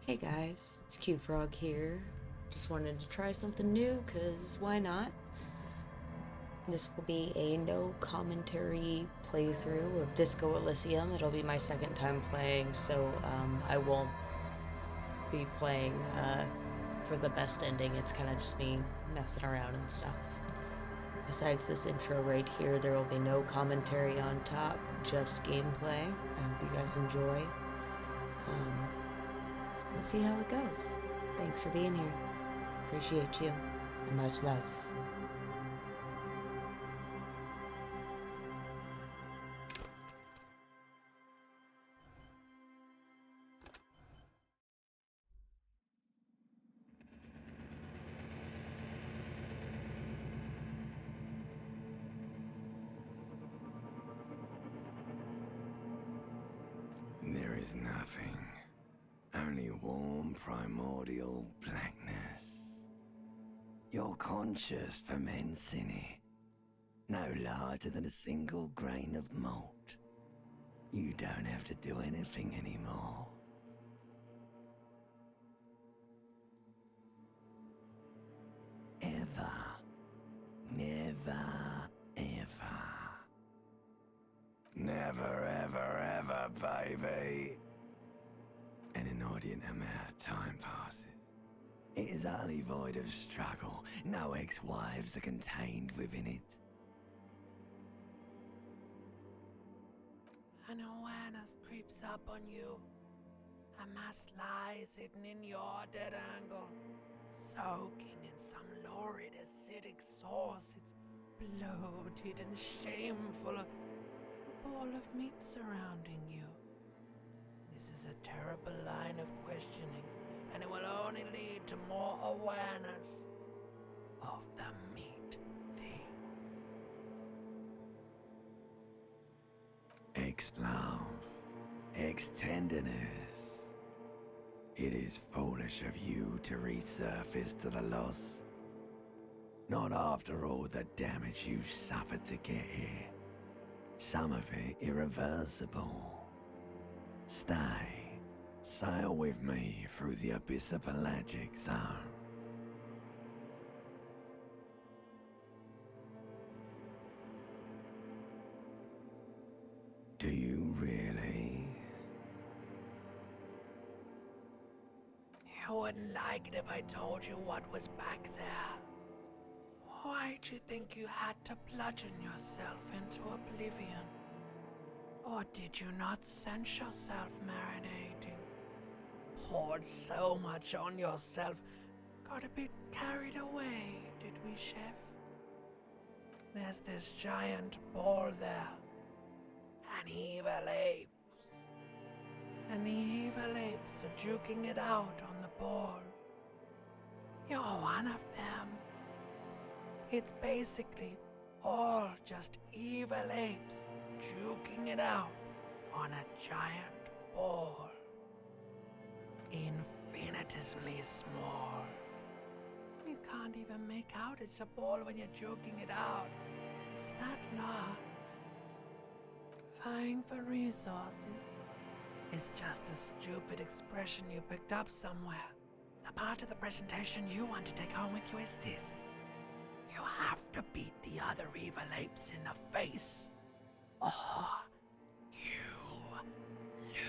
Hey guys, it's Q Frog here. Just wanted to try something new, cause why not? This will be a no commentary playthrough of Disco Elysium. It'll be my second time playing, so I won't be playing for the best ending. It's kind of just me messing around and stuff. Besides this intro right here, there will be no commentary on top, just gameplay. I hope you guys enjoy. We'll see how it goes. Thanks for being here. Appreciate you, and much love. There is nothing. Only warm primordial blackness. You're conscious ferments in it. No larger than a single grain of malt. You don't have to do anything anymore. Ever. Never, ever. Never, ever, ever, baby. An inordinate amount of time passes. It is utterly void of struggle. No ex-wives are contained within it. An awareness creeps up on you. A mass lies hidden in your dead angle, soaking in some lurid acidic sauce. It's bloated and shameful. A ball of meat surrounding you. This is a terrible line of questioning, and it will only lead to more awareness of the meat thing. Ex-love, ex-tenderness. It is foolish of you to resurface to the loss. Not after all the damage you've suffered to get here. Some of it irreversible. Stay. Sail with me through the abyss of pelagic zone. Do you really? You wouldn't like it if I told you what was back there. Why'd you think you had to bludgeon yourself into oblivion? Or did you not sense yourself marinating? Poured so much on yourself, got a bit carried away, did we, Chef? There's this giant ball there. An evil apes. And the evil apes are juking it out on the ball. You're one of them. It's basically all just evil apes juking it out on a giant ball. Infinitesimally small. You can't even make out it's a ball when you're joking it out. It's that large. Vying for resources is just a stupid expression you picked up somewhere. The part of the presentation you want to take home with you is this. You have to beat the other evil apes in the face, or you lose.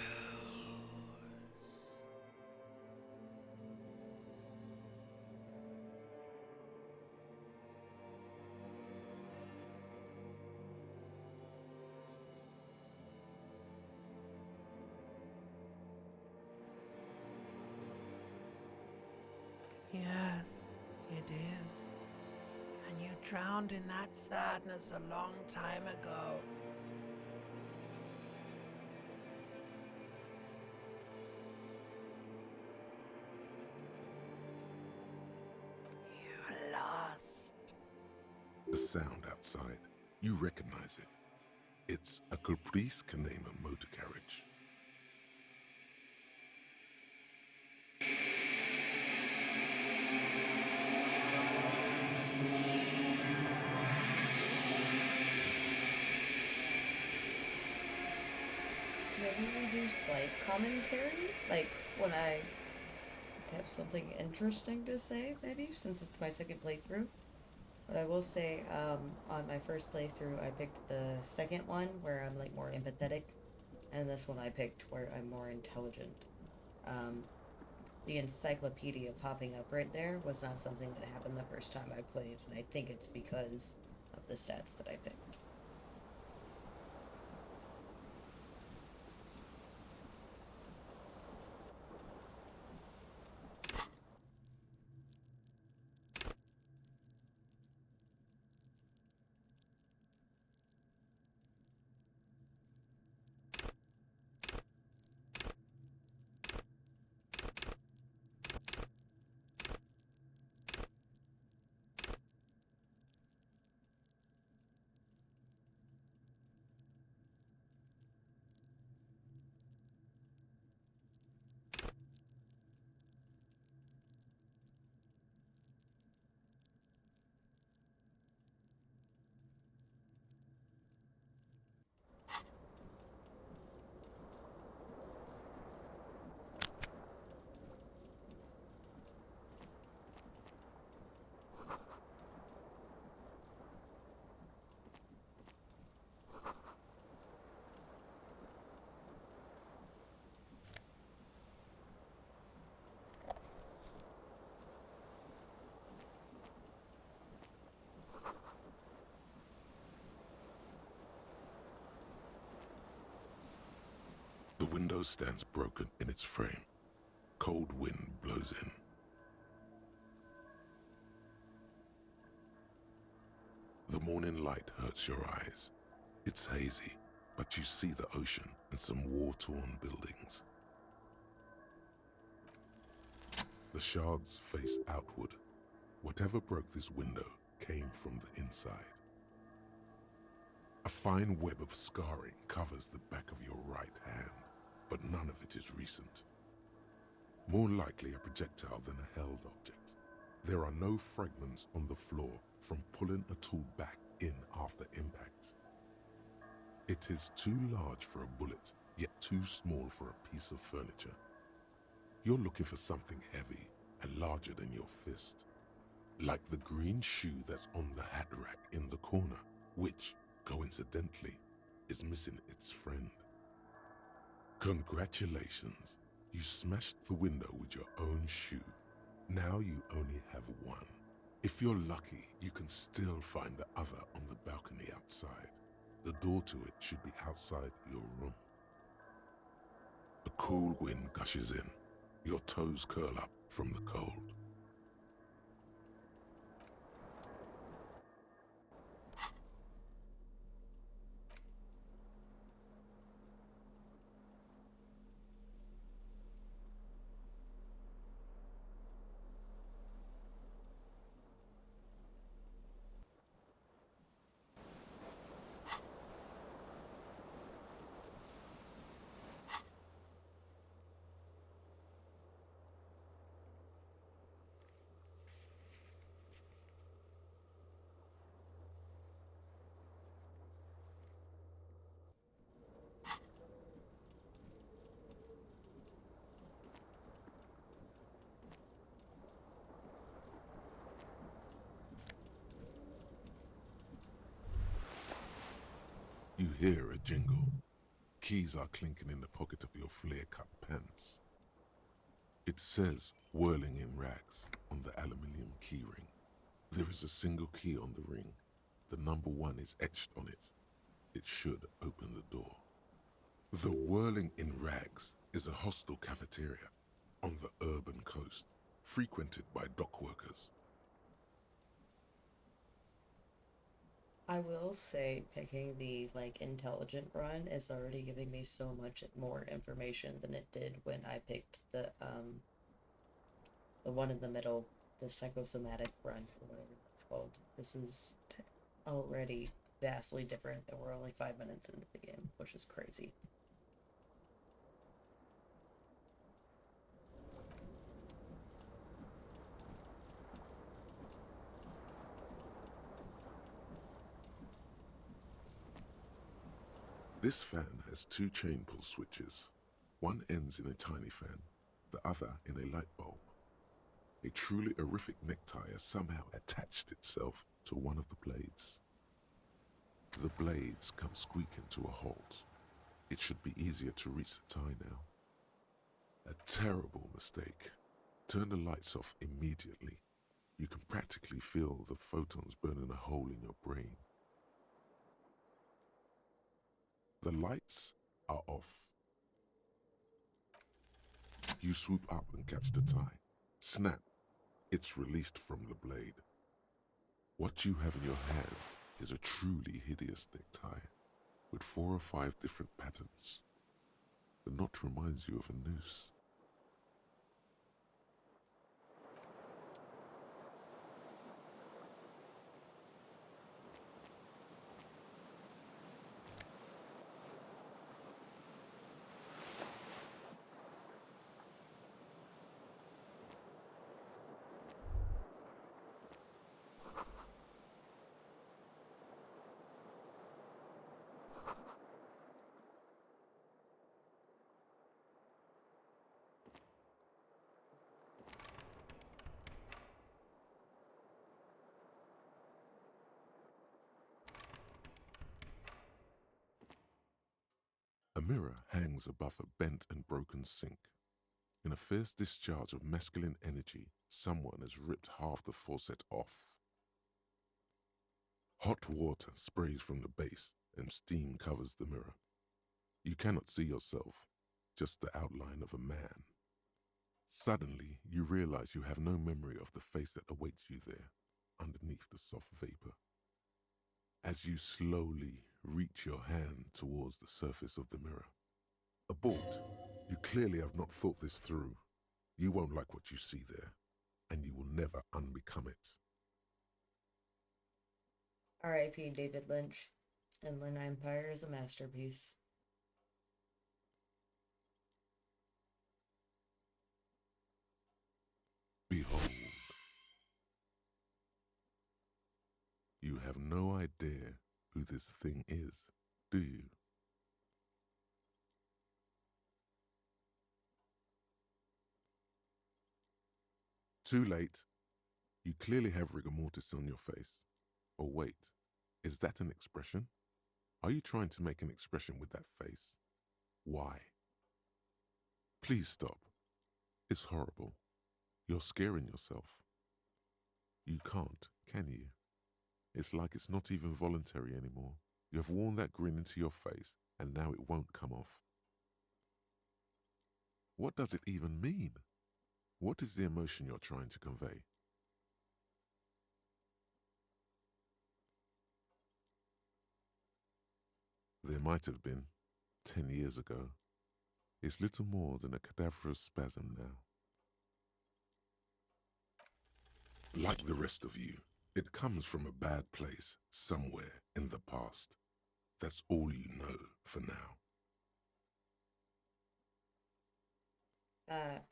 Yes, it is. And you drowned in that sadness a long time ago. You lost. The sound outside, you recognize it. It's a Caprice Canema motor carriage. Maybe we do slight commentary, like when I have something interesting to say, maybe, since it's my second playthrough. But I will say, on my first playthrough, I picked the second one where I'm like more empathetic, and this one I picked where I'm more intelligent. Um, the encyclopedia popping up right there was not something that happened the first time I played, and I think it's because of the stats that I picked. The window stands broken in its frame. Cold wind blows in. The morning light hurts your eyes. It's hazy, but you see the ocean and some war-torn buildings. The shards face outward. Whatever broke this window came from the inside. A fine web of scarring covers the back of your right hand, but none of it is recent. More likely a projectile than a held object. There are no fragments on the floor from pulling a tool back in after impact. It is too large for a bullet, yet too small for a piece of furniture. You're looking for something heavy and larger than your fist. Like the green shoe that's on the hat rack in the corner, which, coincidentally, is missing its friend. Congratulations, you smashed the window with your own shoe. Now you only have one. If you're lucky, you can still find the other on the balcony outside. The door to it should be outside your room. A cool wind gushes in. Your toes curl up from the cold. You hear a jingle. Keys are clinking in the pocket of your flare-cut pants. It says "whirling in rags" on the aluminium keyring. There is a single key on the ring. The number 1 is etched on it. It should open the door. The Whirling in Rags is a hostel cafeteria on the urban coast, frequented by dock workers. I will say picking the intelligent run is already giving me so much more information than it did when I picked the one in the middle, the psychosomatic run, or whatever that's called. This is already vastly different, and we're only 5 minutes into the game, which is crazy. This fan has 2 chain pull switches. One ends in a tiny fan, the other in a light bulb. A truly horrific necktie has somehow attached itself to one of the blades. The blades come squeaking to a halt. It should be easier to reach the tie now. A terrible mistake. Turn the lights off immediately. You can practically feel the photons burning a hole in your brain. The lights are off. You swoop up and catch the tie. Snap. It's released from the blade. What you have in your hand is a truly hideous necktie with 4 or 5 different patterns. The knot reminds you of a noose. A mirror hangs above a bent and broken sink. In a fierce discharge of masculine energy, someone has ripped half the faucet off. Hot water sprays from the base and steam covers the mirror. You cannot see yourself, just the outline of a man. Suddenly, you realize you have no memory of the face that awaits you there, underneath the soft vapor. As you slowly reach your hand towards the surface of the mirror. Abort. You clearly have not thought this through. You won't like what you see there, and you will never unbecome it. R.I.P. David Lynch. Inland Empire is a masterpiece. Behold. You have no idea who this thing is, do you? Too late. You clearly have rigor mortis on your face. Or wait, is that an expression? Are you trying to make an expression with that face? Why? Please stop. It's horrible. You're scaring yourself. You can't, can you? It's like it's not even voluntary anymore. You have worn that grin into your face, and now it won't come off. What does it even mean? What is the emotion you're trying to convey? There might have been, 10 years ago. It's little more than a cadaverous spasm now. Like the rest of you, it comes from a bad place somewhere in the past. That's all you know for now.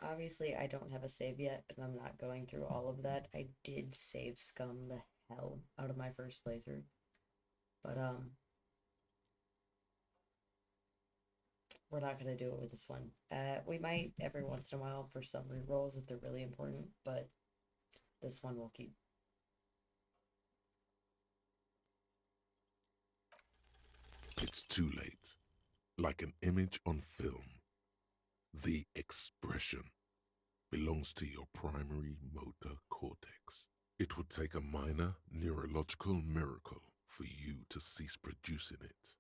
Obviously I don't have a save yet, and I'm not going through all of that. I did save scum the hell out of my first playthrough. But, we're not gonna do it with this one. We might every once in a while for some rerolls if they're really important, but this one we'll keep. It's too late. Like an image on film. The expression belongs to your primary motor cortex. It would take a minor neurological miracle for you to cease producing it.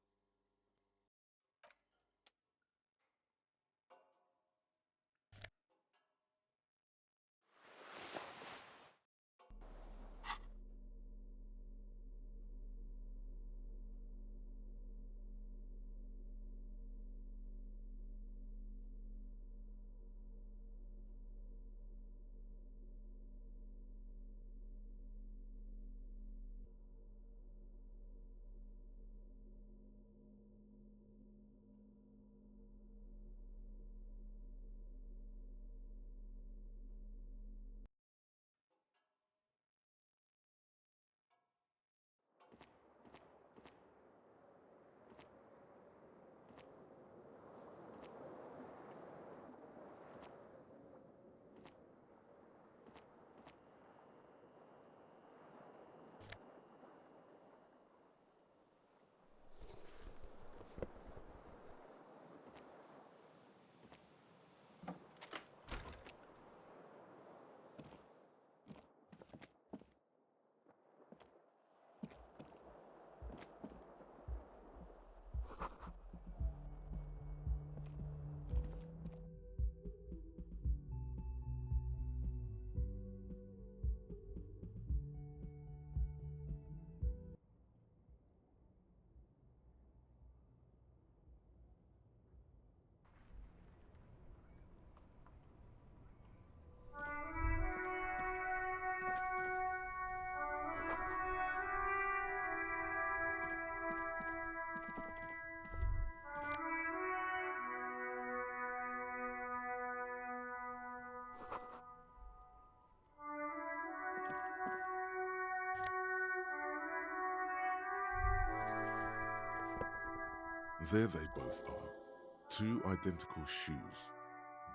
There they both are, two identical shoes,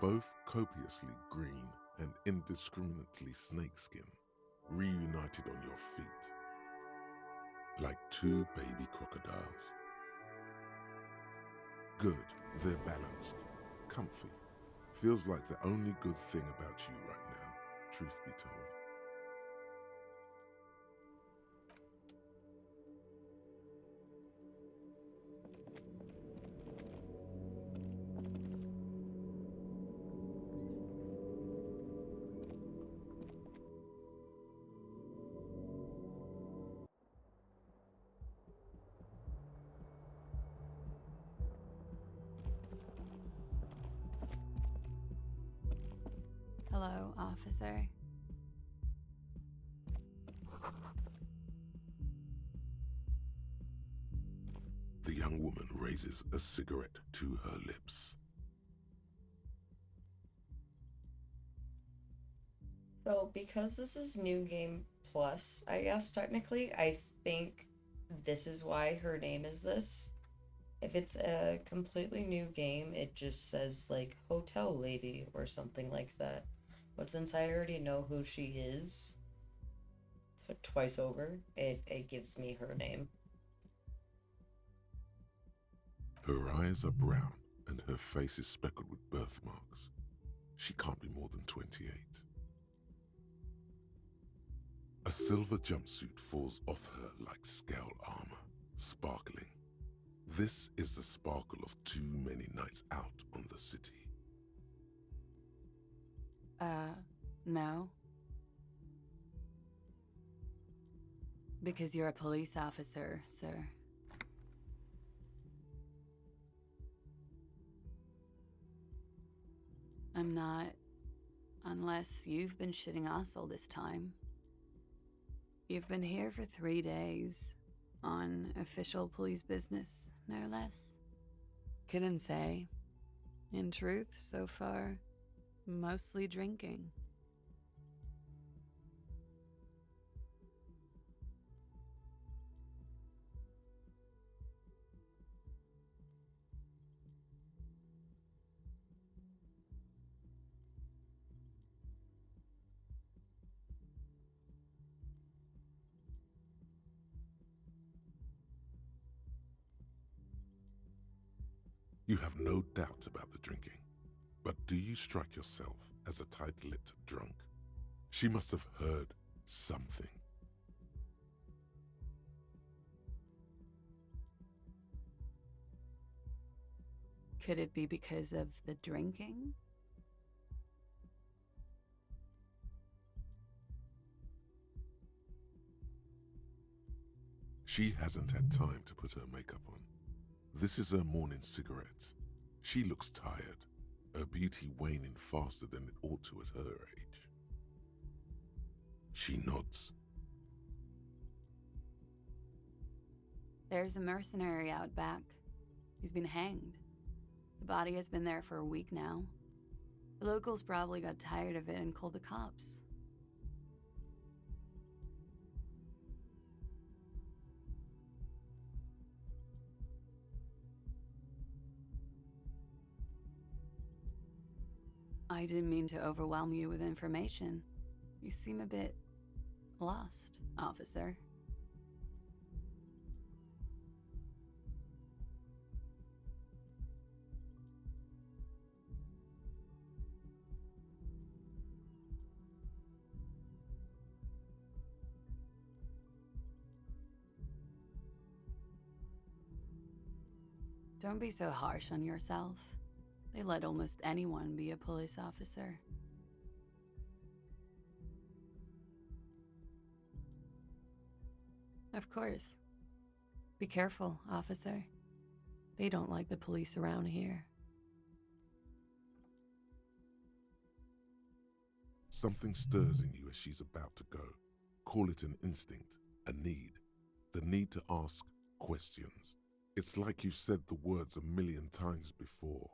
both copiously green and indiscriminately snakeskin, reunited on your feet, like two baby crocodiles. Good, they're balanced, comfy. Feels like the only good thing about you right now, truth be told. Hello, officer. The young woman raises a cigarette to her lips. So, because this is New Game Plus, I guess technically, I think this is why her name is this. If it's a completely new game, it just says, like, Hotel Lady or something like that. But since I already know who she is, twice over, it gives me her name. Her eyes are brown and her face is speckled with birthmarks. She can't be more than 28. A silver jumpsuit falls off her like scale armor, sparkling. This is the sparkle of too many nights out on the city. No. Because you're a police officer, sir. I'm not, unless you've been shitting us all this time. You've been here for 3 days, on official police business, no less. Couldn't say. In truth, so far, mostly drinking. You have no doubt about the drinking, but do you strike yourself as a tight-lipped drunk? She must have heard something. Could it be because of the drinking? She hasn't had time to put her makeup on. This is her morning cigarette. She looks tired, her beauty waning faster than it ought to at her age. She nods. There's a mercenary out back. He's been hanged. The body has been there for a week now. The locals probably got tired of it and called the cops. I didn't mean to overwhelm you with information. You seem a bit lost, officer. Don't be so harsh on yourself. They let almost anyone be a police officer. Of course. Be careful, officer. They don't like the police around here. Something stirs in you as she's about to go. Call it an instinct, a need. The need to ask questions. It's like you've said the words 1,000,000 times before.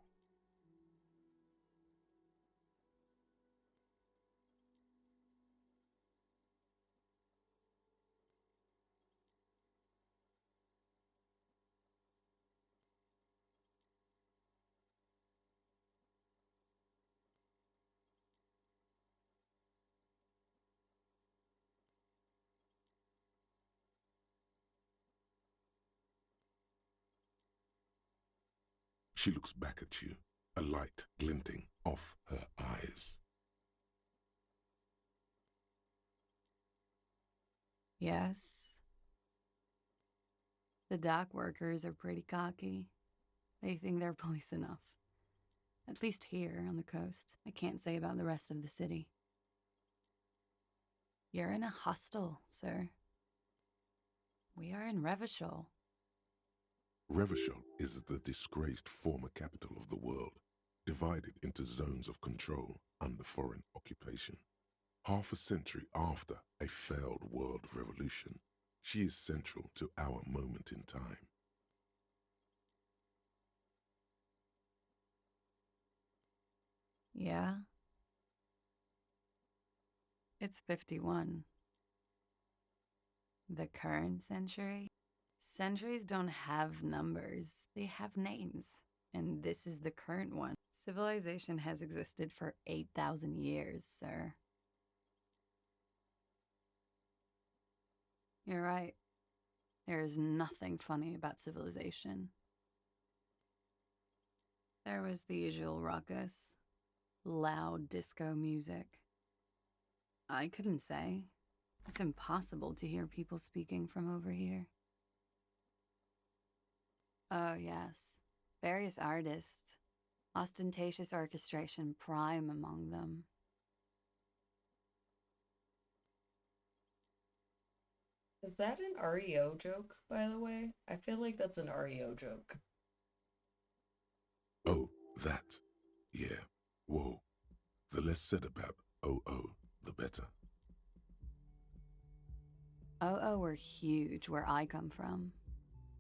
She looks back at you, a light glinting off her eyes. Yes. The dock workers are pretty cocky. They think they're police enough. At least here on the coast. I can't say about the rest of the city. You're in a hostel, sir. We are in Revachol. Revachol is the disgraced former capital of the world, divided into zones of control under foreign occupation. Half a century after a failed world revolution, she is central to our moment in time. Yeah? It's 51. The current century? Centuries don't have numbers, they have names. And this is the current one. Civilization has existed for 8,000 years, sir. You're right. There is nothing funny about civilization. There was the usual ruckus, loud disco music. I couldn't say. It's impossible to hear people speaking from over here. Oh, yes. Various artists. Ostentatious orchestration prime among them. Is that an REO joke, by the way? I feel like that's an REO joke. Oh, that. Yeah. Whoa. The less said about OO, the better. OO were huge where I come from.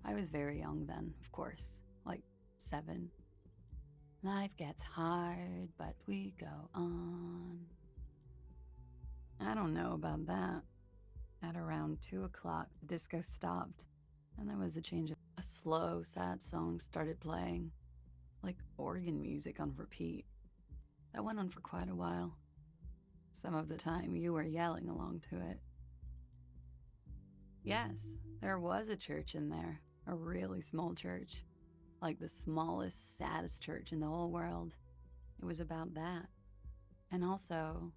I was very young then, of course, like 7. Life gets hard, but we go on. I don't know about that. At around 2 o'clock, the disco stopped, and there was a change. A slow, sad song started playing, like organ music on repeat. That went on for quite a while. Some of the time, you were yelling along to it. Yes, there was a church in there, a really small church, like the smallest, saddest church in the whole world. It was about that. And also...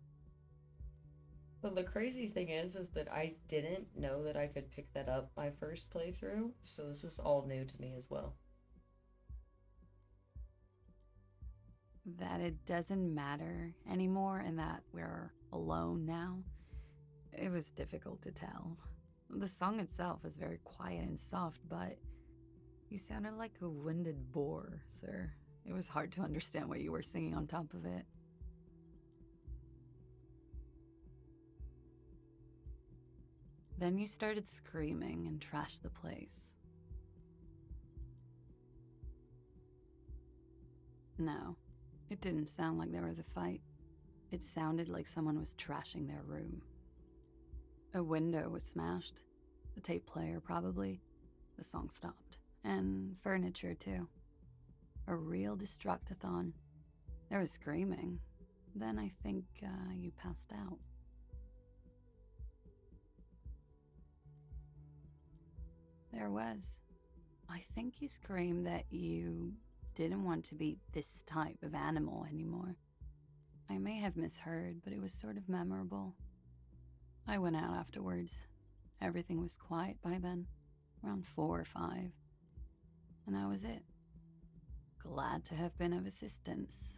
But the crazy thing is that I didn't know that I could pick that up my first playthrough, so this is all new to me as well. that it doesn't matter anymore and that we're alone now. It was difficult to tell. The song itself was very quiet and soft, but you sounded like a winded boar, sir. It was hard to understand what you were singing on top of it. Then you started screaming and trashed the place. No, it didn't sound like there was a fight. It sounded like someone was trashing their room. A window was smashed. The tape player, probably. The song stopped. And furniture, too. A real destructathon. There was screaming. Then I think you passed out. There was. I think you screamed that you didn't want to be this type of animal anymore. I may have misheard, but it was sort of memorable. I went out afterwards. Everything was quiet by then, around 4 or 5. And that was it. Glad to have been of assistance.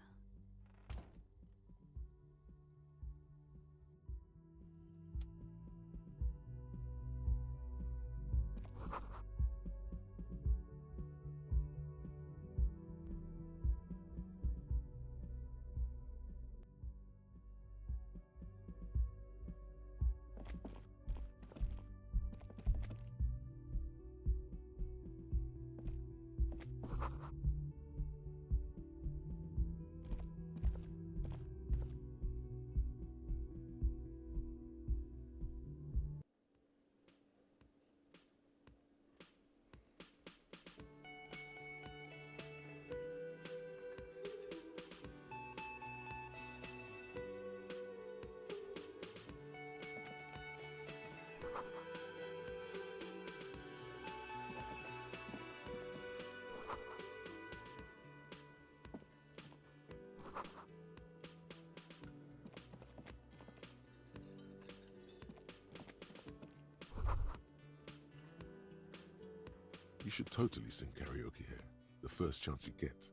You should totally sing karaoke here, the first chance you get.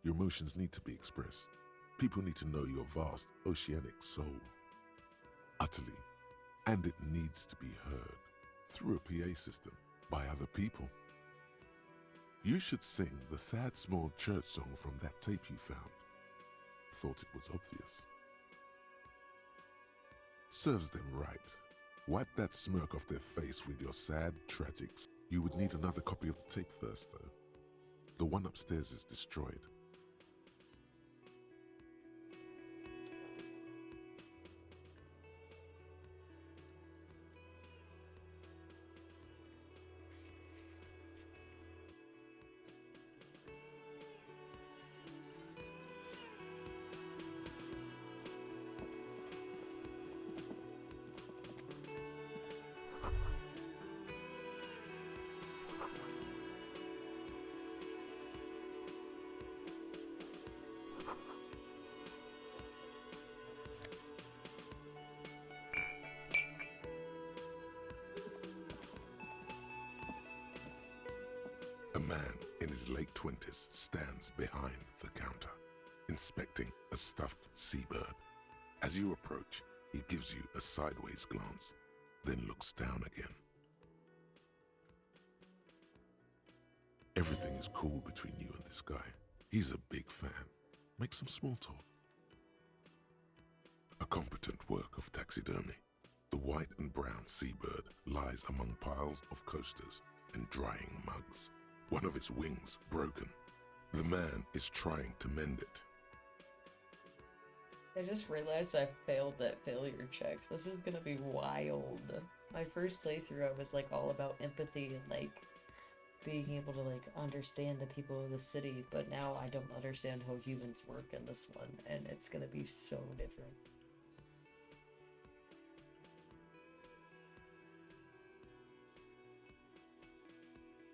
Your emotions need to be expressed. People need to know your vast, oceanic soul. Utterly. And it needs to be heard through a PA system by other people. You should sing the sad small church song from that tape you found. Thought it was obvious. Serves them right. Wipe that smirk off their face with your sad, tragics. You would need another copy of the tape first, though. The one upstairs is destroyed. A man in his late 20s stands behind the counter, inspecting a stuffed seabird. As you approach, he gives you a sideways glance, then looks down again. Everything is cool between you and this guy. He's a big fan. Make some small talk. A competent work of taxidermy. The white and brown seabird lies among piles of coasters and drying mugs. One of its wings broken. The man is trying to mend it. I just realized I failed that failure check. This is gonna be wild. My first playthrough, I was like all about empathy and like being able to like understand the people of the city, but now I don't understand how humans work in this one, and it's gonna be so different.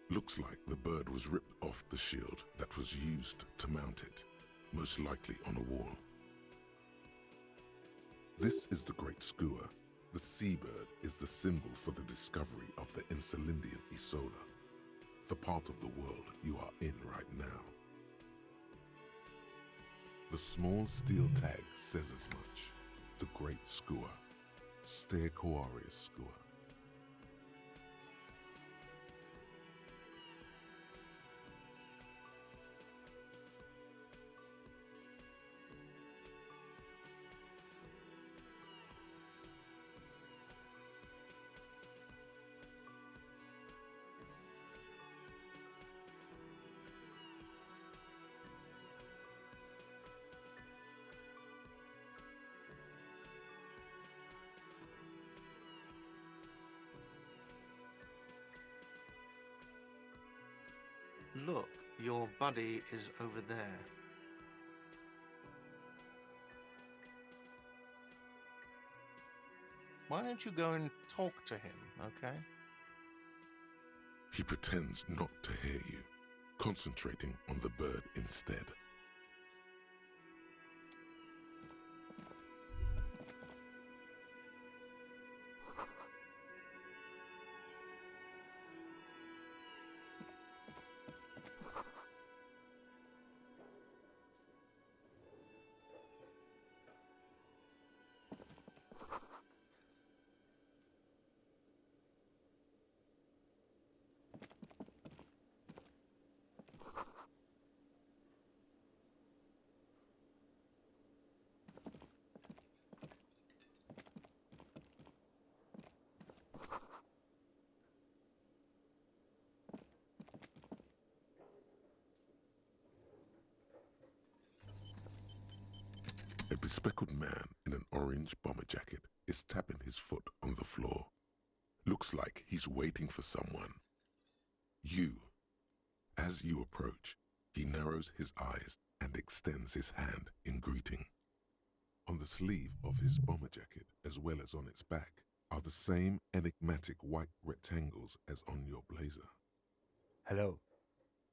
Looks like the bird was ripped off the shield that was used to mount it, most likely on a wall. This is the Great Skua. The seabird is the symbol for the discovery of the Insulindian Isola, the part of the world you are in right now. The small steel tag says as much. The Great Skua, Stegosaurus Skua. Look, your buddy is over there. Why don't you go and talk to him, okay? He pretends not to hear you, concentrating on the bird instead. A bespectacled man in an orange bomber jacket is tapping his foot on the floor. Looks like he's waiting for someone. You. As you approach, he narrows his eyes and extends his hand in greeting. On the sleeve of his bomber jacket, as well as on its back, are the same enigmatic white rectangles as on your blazer. Hello,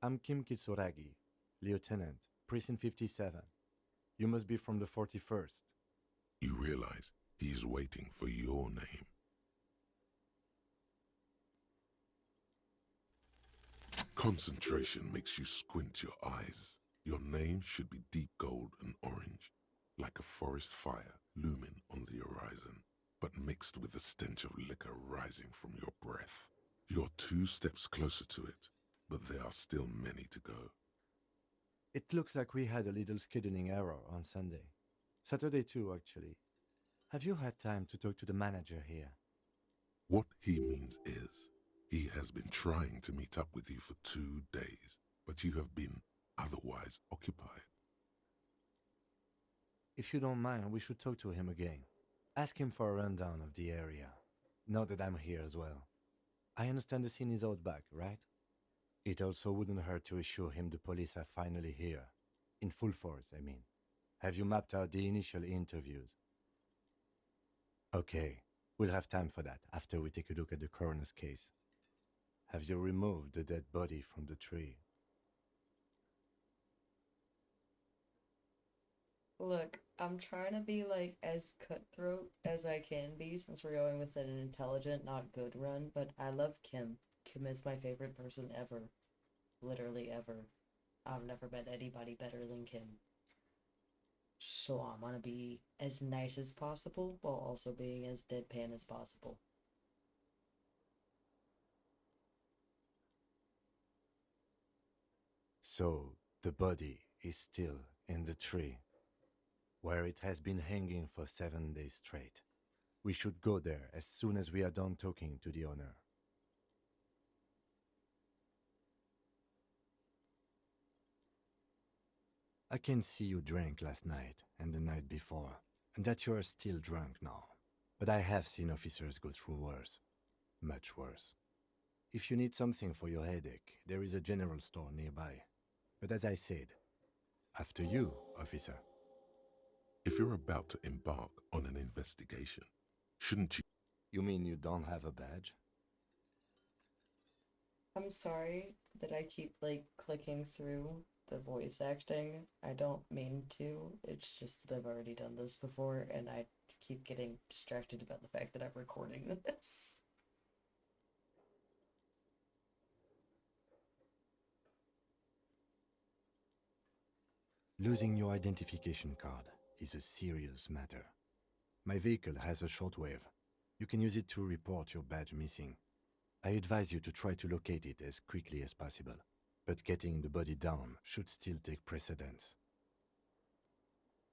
I'm Kim Kitsuragi, Lieutenant, Precinct 57. You must be from the 41st. You realize he is waiting for your name. Concentration makes you squint your eyes. Your name should be deep gold and orange, like a forest fire looming on the horizon, but mixed with the stench of liquor rising from your breath. You're 2 steps closer to it, but there are still many to go. It looks like we had a little scheduling error on Sunday. Saturday too, actually. Have you had time to talk to the manager here? What he means is, he has been trying to meet up with you for 2 days, but you have been otherwise occupied. If you don't mind, we should talk to him again. Ask him for a rundown of the area. Now that I'm here as well. I understand the scene is out back, right? It also wouldn't hurt to assure him the police are finally here. In full force, I mean. Have you mapped out the initial interviews? Okay, we'll have time for that after we take a look at the coroner's case. Have you removed the dead body from the tree? Look, I'm trying to be like as cutthroat as I can be since we're going with an intelligent, not good run, but I love Kim. Kim is my favorite person ever. Literally ever. I've never met anybody better than Kim. So I'm gonna be as nice as possible while also being as deadpan as possible. So, the body is still in the tree, where it has been hanging for 7 days straight. We should go there as soon as we are done talking to the owner. I can see you drank last night and the night before, and that you are still drunk now. But I have seen officers go through worse. Much worse. If you need something for your headache, there is a general store nearby. But as I said, after you, officer. If you're about to embark on an investigation, shouldn't you? You mean you don't have a badge? I'm sorry that I keep like clicking through the voice acting. I don't mean to. It's just that I've already done this before and I keep getting distracted about the fact that I'm recording this. Losing your identification card is a serious matter. My vehicle has a shortwave. You can use it to report your badge missing. I advise you to try to locate it as quickly as possible, but getting the body down should still take precedence.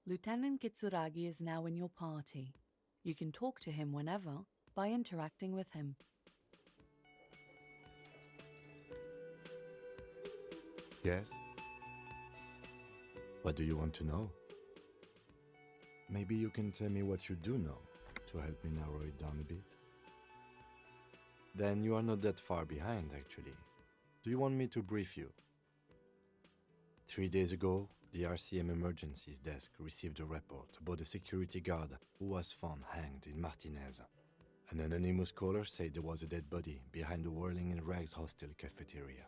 Lieutenant Kitsuragi is now in your party. You can talk to him whenever by interacting with him. Yes? What do you want to know? Maybe you can tell me what you do know to help me narrow it down a bit. Then you are not that far behind, actually. Do you want me to brief you? 3 days ago, the RCM Emergencies Desk received a report about a security guard who was found hanged in Martinez. An anonymous caller said there was a dead body behind the Whirling in Rags hostel cafeteria.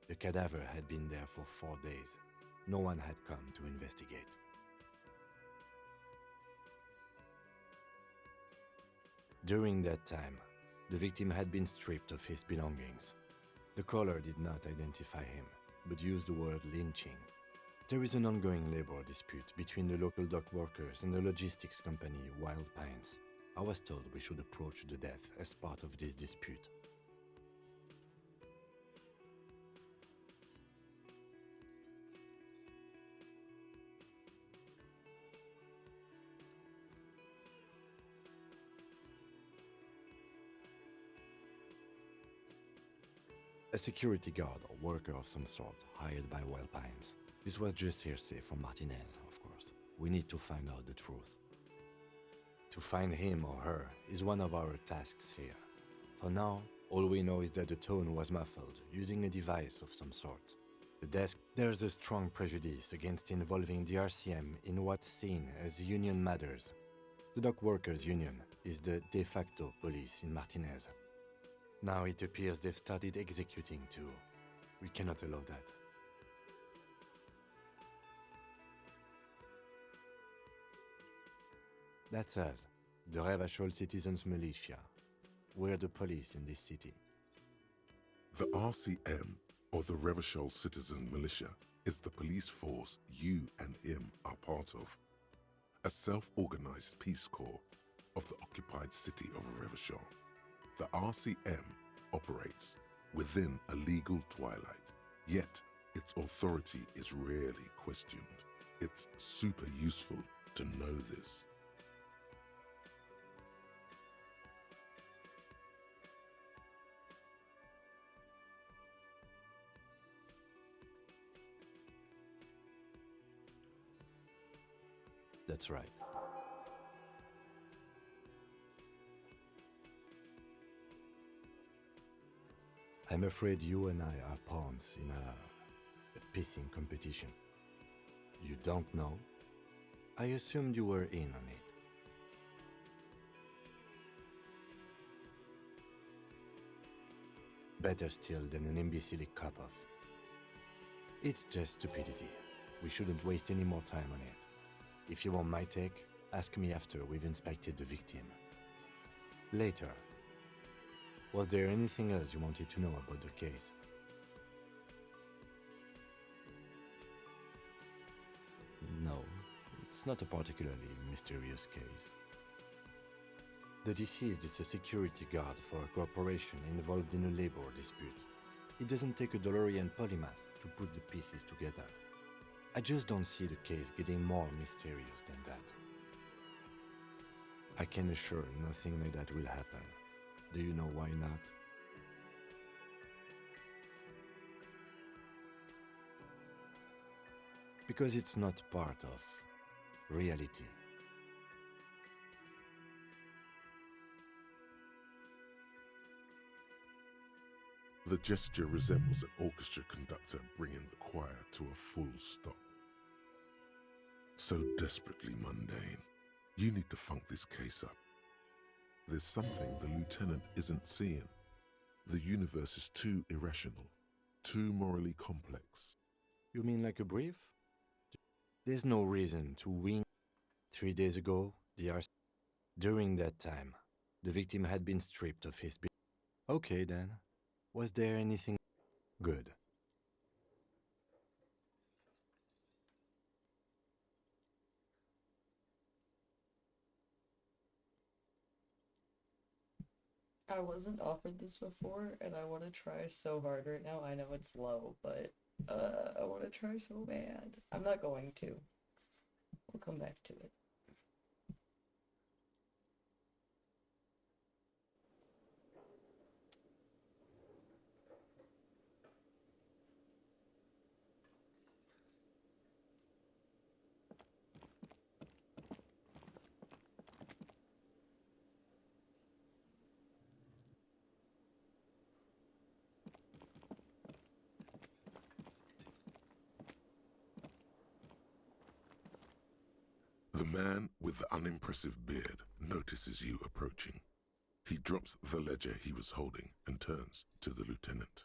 The cadaver had been there for 4 days. No one had come to investigate. During that time, the victim had been stripped of his belongings. The caller did not identify him, but used the word lynching. There is an ongoing labor dispute between the local dock workers and the logistics company Wild Pines. I was told we should approach the death as part of this dispute. A security guard or worker of some sort, hired by Wild Pines. This was just hearsay from Martinez, of course. We need to find out the truth. To find him or her is one of our tasks here. For now, all we know is that the tone was muffled, using a device of some sort. The desk, there's a strong prejudice against involving the RCM in what's seen as union matters. The Dock Workers Union is the de facto police in Martinez. Now it appears they've started executing too. We cannot allow that. That's us, the Revachol Citizens Militia. We're the police in this city. The RCM, or the Revachol Citizen Militia is the police force you and him are part of. A self-organized peace corps of the occupied city of Revachol. The RCM operates within a legal twilight, yet its authority is rarely questioned. It's super useful to know this. That's right. I'm afraid you and I are pawns in a pissing competition. You don't know? I assumed you were in on it. Better still than an imbecile cop-off. It's just stupidity. We shouldn't waste any more time on it. If you want my take, ask me after we've inspected the victim. Later. Was there anything else you wanted to know about the case? No, it's not a particularly mysterious case. The deceased is a security guard for a corporation involved in a labor dispute. It doesn't take a DeLorean polymath to put the pieces together. I just don't see the case getting more mysterious than that. I can assure nothing like that will happen. Do you know why not? Because it's not part of reality. The gesture resembles an orchestra conductor bringing the choir to a full stop. So desperately mundane. You need to funk this case up. There's something the lieutenant isn't seeing. The universe is too irrational, too morally complex. You mean like a brief? There's no reason to wing. 3 days ago, during that time, the victim had been stripped of his. Okay then. Was there anything good? I wasn't offered this before, and I want to try so hard right now. I know it's low, but I want to try so bad. I'm not going to. We'll come back to it. The man with the unimpressive beard notices you approaching. He drops the ledger he was holding and turns to the lieutenant.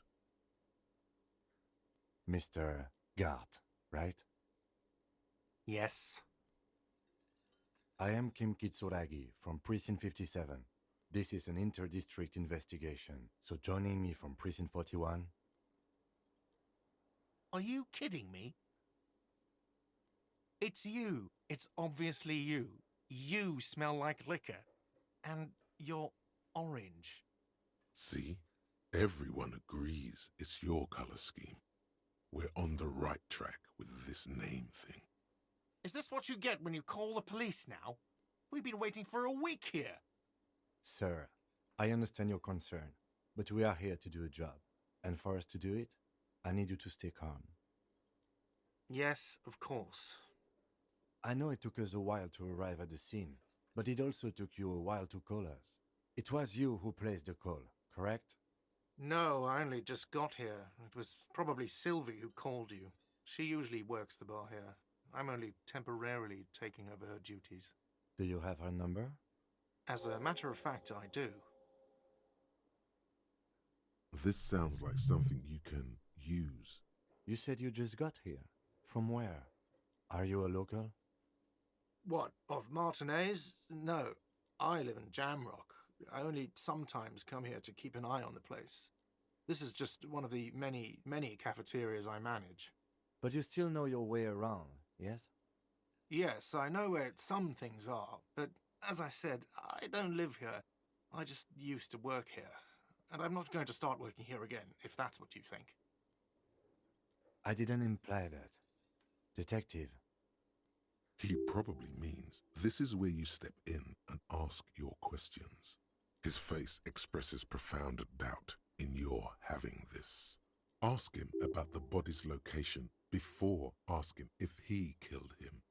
Mr. Gart, right? Yes. I am Kim Kitsuragi from Precinct 57. This is an inter-district investigation, so joining me from Precinct 41... Are you kidding me? It's you. It's obviously you. You smell like liquor. And you're orange. See? Everyone agrees it's your color scheme. We're on the right track with this name thing. Is this what you get when you call the police now? We've been waiting for a week here. Sir, I understand your concern, but we are here to do a job. And for us to do it, I need you to stay calm. Yes, of course. I know it took us a while to arrive at the scene, but it also took you a while to call us. It was you who placed the call, correct? No, I only just got here. It was probably Sylvie who called you. She usually works the bar here. I'm only temporarily taking over her duties. Do you have her number? As a matter of fact, I do. This sounds like something you can use. You said you just got here. From where? Are you a local? What, of Martinez? No, I live in Jamrock. I only sometimes come here to keep an eye on the place. This is just one of the many, many cafeterias I manage. But you still know your way around, yes? Yes, I know where some things are, but as I said, I don't live here. I just used to work here. And I'm not going to start working here again, if that's what you think. I didn't imply that. Detective, He probably means this is where you step in and ask your questions. His face expresses profound doubt in your having this. Ask him about the body's location before asking if he killed him.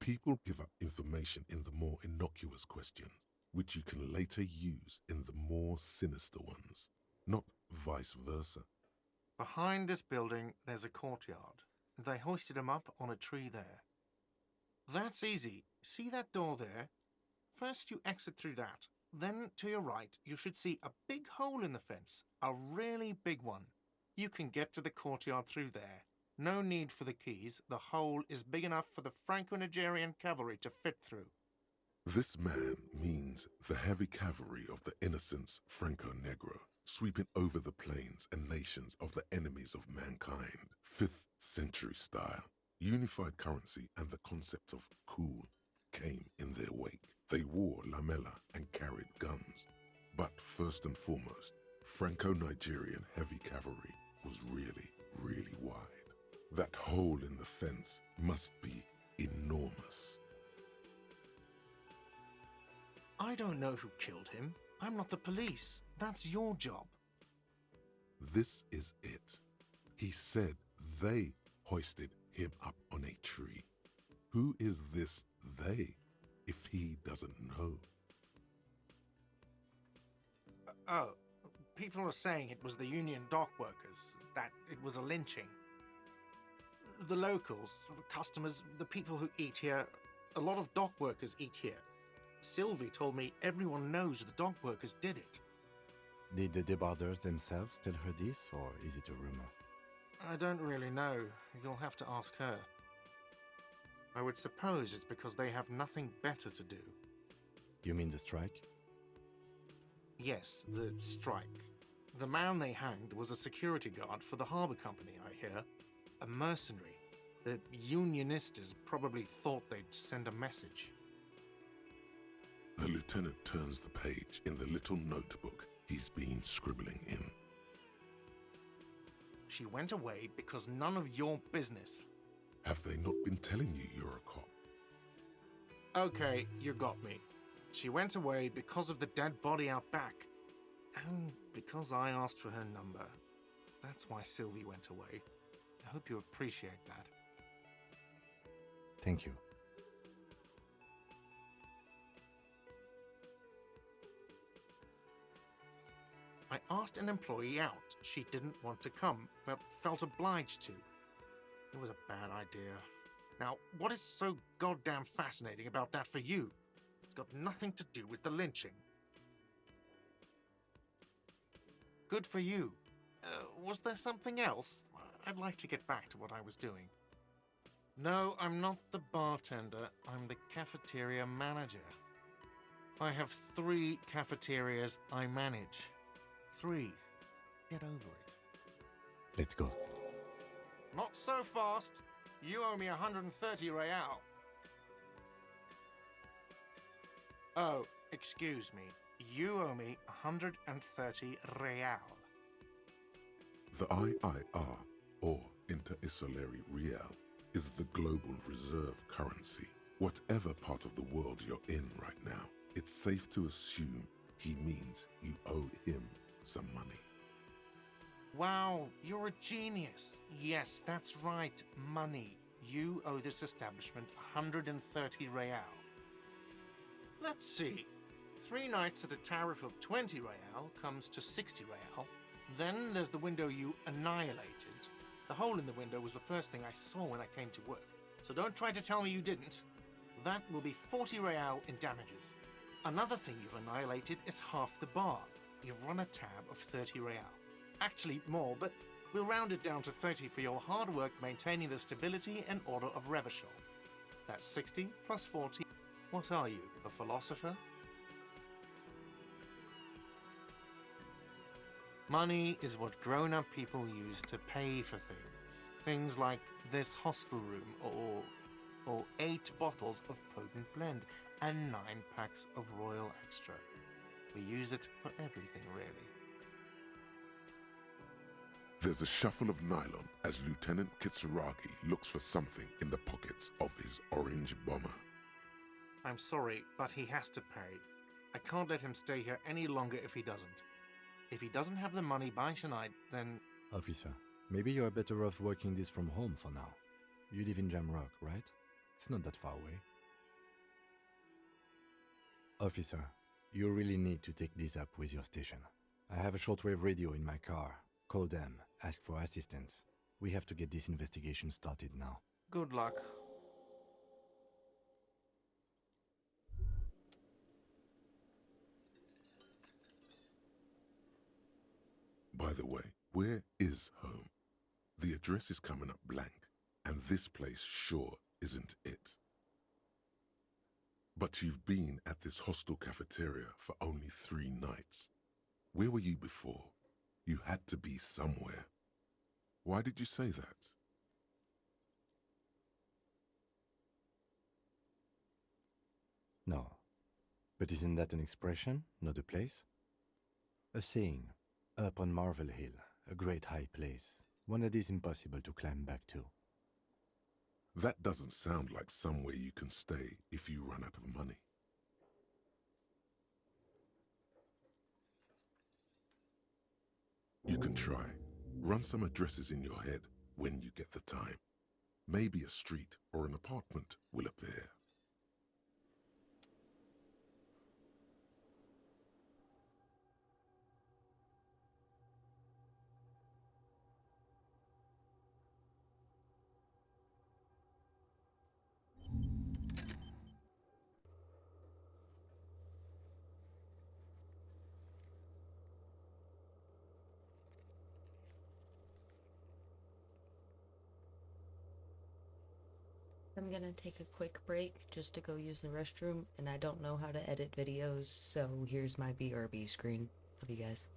People give up information in the more innocuous questions, which you can later use in the more sinister ones, not vice versa. Behind this building, there's a courtyard. They hoisted him up on a tree there. That's easy. See that door there? First you exit through that. Then, to your right, you should see a big hole in the fence. A really big one. You can get to the courtyard through there. No need for the keys. The hole is big enough for the Franco-Nigerian cavalry to fit through. This man means the heavy cavalry of the innocents Franco-Negro, sweeping over the plains and nations of the enemies of mankind. 5th century style. Unified currency and the concept of cool came in their wake. They wore lamella and carried guns. But first and foremost, Franco-Nigerian heavy cavalry was really, really wide. That hole in the fence must be enormous. I don't know who killed him. I'm not the police. That's your job. This is it. He said they hoisted him up on a tree. Who is this they, if he doesn't know? Oh, people are saying it was the union dock workers, that it was a lynching. The locals, customers, the people who eat here, a lot of dock workers eat here. Sylvie told me everyone knows the dock workers did it. did the deboarders themselves tell her this, or is it a rumor? I don't really know. You'll have to ask her. I would suppose it's because they have nothing better to do. You mean the strike? Yes, the strike. The man they hanged was a security guard for the harbour company, I hear. A mercenary. The unionistas probably thought they'd send a message. The lieutenant turns the page in the little notebook he's been scribbling in. She went away because none of your business. Have they not been telling you you're a cop? Okay, you got me. She went away because of the dead body out back. And because I asked for her number. That's why Sylvie went away. I hope you appreciate that. Thank you. I asked an employee out. She didn't want to come, but felt obliged to. It was a bad idea. Now, what is so goddamn fascinating about that for you? It's got nothing to do with the lynching. Good for you. Was there something else? I'd like to get back to what I was doing. No, I'm not the bartender. I'm the cafeteria manager. I have 3 cafeterias I manage. 3. Get over it. Let's go. Not so fast. You owe me 130 real. Oh, excuse me. You owe me 130 real. The IIR, or Inter-Isolary Real, is the global reserve currency. Whatever part of the world you're in right now, it's safe to assume he means you owe him some money. Wow, you're a genius. Yes, that's right, money. You owe this establishment 130 real. Let's see. 3 nights at a tariff of 20 real comes to 60 real. Then there's the window you annihilated. The hole in the window was the first thing I saw when I came to work. So don't try to tell me you didn't. That will be 40 real in damages. Another thing you've annihilated is half the bar. You've run a tab of 30 real. Actually more, but we'll round it down to 30 for your hard work maintaining the stability and order of Revachol. That's 60 plus 40. What are you, a philosopher? Money is what grown-up people use to pay for things. Things like this hostel room, or 8 bottles of potent blend, and 9 packs of Royal Extra. We use it for everything, really. There's a shuffle of nylon as Lieutenant Kitsuragi looks for something in the pockets of his orange bomber. I'm sorry, but he has to pay. I can't let him stay here any longer if he doesn't. If he doesn't have the money by tonight, then... Officer, maybe you're better off working this from home for now. You live in Jamrock, right? It's not that far away. Officer, you really need to take this up with your station. I have a shortwave radio in my car. Call them, ask for assistance. We have to get this investigation started now. Good luck. By the way, where is home? The address is coming up blank, and this place sure isn't it. But you've been at this hostel cafeteria for only 3 nights. Where were you before? You had to be somewhere. Why did you say that? No. But isn't that an expression, not a place? A saying, up on Marvel Hill, a great high place, one that is impossible to climb back to. That doesn't sound like somewhere you can stay if you run out of money. You can try. Run some addresses in your head when you get the time. Maybe a street or an apartment will appear. I'm gonna take a quick break just to go use the restroom, and I don't know how to edit videos, so here's my BRB screen. Love you guys.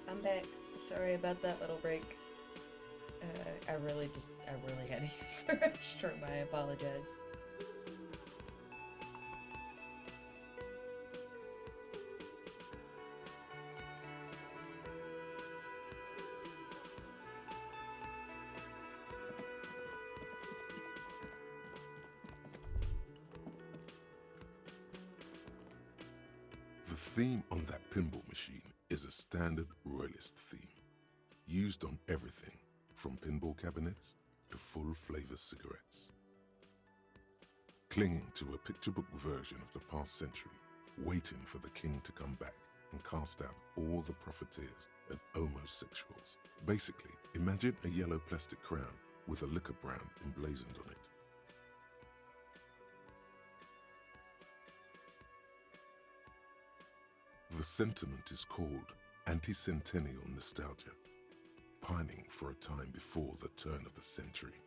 I'm back. Sorry about that little break. I really had to use the restroom. I apologize. The theme on that pinball machine is a standard royalist theme, used on everything from pinball cabinets to full flavor cigarettes. Clinging to a picture book version of the past century, waiting for the king to come back and cast out all the profiteers and homosexuals. Basically, imagine a yellow plastic crown with a liquor brand emblazoned on it. The sentiment is called anti-centennial nostalgia, pining for a time before the turn of the century.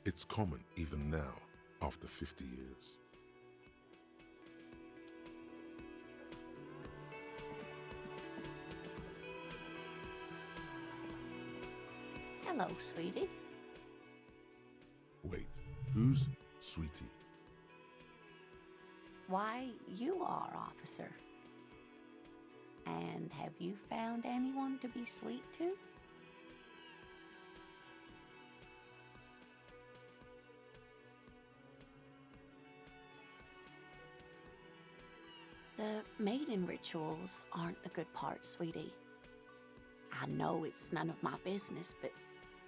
It's common even now, after 50 years. Hello, sweetie. Wait, who's Sweetie? Why, you are, officer. And have you found anyone to be sweet to? The mating rituals aren't the good part, sweetie. I know it's none of my business, but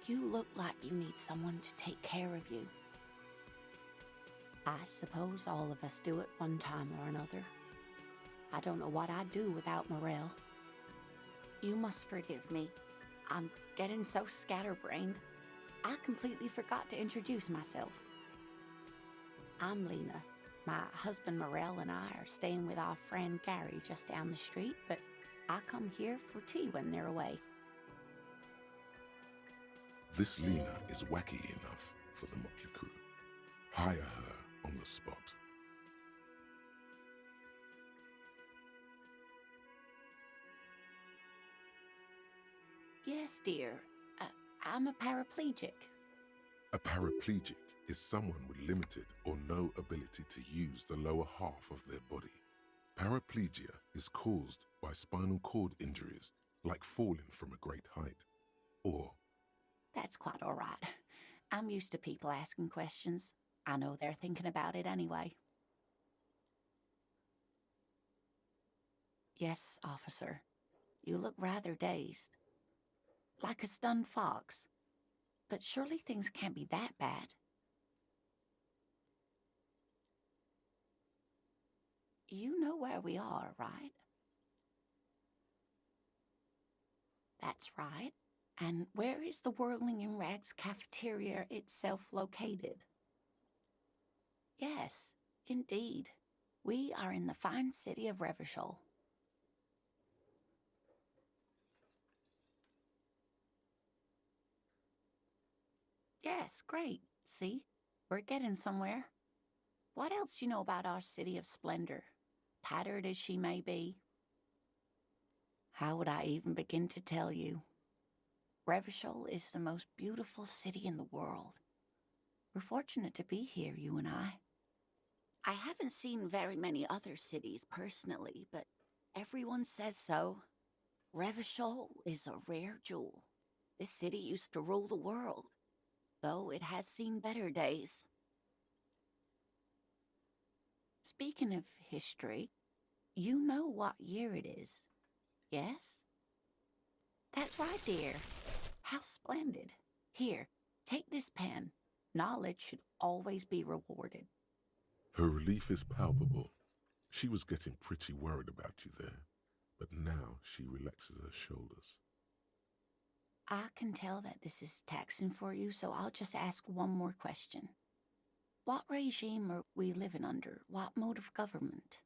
you look like you need someone to take care of you. I suppose all of us do it one time or another. I don't know what I'd do without Morel. You must forgive me. I'm getting so scatterbrained. I completely forgot to introduce myself. I'm Lena. My husband Morel and I are staying with our friend Gary just down the street, but I come here for tea when they're away. This Lena is wacky enough for the Motley Crew. Hire her on the spot. Yes, dear. I'm a paraplegic. A paraplegic is someone with limited or no ability to use the lower half of their body. Paraplegia is caused by spinal cord injuries, like falling from a great height, or... That's quite all right. I'm used to people asking questions. I know they're thinking about it anyway. Yes, officer. You look rather dazed. Like a stunned fox. But surely things can't be that bad. You know where we are, right? That's right. And where is the Whirling in Rags cafeteria itself located? Yes, indeed. We are in the fine city of Revachol. Yes, great. See? We're getting somewhere. What else do you know about our city of splendor? Tattered as she may be. How would I even begin to tell you? Revachol is the most beautiful city in the world. We're fortunate to be here, you and I. I haven't seen very many other cities personally, but everyone says so. Revachol is a rare jewel. This city used to rule the world, though it has seen better days. Speaking of history, you know what year it is, yes? That's right, dear. How splendid. Here, take this pen. Knowledge should always be rewarded. Her relief is palpable. She was getting pretty worried about you there, but now she relaxes her shoulders. I can tell that this is taxing for you, so I'll just ask one more question. What regime are we living under? What mode of government?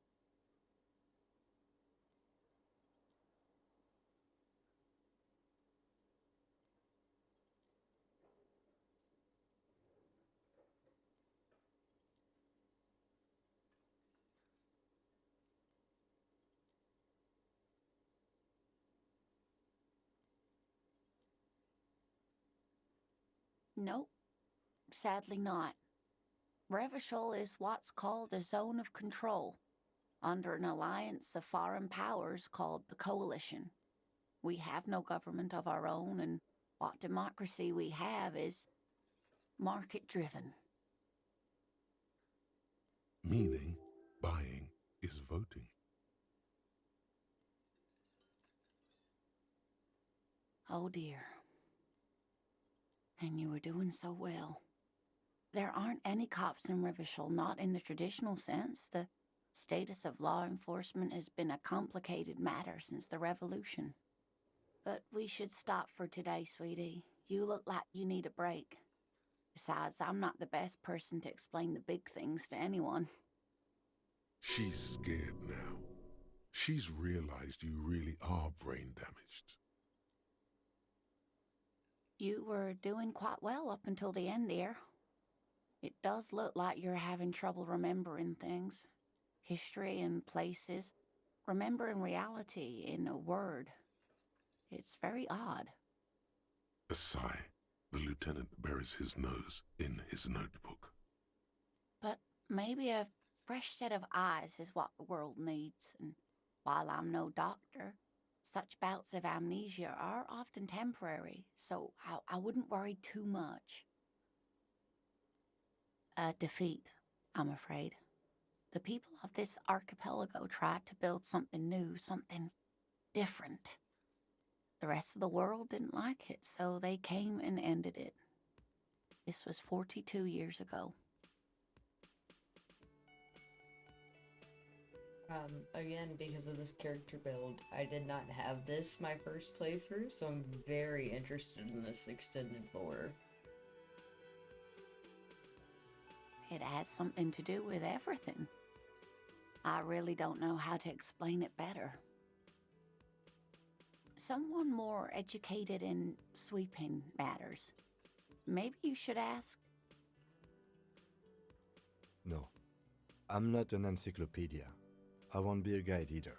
Nope, sadly not. Revachol is what's called a zone of control, under an alliance of foreign powers called the Coalition. We have no government of our own, and what democracy we have is market-driven. Meaning, buying is voting. Oh dear. And you were doing so well. There aren't any cops in Revachol, not in the traditional sense. The status of law enforcement has been a complicated matter since the revolution. But we should stop for today, sweetie. You look like you need a break. Besides, I'm not the best person to explain the big things to anyone. She's scared now. She's realized you really are brain damaged. You were doing quite well up until the end there. It does look like you're having trouble remembering things. History and places. Remembering reality in a word. It's very odd. A sigh. The lieutenant buries his nose in his notebook. But maybe a fresh set of eyes is what the world needs, and while I'm no doctor, such bouts of amnesia are often temporary, so I wouldn't worry too much. A defeat, I'm afraid. The people of this archipelago tried to build something new, something different. The rest of the world didn't like it, so they came and ended it. This was 42 years ago. Again, because of this character build, I did not have this my first playthrough, so I'm very interested in this extended lore. It has something to do with everything. I really don't know how to explain it better. Someone more educated in sweeping matters. Maybe you should ask. No, I'm not an encyclopedia. I won't be a guide either.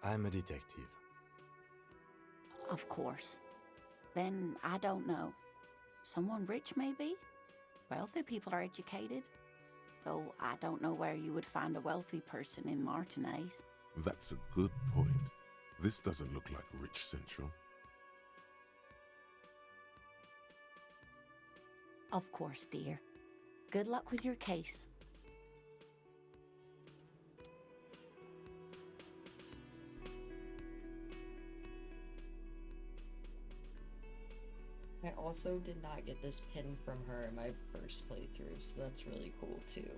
I'm a detective. Of course. Then I don't know. Someone rich, maybe? Wealthy people are educated. Though I don't know where you would find a wealthy person in Martinez. That's a good point. This doesn't look like Rich Central. Of course, dear. Good luck with your case. I also did not get this pin from her in my first playthrough, so that's really cool too.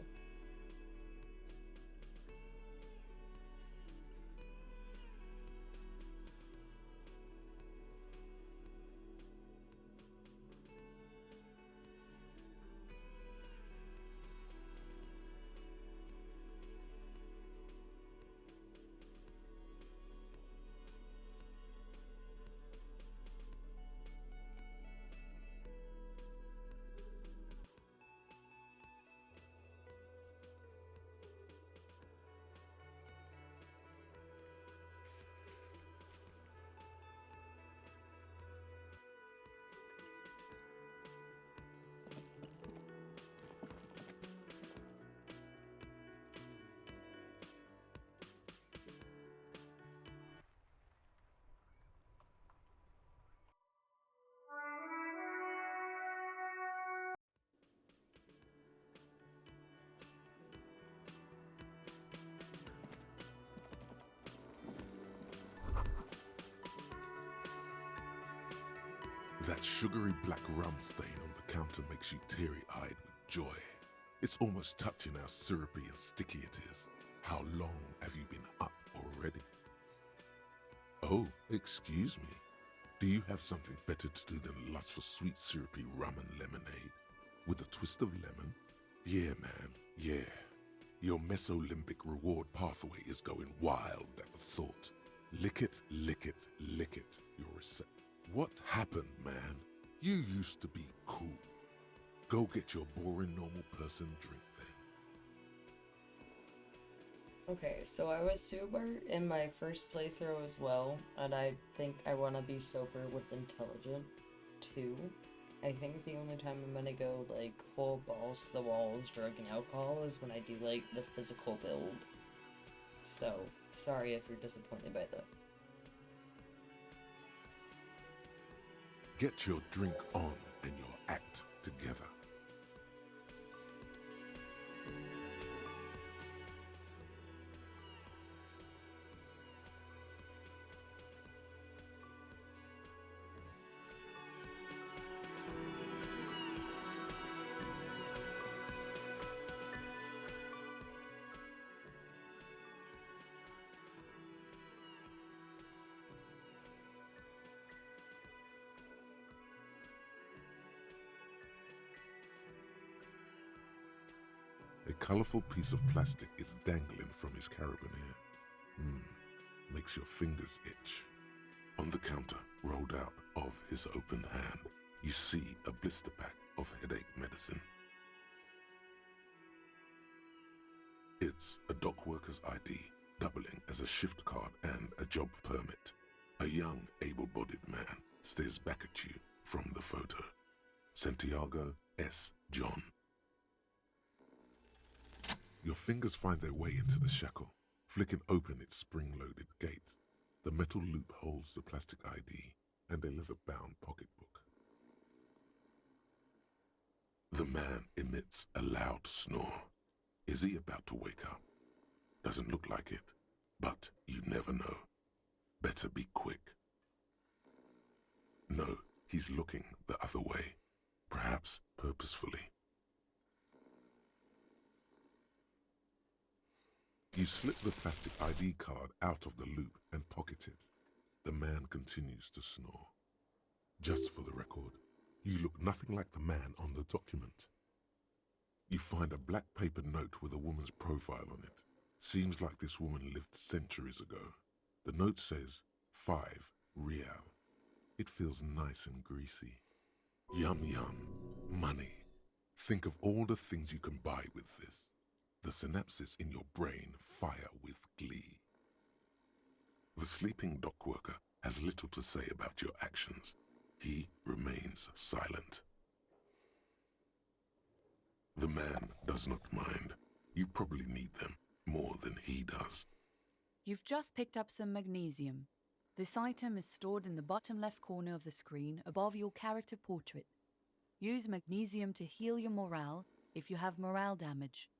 That sugary black rum stain on the counter makes you teary-eyed with joy. It's almost touching how syrupy and sticky it is. How long have you been up already? Oh, excuse me. Do you have something better to do than lust for sweet syrupy rum and lemonade? With a twist of lemon? Yeah, man, yeah. Your mesolimbic reward pathway is going wild at the thought. Lick it, lick it, lick it. Your receptor. What happened, man? You used to be cool. Go get your boring normal person drink then. Okay, so I was sober in my first playthrough as well, and I think I want to be sober with intelligent too. I think the only time I'm gonna go, like, full balls to the walls, drug and alcohol, is when I do, like, the physical build. So, sorry if you're disappointed by that. Get your drink on and your act together. A colorful piece of plastic is dangling from his carabiner. Makes your fingers itch. On the counter, rolled out of his open hand, you see a blister pack of headache medicine. It's a dock worker's ID, doubling as a shift card and a job permit. A young, able-bodied man stares back at you from the photo. Santiago S. John. Your fingers find their way into the shackle, flicking open its spring-loaded gate. The metal loop holds the plastic ID and a leather-bound pocketbook. The man emits a loud snore. Is he about to wake up? Doesn't look like it, but you never know. Better be quick. No, he's looking the other way, perhaps purposefully. You slip the plastic ID card out of the loop and pocket it. The man continues to snore. Just for the record, you look nothing like the man on the document. You find a black paper note with a woman's profile on it. Seems like this woman lived centuries ago. The note says, 5 real. It feels nice and greasy. Yum yum, money. Think of all the things you can buy with this. The synapses in your brain fire with glee. The sleeping dock worker has little to say about your actions. He remains silent. The man does not mind. You probably need them more than he does. You've just picked up some magnesium. This item is stored in the bottom left corner of the screen above your character portrait. Use magnesium to heal your morale if you have morale damage.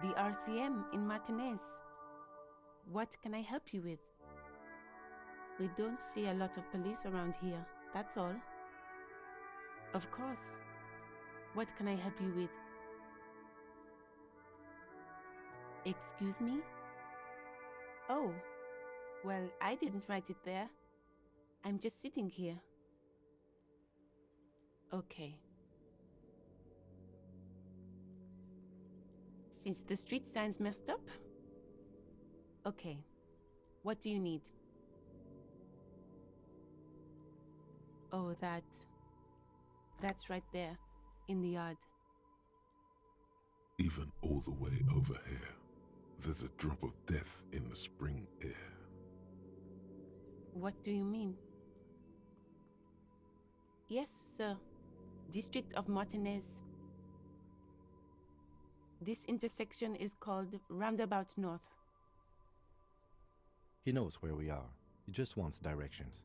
The RCM in Martinez. What can I help you with? We don't see a lot of police around here, that's all. Of course. What can I help you with? Excuse me? Oh, well, I didn't write it there. I'm just sitting here. Okay. Since the street sign's messed up? Okay. What do you need? Oh, that's right there, in the yard. Even all the way over here, there's a drop of death in the spring air. What do you mean? Yes, sir. District of Martinez. This intersection is called Roundabout North. He knows where we are. He just wants directions.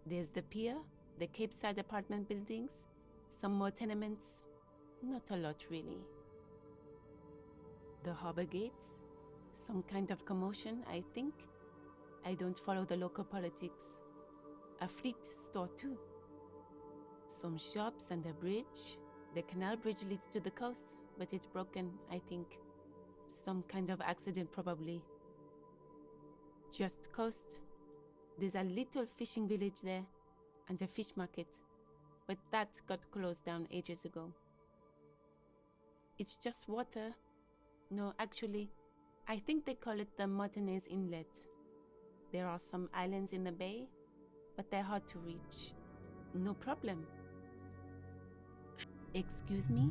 There's the pier, the Cape Side apartment buildings, some more tenements. Not a lot, really. The harbor gates, some kind of commotion, I think. I don't follow the local politics. A fleet store, too. Some shops and a bridge. The canal bridge leads to the coast, but it's broken, I think. Some kind of accident, probably. Just coast. There's a little fishing village there, and a fish market, but that got closed down ages ago. It's just water. No, actually, I think they call it the Martinez Inlet. There are some islands in the bay, but they're hard to reach. No problem. Excuse me?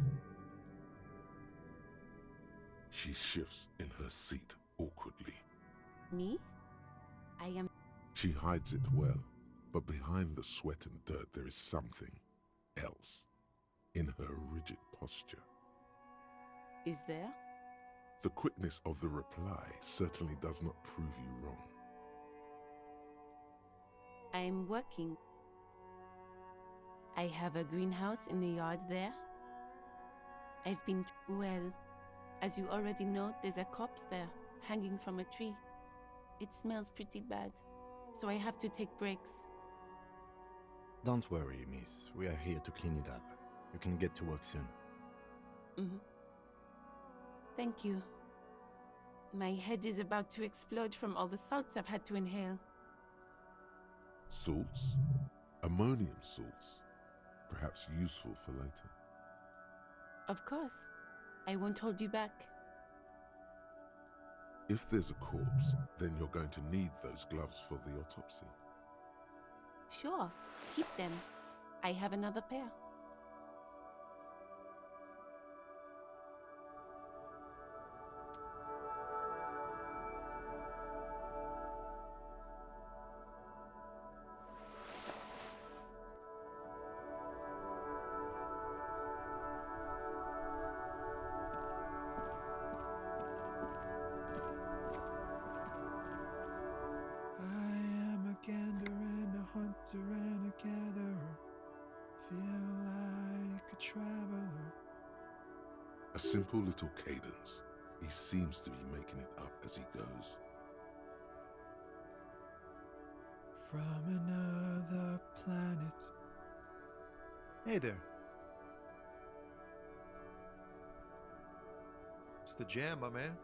She shifts in her seat awkwardly. Me? I am... She hides it well, but behind the sweat and dirt there is something else in her rigid posture. Is there? The quickness of the reply certainly does not prove you wrong. I'm working. I have a greenhouse in the yard there. I've been... Well, as you already know, there's a corpse there, hanging from a tree. It smells pretty bad, so I have to take breaks. Don't worry, miss. We are here to clean it up. You can get to work soon. Mm-hmm. Thank you. My head is about to explode from all the salts I've had to inhale. Salts? Ammonium salts. Perhaps useful for later. Of course. I won't hold you back. If there's a corpse, then you're going to need those gloves for the autopsy. Sure. Keep them. I have another pair. A simple little cadence. He seems to be making it up as he goes. From another planet. Hey there. It's the jam, my man.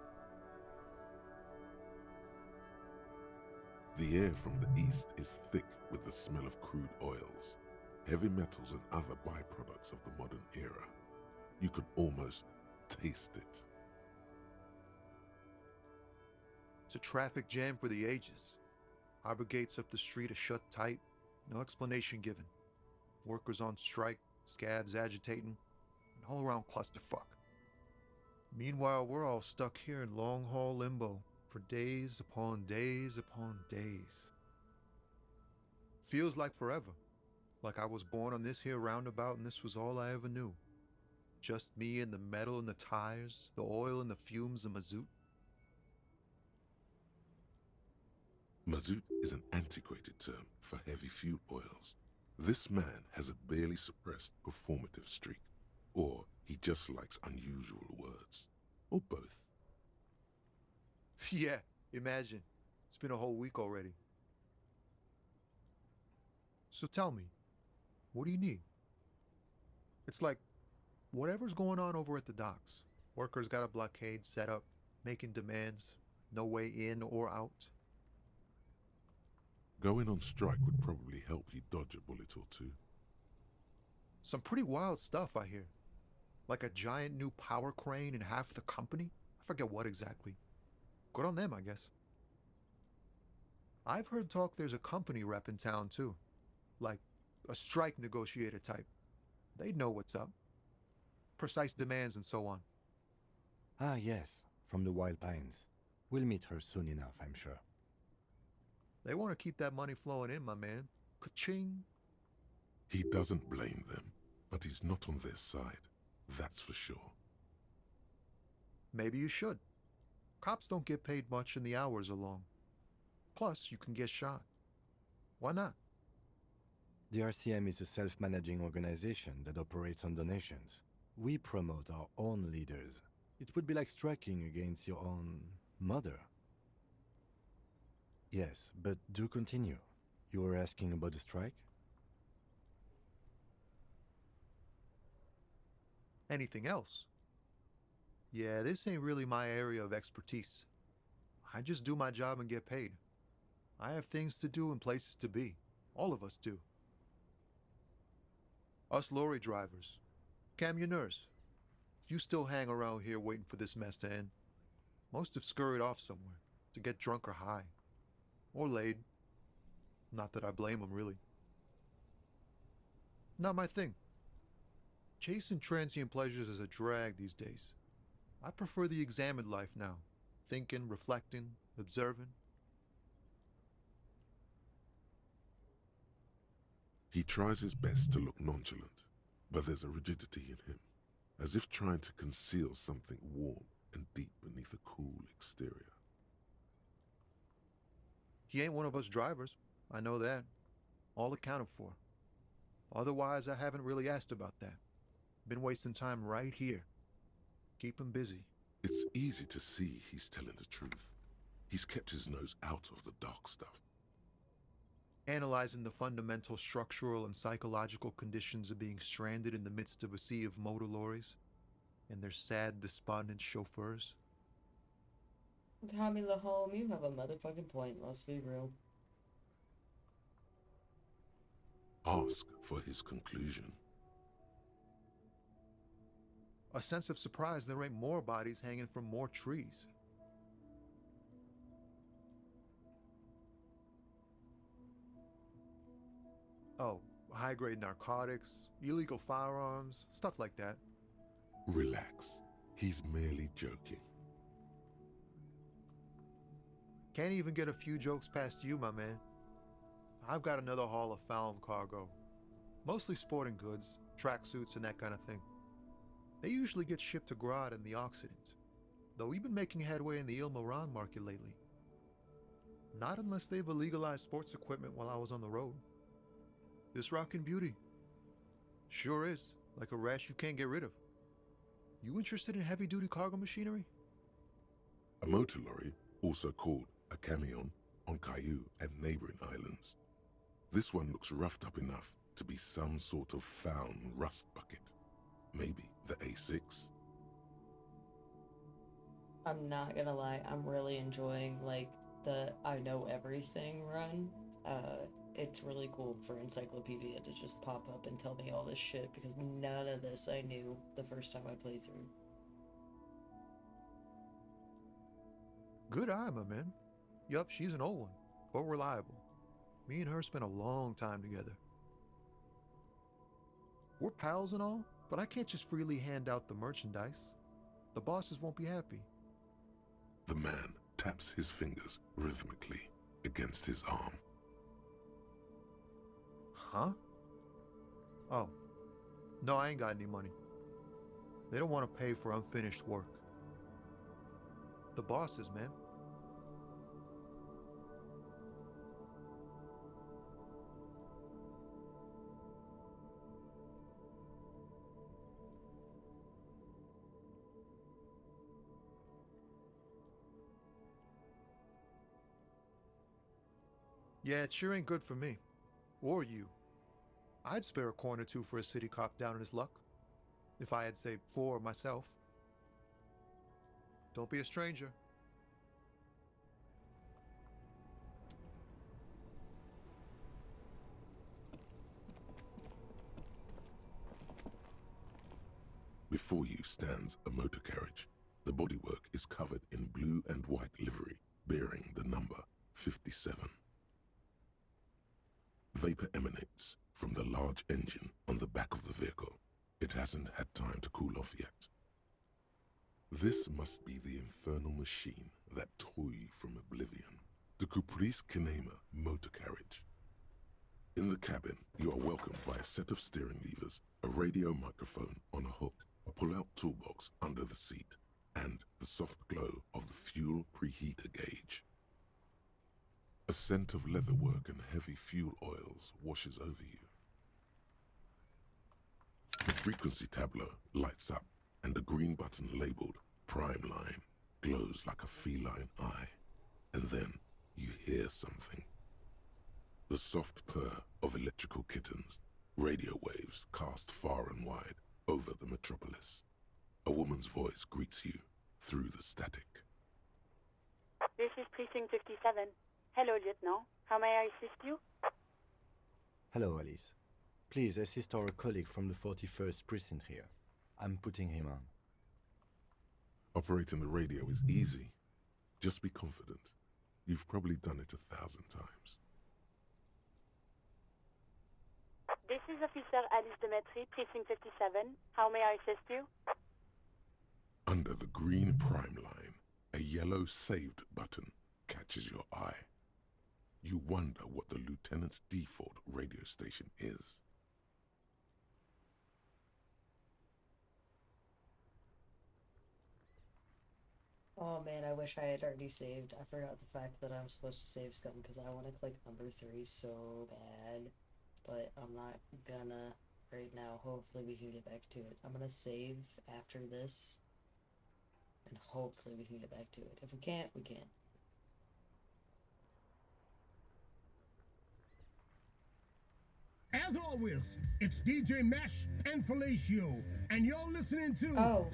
The air from the east is thick with the smell of crude oils, heavy metals and other byproducts of the modern era. You could almost taste it. It's a traffic jam for the ages. Harbor gates up the street are shut tight, no explanation given. Workers on strike, scabs agitating, an all-around clusterfuck. Meanwhile, we're all stuck here in long-haul limbo for days upon days upon days. Feels like forever. Like I was born on this here roundabout and this was all I ever knew. Just me and the metal and the tires, the oil and the fumes of mazout. Mazout is an antiquated term for heavy fuel oils. This man has a barely suppressed performative streak, or he just likes unusual words, or both. Yeah, imagine. It's been a whole week already. So tell me, what do you need? It's like, whatever's going on over at the docks. Workers got a blockade set up, making demands, no way in or out. Going on strike would probably help you dodge a bullet or two. Some pretty wild stuff, I hear. Like a giant new power crane in half the company? I forget what exactly. Good on them, I guess. I've heard talk there's a company rep in town, too. Like a strike negotiator type. They'd know what's up. Precise demands and so on. Ah, yes, from the Wild Pines. We'll meet her soon enough, I'm sure. They want to keep that money flowing in, my man. Ka-ching. He doesn't blame them, but he's not on their side. That's for sure. Maybe you should. Cops don't get paid much and the hours are long. Plus, you can get shot. Why not? The RCM is a self-managing organization that operates on donations. We promote our own leaders. It would be like striking against your own mother. Yes, but do continue. You were asking about the strike? Anything else? Yeah, this ain't really my area of expertise. I just do my job and get paid. I have things to do and places to be. All of us do. Us lorry drivers, camionneurs. If you still hang around here waiting for this mess to end, most have scurried off somewhere to get drunk or high. Or laid. Not that I blame them, really. Not my thing. Chasing transient pleasures is a drag these days. I prefer the examined life now. Thinking, reflecting, observing. He tries his best to look nonchalant, but there's a rigidity in him, as if trying to conceal something warm and deep beneath a cool exterior. He ain't one of us drivers. I know that. All accounted for. Otherwise, I haven't really asked about that. Been wasting time right here. Keep him busy. It's easy to see he's telling the truth. He's kept his nose out of the dark stuff. Analyzing the fundamental structural and psychological conditions of being stranded in the midst of a sea of motor lorries and their sad, despondent chauffeurs. Tommy LaHome, you have a motherfucking point, let's be real. Ask for his conclusion. A sense of surprise there ain't more bodies hanging from more trees. Oh, high-grade narcotics, illegal firearms, stuff like that. Relax. He's merely joking. Can't even get a few jokes past you, my man. I've got another haul of found cargo. Mostly sporting goods, tracksuits, and that kind of thing. They usually get shipped to Grodd in the Occident, though we've been making headway in the Il-Moran market lately. Not unless they've illegalized sports equipment while I was on the road. This rockin' beauty. Sure is, like a rash you can't get rid of. You interested in heavy-duty cargo machinery? A motor lorry, also called a camion, on Caillou and neighboring islands. This one looks roughed up enough to be some sort of found rust bucket. Maybe the A6. I'm not gonna lie, I'm really enjoying like the I know everything run. It's really cool for Encyclopedia to just pop up and tell me all this shit because none of this I knew the first time I played through. Good eye, my man. Yup, she's an old one, but reliable. Me and her spent a long time together. We're pals and all, but I can't just freely hand out the merchandise. The bosses won't be happy. The man taps his fingers rhythmically against his arm. Huh? Oh. No, I ain't got any money. They don't want to pay for unfinished work. The bosses, man. Yeah, it sure ain't good for me. Or you. I'd spare a coin or two for a city cop down in his luck. If I had, say, 4 myself. Don't be a stranger. Before you stands a motor carriage. The bodywork is covered in blue and white livery, bearing the number 57. Vapor emanates from the large engine on the back of the vehicle. It hasn't had time to cool off yet. This must be the infernal machine that tore you from oblivion. The Caprice Kinema motor carriage. In the cabin, you are welcomed by a set of steering levers, a radio microphone on a hook. Upon pull out toolbox under the seat and the soft glow of the fuel preheater gauge. A scent of leatherwork and heavy fuel oils washes over you. The frequency tableau lights up and a green button labeled Prime Line glows like a feline eye. And then you hear something. The soft purr of electrical kittens, radio waves cast far and wide over the metropolis. A woman's voice greets you through the static. This is Precinct 57. Hello, Lieutenant. How may I assist you? Hello, Alice. Please assist our colleague from the 41st Precinct here. I'm putting him on. Operating the radio is easy. Just be confident. You've probably done it 1,000 times. This is Officer Alice Demetri, Precinct 57. How may I assist you? Under the green prime line, a yellow saved button catches your eye. You wonder what the lieutenant's default radio station is. Oh man, I wish I had already saved. I forgot the fact that I'm supposed to save scum because I want to click number 3 so bad. But I'm not gonna right now. Hopefully we can get back to it. I'm gonna save after this. And hopefully we can get back to it. If we can't, we can't. As always, it's DJ Mesh and Felicio, and you're listening to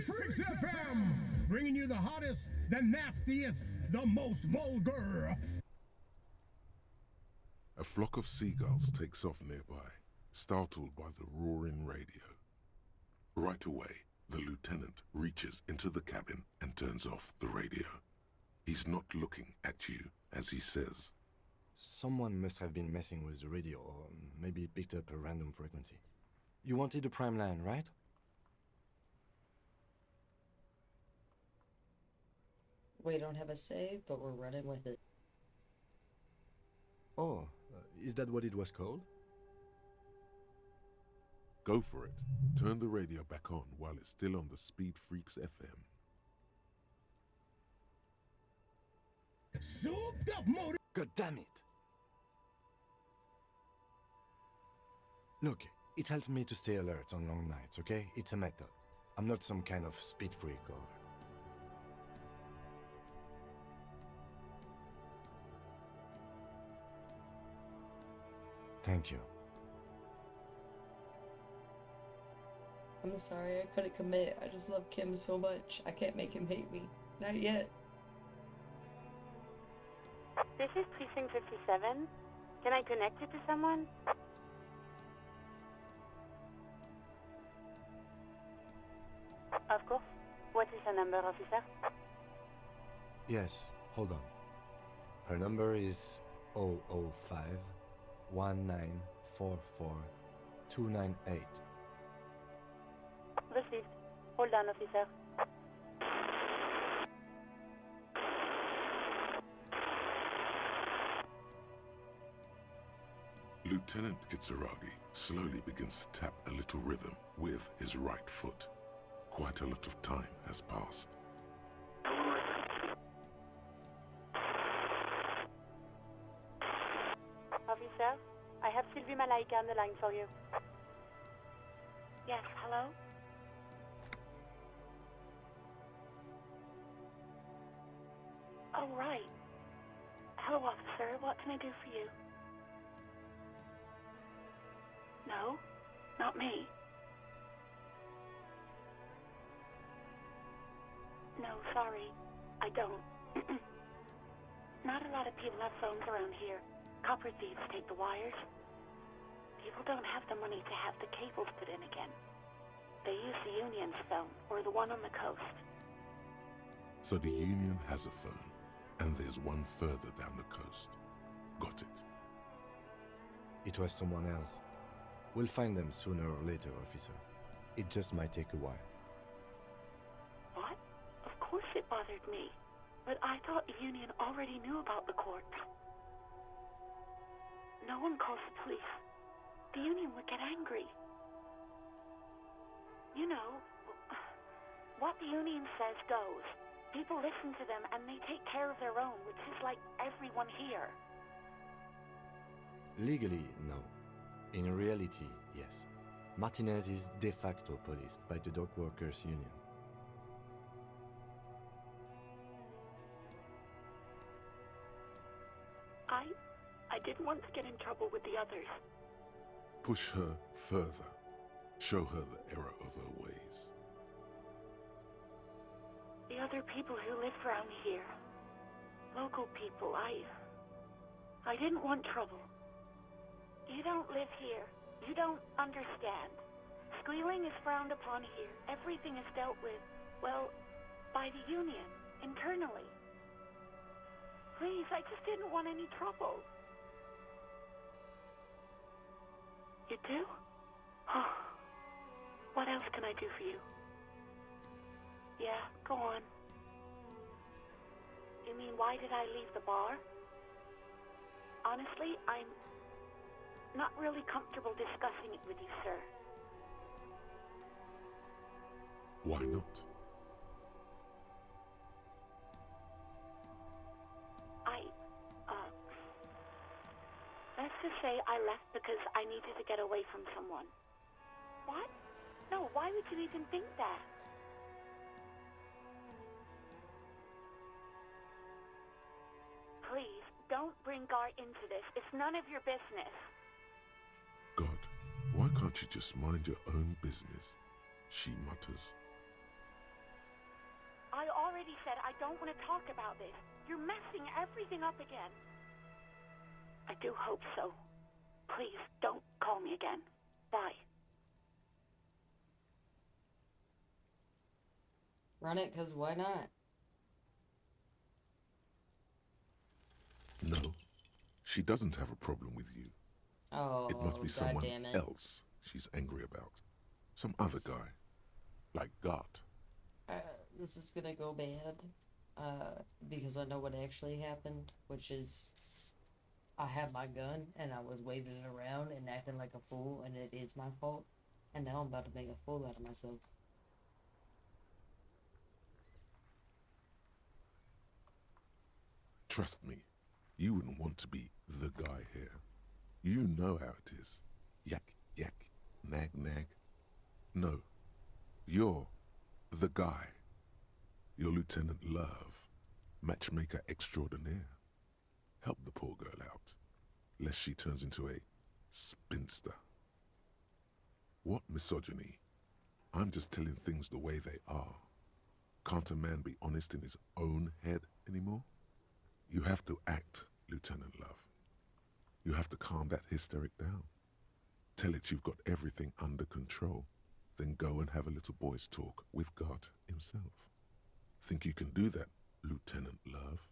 Freaks FM, bringing you the hottest, the nastiest, the most vulgar. A flock of seagulls takes off nearby, startled by the roaring radio. Right away, the lieutenant reaches into the cabin and turns off the radio. He's not looking at you as he says, Someone must have been messing with the radio, or maybe it picked up a random frequency. You wanted a prime line, right? We don't have a save, but we're running with it. Oh, is that what it was called? Go for it. Turn the radio back on while it's still on the Speed Freaks FM. Souped up motor. God damn it! Look, it helps me to stay alert on long nights, okay? It's a method. I'm not some kind of speed freak or... Thank you. I'm sorry, I couldn't commit. I just love Kim so much. I can't make him hate me. Not yet. This is Precinct 57. Can I connect you to someone? Of course. What is her number, officer? Yes, hold on. Her number is 005 1944 298. Received. Hold on, officer. Lieutenant Kitsuragi slowly begins to tap a little rhythm with his right foot. Quite a lot of time has passed. Officer, I have Sylvie Malaika on the line for you. Yes, hello? Oh, right. Hello, officer. What can I do for you? No, not me. No, sorry. I don't. Not a lot of people have phones around here. Copper thieves take the wires. People don't have the money to have the cables put in again. They use the Union's phone, or the one on the coast. So the Union has a phone, and there's one further down the coast. Got it. It was someone else. We'll find them sooner or later, officer. It just might take a while. What? Of course it bothered me. But I thought the Union already knew about the corpse. No one calls the police. The Union would get angry. You know, what the union says goes. People listen to them and they take care of their own, which is like everyone here. Legally, no. In reality, yes. Martinez is de facto policed by the dock workers union. I didn't want to get in trouble with the others. Push her further. Show her the error of her ways. The other people who live around here. Local people, I didn't want trouble. You don't live here. You don't understand. Squealing is frowned upon here. Everything is dealt with, well, by the union, internally. Please, I just didn't want any trouble. You do? Oh. What else can I do for you? Yeah, go on. You mean, why did I leave the bar? Honestly, I'm not really comfortable discussing it with you, sir. Why not? Let's just say I left because I needed to get away from someone. What? No, why would you even think that? Please, don't bring Gar into this. It's none of your business. God, why can't you just mind your own business? She mutters. I already said I don't want to talk about this. You're messing everything up again. I do hope so. Please, don't call me again. Bye. Run it, 'cause why not? No, she doesn't have a problem with you. Oh, it must be someone goddammit. else she's angry about. Some other guy. Like Gart. This is gonna go bad. Because I know what actually happened, which is I had my gun and I was waving it around and acting like a fool, and it is my fault. And now I'm about to make a fool out of myself. Trust me, you wouldn't want to be the guy here. You know how it is. Yak, yak, nag, nag. No, you're the guy. You're Lieutenant Love, matchmaker extraordinaire. Help the poor girl out, lest she turns into a spinster. What misogyny? I'm just telling things the way they are. Can't a man be honest in his own head anymore? You have to act, Lieutenant Love. You have to calm that hysteric down. Tell it you've got everything under control. Then go and have a little boy's talk with God himself. Think you can do that, Lieutenant Love?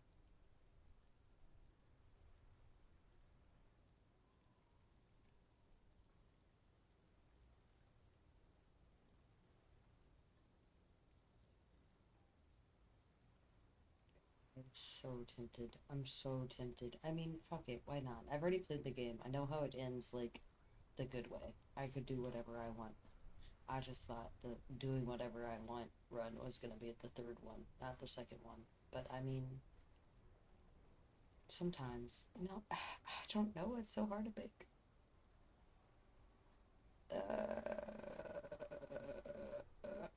I'm so tempted. I'm so tempted. I mean, fuck it. Why not? I've already played the game. I know how it ends, like, the good way. I could do whatever I want. I just thought the doing whatever I want run was gonna be the third one, not the second one. But, I mean, sometimes, no, I don't know. It's so hard to pick.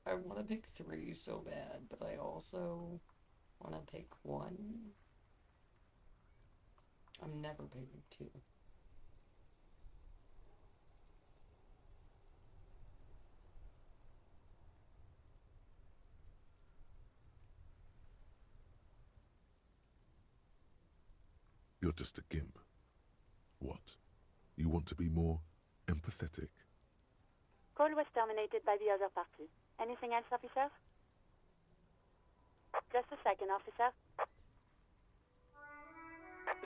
I want to pick 3 so bad, but I also want to pick 1. I'm never picking 2. You're just a gimp. What? You want to be more empathetic? Call was terminated by the other party. Anything else, officer? Just a second, officer.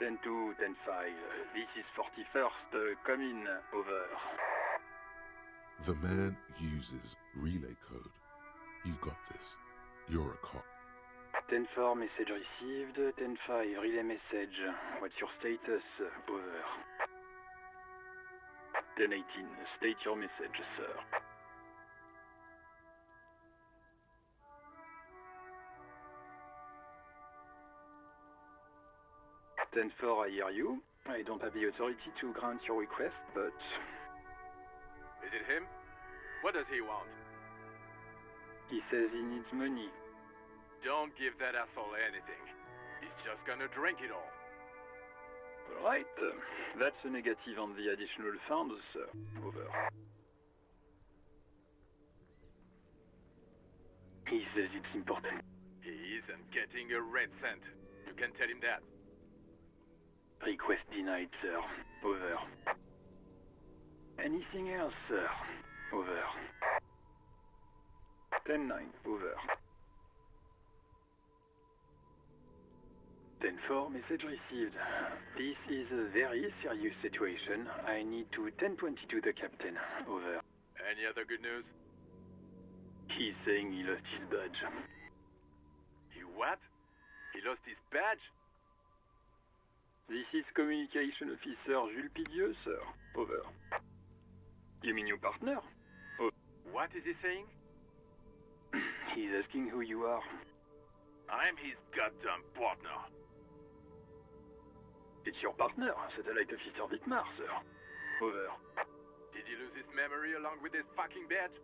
10-2, 10-5. This is 41st. Come in. Over. The man uses relay code. You got this. You're a cop. 10-4, message received. 10-5, relay message. What's your status? Over. 10-18, state your message, sir. 10-4, I hear you. I don't have the authority to grant your request, but... Is it him? What does he want? He says he needs money. Don't give that asshole anything. He's just gonna drink it all. Alright, that's a negative on the additional funds, sir. Over. He says it's important. He isn't getting a red cent. You can tell him that. Request denied, sir. Over. Anything else, sir? Over. 10-9, over. 10-4, message received. This is a very serious situation. I need to 10-22 the captain. Over. Any other good news? He's saying he lost his badge. He what? He lost his badge? This is Communication Officer Jules Pidieux, sir. Over. You mean your partner? Over. What is he saying? He's asking who you are. I'm his goddamn partner. It's your partner, Satellite Officer Wittmar, sir. Over. Did he lose his memory along with his fucking badge?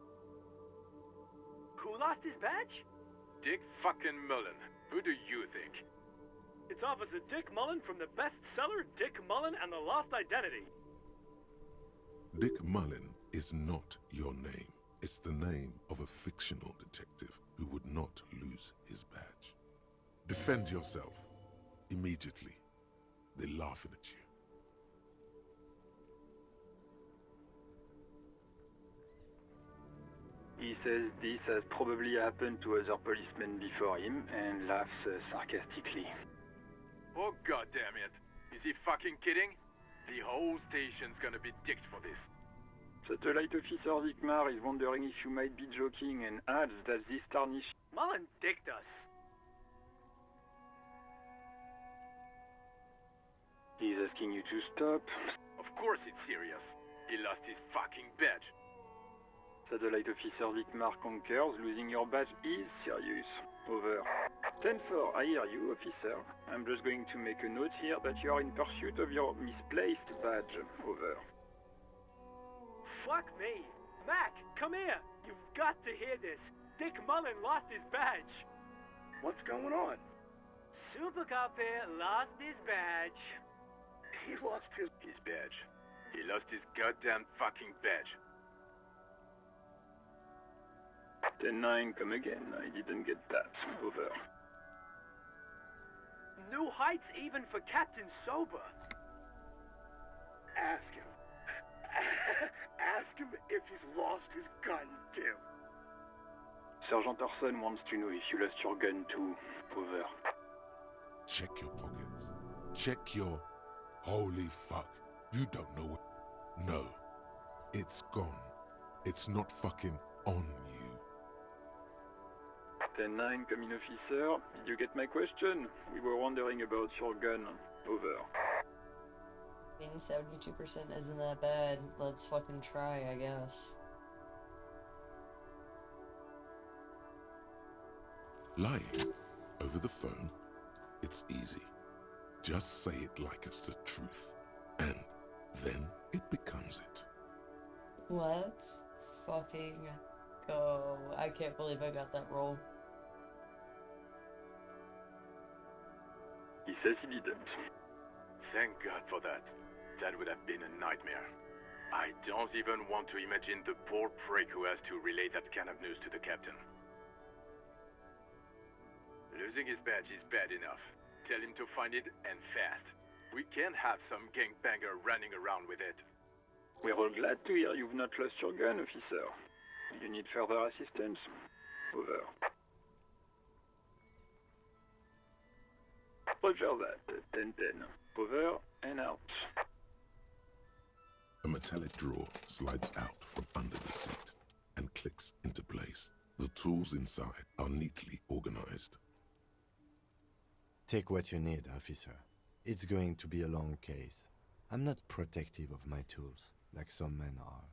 Who lost his badge? Dick fucking Mullen. Who do you think? It's Officer Dick Mullen from the bestseller Dick Mullen and the Lost Identity. Dick Mullen is not your name. It's the name of a fictional detective who would not lose his badge. Defend yourself. Immediately. They're laughing at you. He says this has probably happened to other policemen before him and laughs sarcastically. Oh goddamn it! Is he fucking kidding? The whole station's gonna be dicked for this. Satellite Officer Wittmar is wondering if you might be joking and adds that this tarnish... Mullen dicked us. He's asking you to stop. Of course it's serious. He lost his fucking badge. Satellite Officer Wittmar concurs. Losing your badge is serious. Over. 10-4, I hear you, officer. I'm just going to make a note here that you are in pursuit of your misplaced badge. Over. Fuck me. Mac, come here. You've got to hear this. Dick Mullen lost his badge. What's going on? Super Cop here lost his badge. He lost his badge. He lost his goddamn fucking badge. 10-9, come again. I didn't get that. Over. New heights even for Captain Sober. Ask him. Ask him if he's lost his gun, too. Sergeant Orson wants to know if you lost your gun too. Over. Check your pockets. Check your... Holy fuck. You don't know it. No. It's gone. It's not fucking on you. 10-9, come in, officer. Did you get my question? We were wondering about your gun. Over. I mean, 72% isn't that bad. Let's fucking try, I guess. Lying over the phone, it's easy. Just say it like it's the truth, and then it becomes it. Let's fucking go. I can't believe I got that roll. He says he didn't. Thank God for that. That would have been a nightmare. I don't even want to imagine the poor prick who has to relay that kind of news to the captain. Losing his badge is bad enough. Tell him to find it, and fast. We can't have some gangbanger running around with it. We're all glad to hear you've not lost your gun, officer. You need further assistance? Over. Roger that. 10-10. Over and out. A metallic drawer slides out from under the seat and clicks into place. The tools inside are neatly organized. Take what you need, officer. It's going to be a long case. I'm not protective of my tools, like some men are.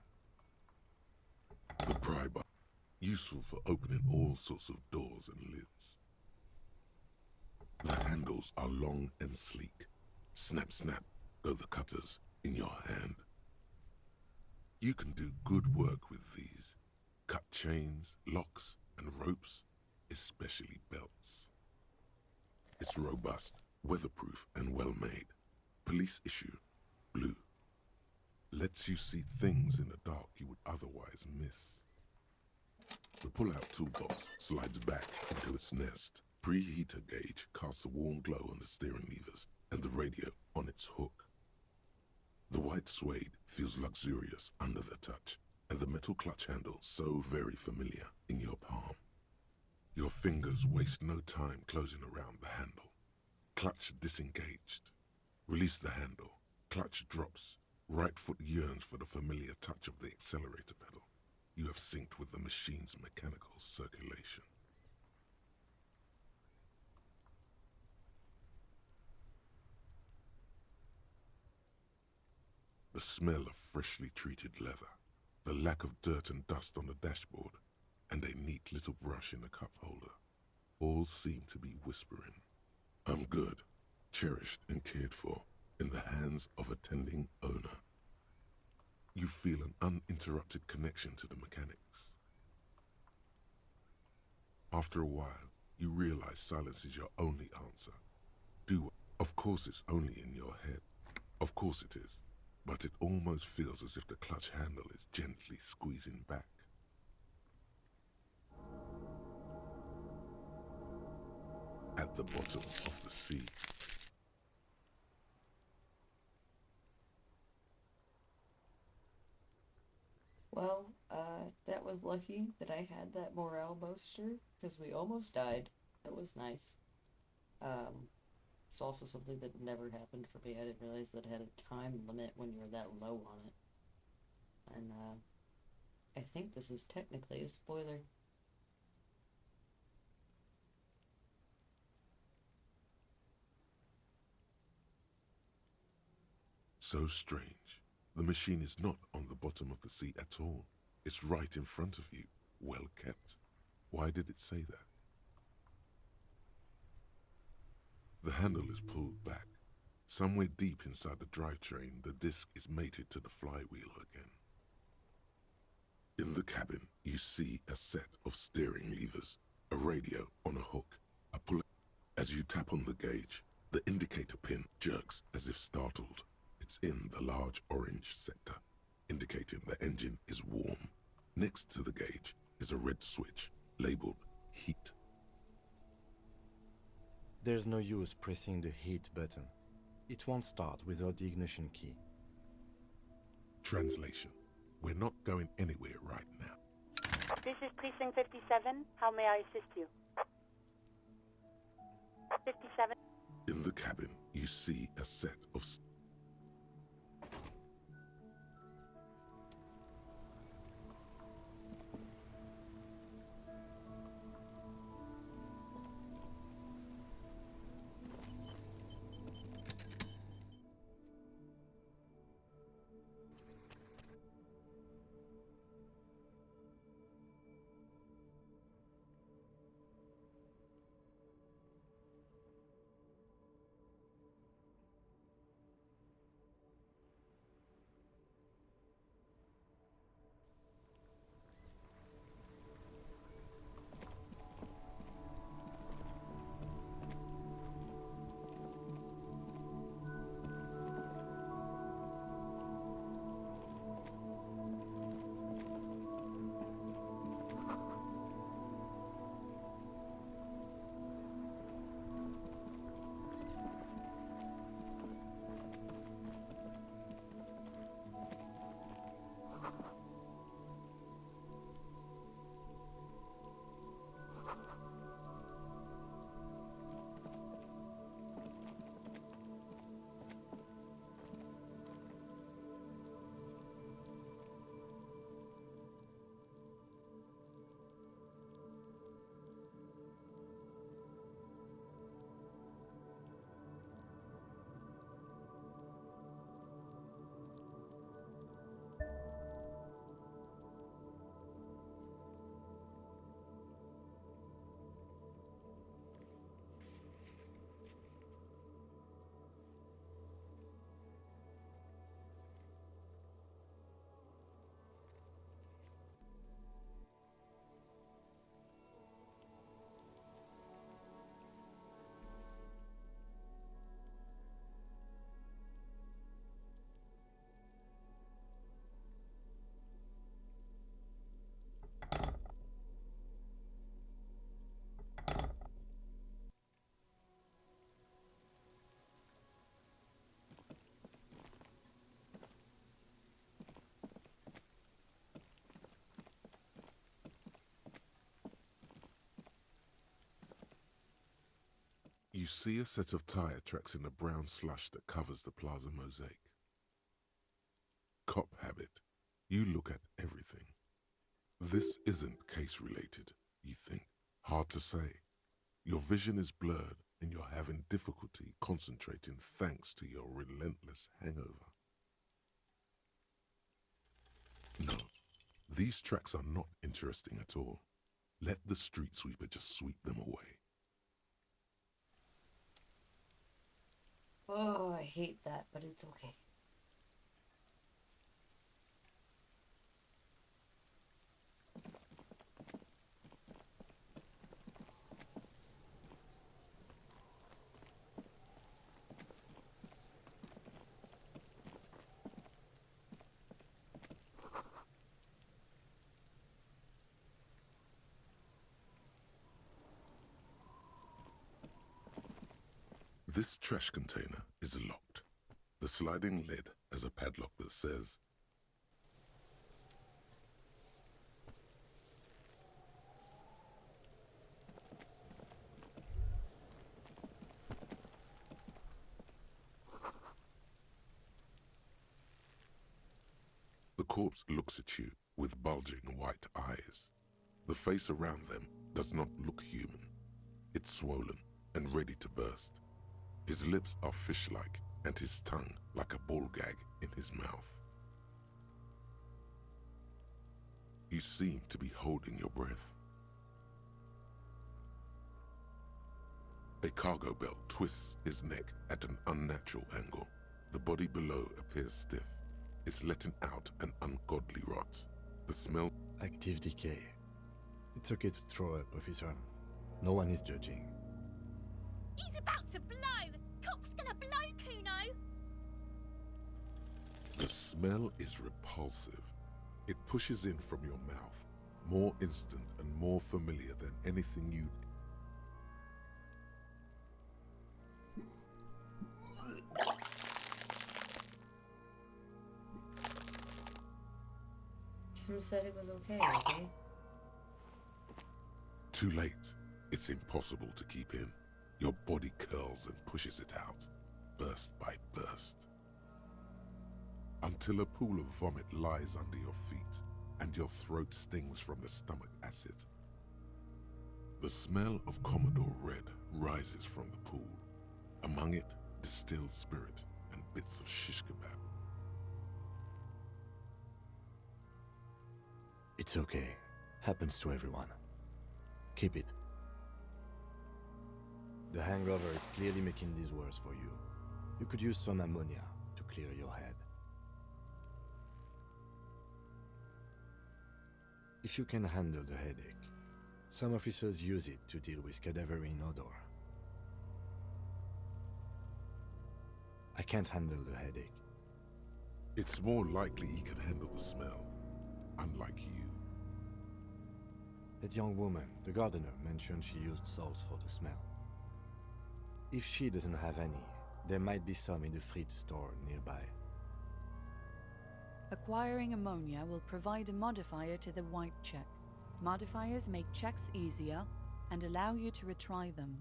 The pry bar, useful for opening all sorts of doors and lids. The handles are long and sleek, Snap, snap, go the cutters in your hand. You can do good work with these. Cut chains, locks, and ropes, especially belts. It's robust, weatherproof, and well-made. Police issue, blue. Lets you see things in the dark you would otherwise miss. The pull-out toolbox slides back into its nest. Preheater gauge casts a warm glow on the steering levers and the radio on its hook. The white suede feels luxurious under the touch, and the metal clutch handle so very familiar in your palm. Your fingers waste no time closing around the handle. Clutch disengaged. Release the handle. Clutch drops. Right foot yearns for the familiar touch of the accelerator pedal. You have synced with the machine's mechanical circulation. The smell of freshly treated leather, the lack of dirt and dust on the dashboard, and a neat little brush in the cup holder, all seem to be whispering, I'm good, cherished and cared for, in the hands of a tending owner. You feel an uninterrupted connection to the mechanics. After a while, you realize silence is your only answer. Of course it's only in your head. Of course it is. But it almost feels as if the clutch handle is gently squeezing back. At the bottom of the sea. Well, that was lucky that I had that morale booster, because we almost died. That was nice. It's also something that never happened for me. I didn't realize that it had a time limit when you're that low on it. And, I think this is technically a spoiler. So strange. The machine is not on the bottom of the sea at all. It's right in front of you, well kept. Why did it say that? The handle is pulled back. Somewhere deep inside the drivetrain, the disc is mated to the flywheel again. In the cabin, you see a set of steering levers, a radio on a hook, a pull. As you tap on the gauge, the indicator pin jerks as if startled. It's in the large orange sector, indicating the engine is warm. Next to the gauge is a red switch, labeled heat. There's no use pressing the heat button. It won't start without the ignition key. Translation. We're not going anywhere right now. This is Precinct 57. How may I assist you? 57. In the cabin, you see a set of see a set of tire tracks in the brown slush that covers the plaza mosaic. Cop habit. You look at everything. This isn't case-related, you think. Hard to say. Your vision is blurred and you're having difficulty concentrating thanks to your relentless hangover. No, these tracks are not interesting at all. Let the street sweeper just sweep them away. Oh, I hate that, but it's okay. This trash container is locked. The sliding lid has a padlock that says, the corpse looks at you with bulging white eyes. The face around them does not look human. It's swollen and ready to burst. His lips are fish-like and his tongue like a ball gag in his mouth. You seem to be holding your breath. A cargo belt twists his neck at an unnatural angle. The body below appears stiff. It's letting out an ungodly rot. The smell... Active decay. It's okay to throw up, officer. No one is judging. He's about to blow! Cock's gonna blow, Kuno! The smell is repulsive. It pushes in from your mouth, more instant and more familiar than anything you... Tim said it was okay? Too late. It's impossible to keep in. Your body curls and pushes it out, burst by burst, until a pool of vomit lies under your feet and your throat stings from the stomach acid. The smell of Commodore Red rises from the pool. Among it, distilled spirit and bits of shish kebab. It's okay. Happens to everyone. Keep it. The hangover is clearly making this worse for you. You could use some ammonia to clear your head. If you can handle the headache, some officers use it to deal with cadaverine odor. I can't handle the headache. It's more likely he can handle the smell, unlike you. That young woman, the gardener, mentioned she used salts for the smell. If she doesn't have any, there might be some in the fridge store nearby. Acquiring ammonia will provide a modifier to the white check. Modifiers make checks easier and allow you to retry them.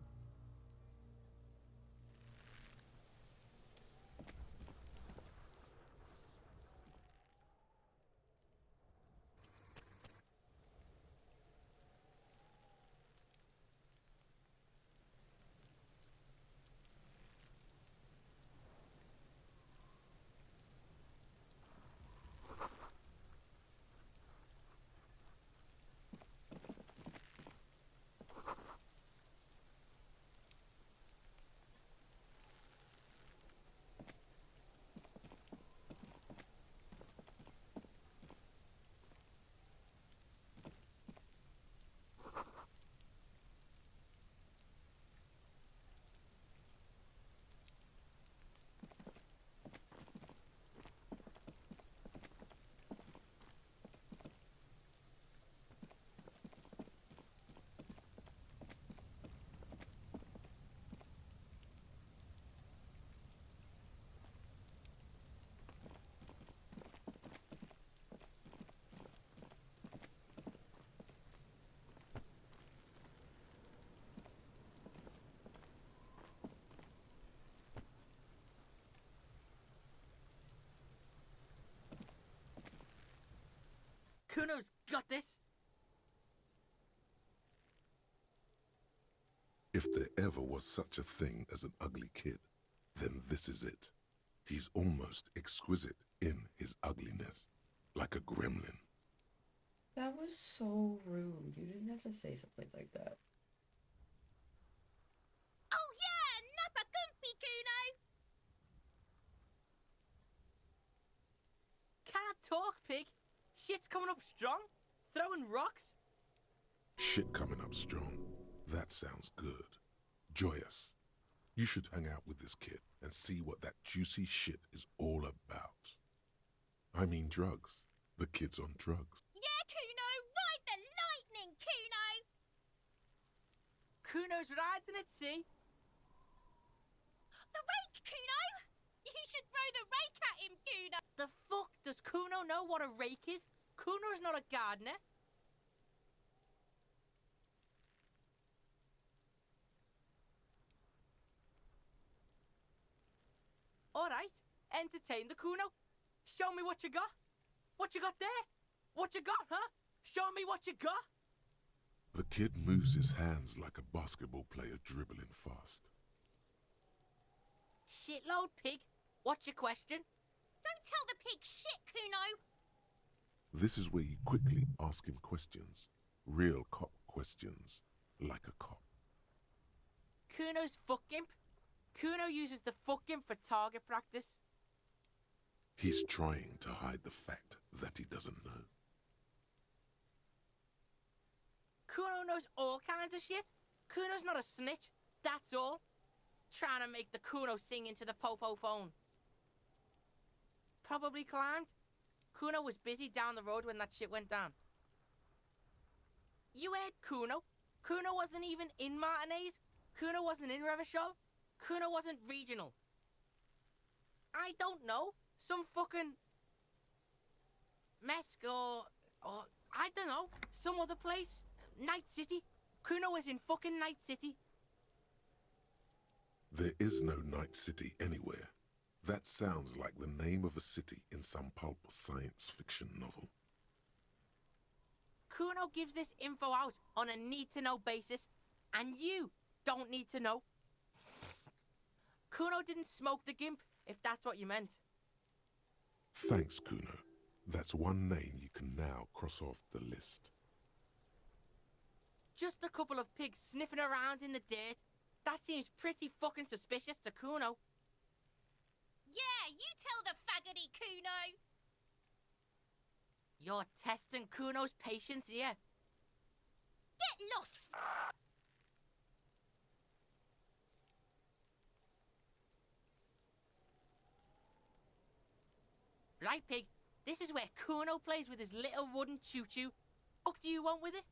Kuno's got this. If there ever was such a thing as an ugly kid, then this is it. He's almost exquisite in his ugliness, like a gremlin. That was so rude. You didn't have to say something like that. Oh yeah, nappa gumpy, Kuno! Can't talk, pig. Shit's coming up strong. Throwing rocks. Shit coming up strong. That sounds good. Joyous. You should hang out with this kid and see what that juicy shit is all about. I mean drugs. The kid's on drugs. Yeah, Kuno, ride the lightning, Kuno! Kuno's riding it, see? The rake, Kuno! You should throw the rake at him, Kuno! The fuck does Kuno know what a rake is? Kuno's not a gardener. Alright, entertain the Kuno. Show me what you got. What you got there? What you got, huh? Show me what you got. The kid moves his hands like a basketball player dribbling fast. Shitload, pig. What's your question? Don't tell the pig shit, Kuno! This is where you quickly ask him questions. Real cop questions, like a cop. Kuno's fuck imp. Kuno uses the fuck imp for target practice. He's trying to hide the fact that he doesn't know. Kuno knows all kinds of shit. Kuno's not a snitch, that's all. Trying to make the Kuno sing into the popo phone. Probably climbed. Kuno was busy down the road when that shit went down. You heard Kuno. Kuno wasn't even in Martinez. Kuno wasn't in Revachol. Kuno wasn't regional. I don't know. Some fucking Mesk or I don't know. Some other place. Night City. Kuno was in fucking Night City. There is no Night City anywhere. That sounds like the name of a city in some pulp science fiction novel. Kuno gives this info out on a need-to-know basis, and you don't need to know. Kuno didn't smoke the gimp, if that's what you meant. Thanks, Kuno. That's one name you can now cross off the list. Just a couple of pigs sniffing around in the dirt. That seems pretty fucking suspicious to Kuno. Yeah, you tell the faggoty, Kuno! You're testing Kuno's patience here. Get lost, Right, pig. This is where Kuno plays with his little wooden choo-choo. Fuck do you want with it?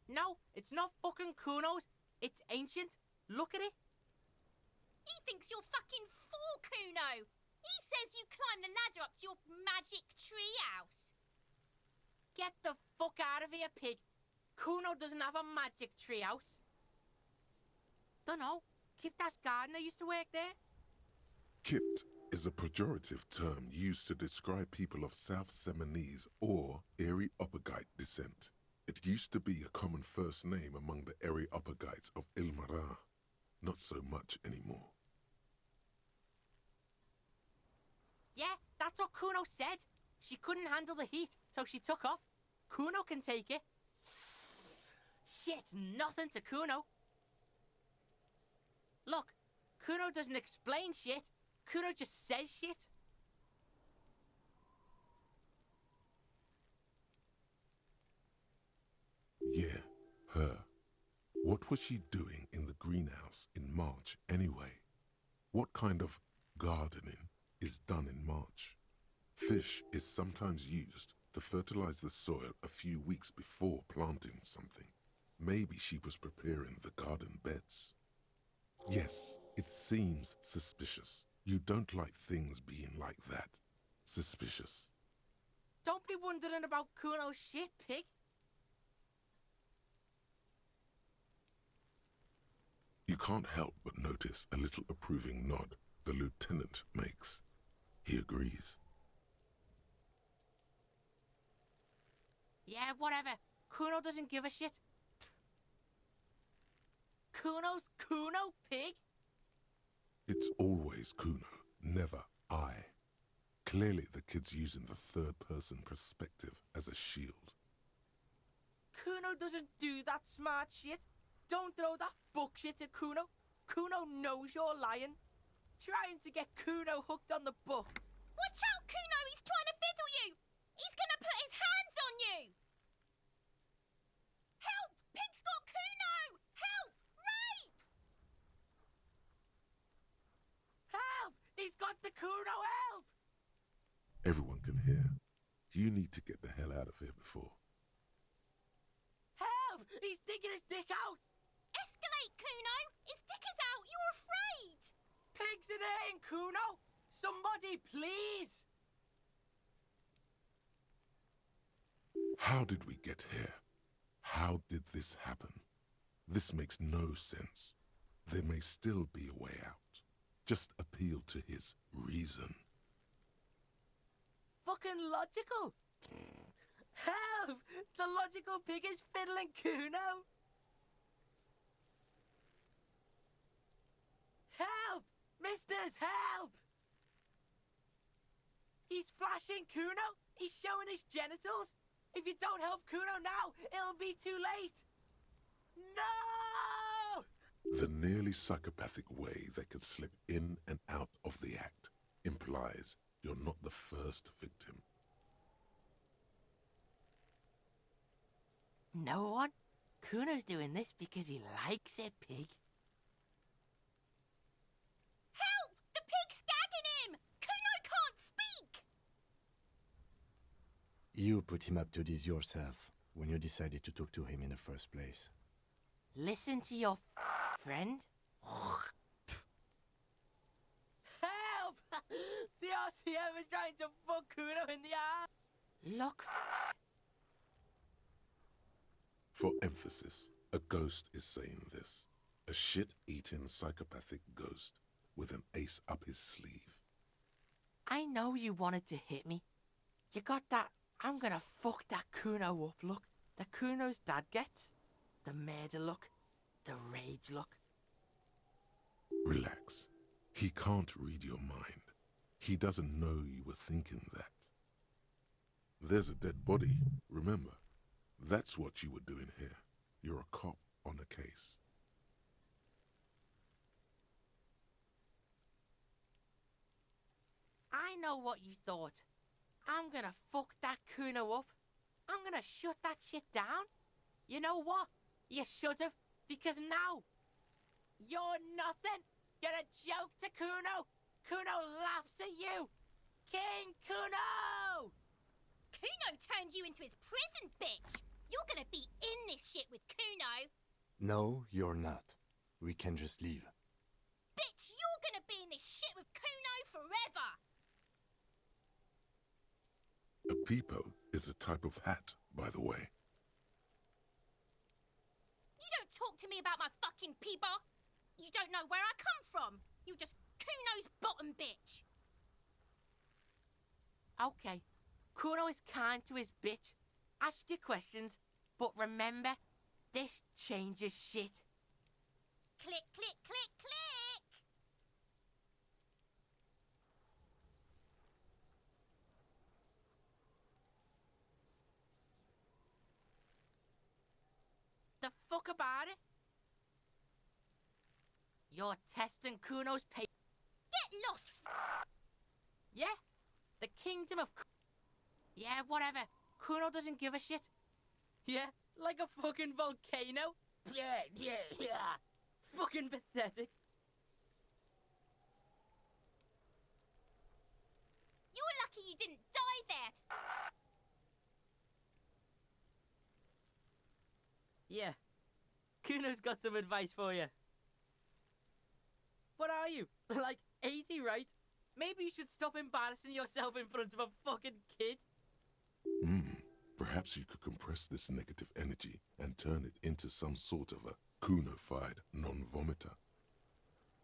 No, it's not fucking Kuno's. It's ancient. Look at it. He thinks you're fucking fool, Kuno! He says you climb the ladder up to your magic treehouse. Get the fuck out of here, pig. Kuno doesn't have a magic treehouse. Dunno. Kiptas gardener used to work there. Kipt is a pejorative term used to describe people of South Seminese or Areopagite descent. It used to be a common first name among the Areopagites of Ilmara. Not so much anymore. Yeah, that's what Kuno said. She couldn't handle the heat, so she took off. Kuno can take it. Shit's nothing to Kuno. Look, Kuno doesn't explain shit. Kuno just says shit. Yeah, her. What was she doing in the greenhouse in March anyway? What kind of gardening is done in March? Fish is sometimes used to fertilize the soil a few weeks before planting something. Maybe she was preparing the garden beds. Yes, it seems suspicious. You don't like things being like that. Suspicious. Don't be wondering about Kuno's shit, pig. You can't help but notice a little approving nod the lieutenant makes. He agrees. Yeah, whatever. Kuno doesn't give a shit. Kuno's Kuno, pig? It's always Kuno, never I. Clearly the kid's using the third-person perspective as a shield. Kuno doesn't do that smart shit. Don't throw that bullshit at Kuno. Kuno knows you're lying. Trying to get Kuno hooked on the book. Watch out, Kuno! He's trying to fiddle you! He's gonna put his hands on you! Help! Pig's got Kuno! Help! Rape! Help! He's got the Kuno, help! Everyone can hear. You need to get the hell out of here before. Help! He's digging his dick out! Escalate, Kuno! His dick is out! You're afraid! Pig's in here, Kuno! Somebody, please! How did we get here? How did this happen? This makes no sense. There may still be a way out. Just appeal to his reason. Fucking logical! Help! The logical pig is fiddling Kuno! Help! Misters, help! He's flashing Kuno! He's showing his genitals! If you don't help Kuno now, it'll be too late! No! The nearly psychopathic way they could slip in and out of the act implies you're not the first victim. No one? Kuno's doing this because he likes it, pig. Help! The pig's gagging him! Kuno can't speak! You put him up to this yourself when you decided to talk to him in the first place. Listen to your friend. Help! The RCM is trying to fuck Kuno in the ass. Look. For emphasis, a ghost is saying this. A shit-eating psychopathic ghost with an ace up his sleeve. I know you wanted to hit me. You got that I'm gonna fuck that Kuno up look that Kuno's dad gets. The murder look. The rage look. Relax. He can't read your mind. He doesn't know you were thinking that. There's a dead body, remember? That's what you were doing here. You're a cop on a case. I know what you thought. I'm gonna fuck that Kuno up. I'm gonna shut that shit down. You know what? You should've, because now you're nothing. You're a joke to Kuno. Kuno laughs at you. King Kuno! Kuno turned you into his prison, bitch! You're gonna be in this shit with Kuno! No, you're not. We can just leave. Bitch, you're gonna be in this shit with Kuno forever! A peepo is a type of hat, by the way. You don't talk to me about my fucking peeper! You don't know where I come from! You're just Kuno's bottom bitch! Okay, Kuno is kind to his bitch. Ask your questions, but remember, this changes shit. Click, click, click, click! The fuck about it? You're testing Kuno's pay. Get lost, Yeah, the kingdom of. Yeah, whatever. Kuno doesn't give a shit. Yeah, like a fucking volcano. Yeah. Fucking pathetic. You were lucky you didn't die there. Yeah. Kuno's got some advice for you. What are you? Like 80, right? Maybe you should stop embarrassing yourself in front of a fucking kid. Perhaps you could compress this negative energy and turn it into some sort of a Kuno-fied non-vomiter.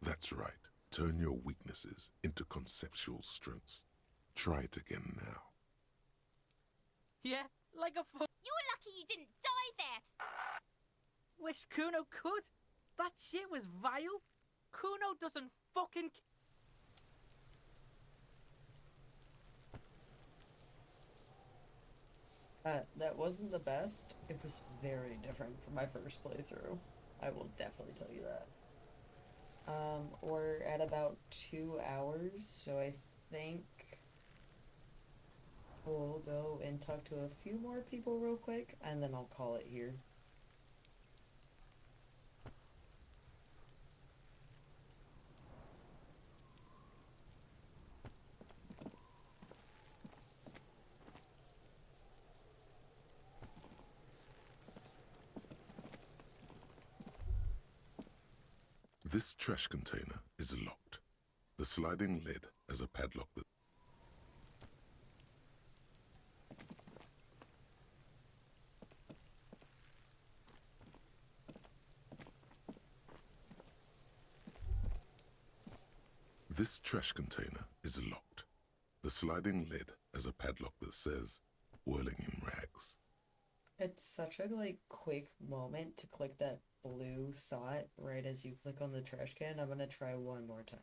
That's right. Turn your weaknesses into conceptual strengths. Try it again now. Yeah, like a You were lucky you didn't die there. Wish Kuno could. That shit was vile. Kuno doesn't fucking... That wasn't the best. It was very different from my first playthrough. I will definitely tell you that. We're at about 2 hours, so I think we'll go and talk to a few more people real quick, and then I'll call it here. This trash container is locked. The sliding lid has a padlock that... This trash container is locked. The sliding lid has a padlock that says, whirling in rags. It's such a, like, quick moment to click that blue thought right as you click on the trash can. I'm gonna try one more time.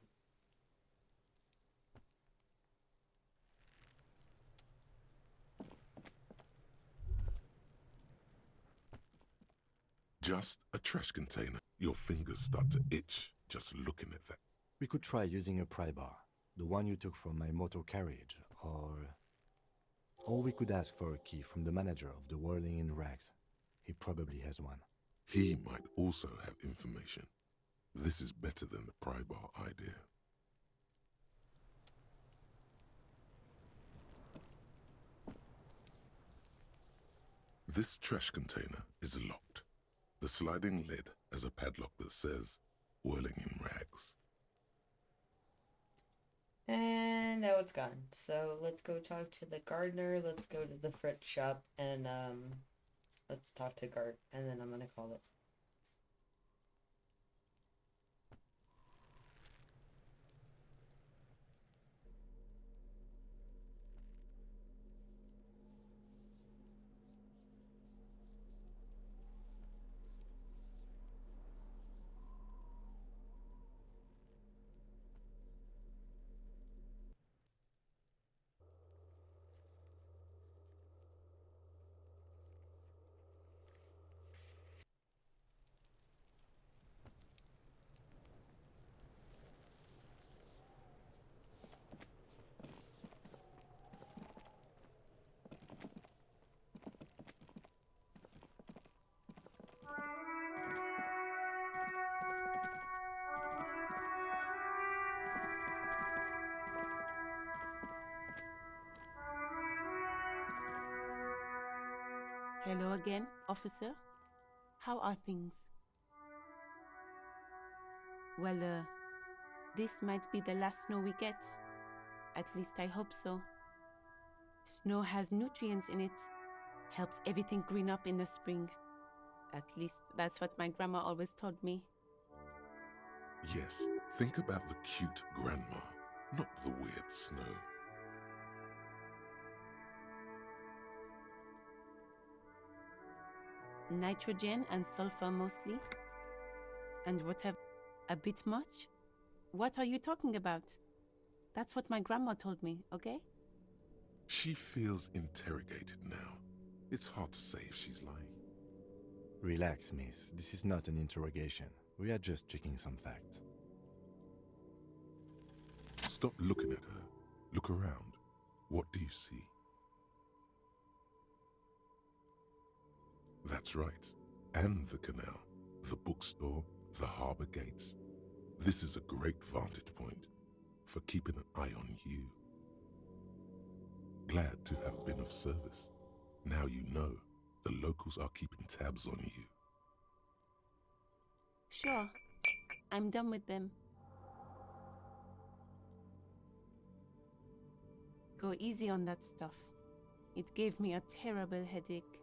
Just a trash container. Your fingers start to itch just looking at that. We could try using a pry bar, the one you took from my motor carriage, or we could ask for a key from the manager of the Whirling in Rags. He probably has one. He might also have information. This is better than the pry bar idea. This trash container is locked. The sliding lid has a padlock that says, whirling in rags. And now it's gone. So let's go talk to the gardener, let's go to the Fritz shop, and let's talk to Gart, and then I'm gonna call it. Hello again, officer. How are things? Well, this might be the last snow we get. At least I hope so. Snow has nutrients in it. Helps everything green up in the spring. At least that's what my grandma always told me. Yes, think about the cute grandma, not the weird snow. Nitrogen and sulfur mostly. And whatever. A bit much? What are you talking about? That's what my grandma told me, okay? She feels interrogated now. It's hard to say if she's lying. Relax, miss. This is not an interrogation. We are just checking some facts. Stop looking at her. Look around. What do you see? That's right. And the canal, the bookstore, the harbor gates. This is a great vantage point for keeping an eye on you. Glad to have been of service. Now you know the locals are keeping tabs on you. Sure. I'm done with them. Go easy on that stuff. It gave me a terrible headache.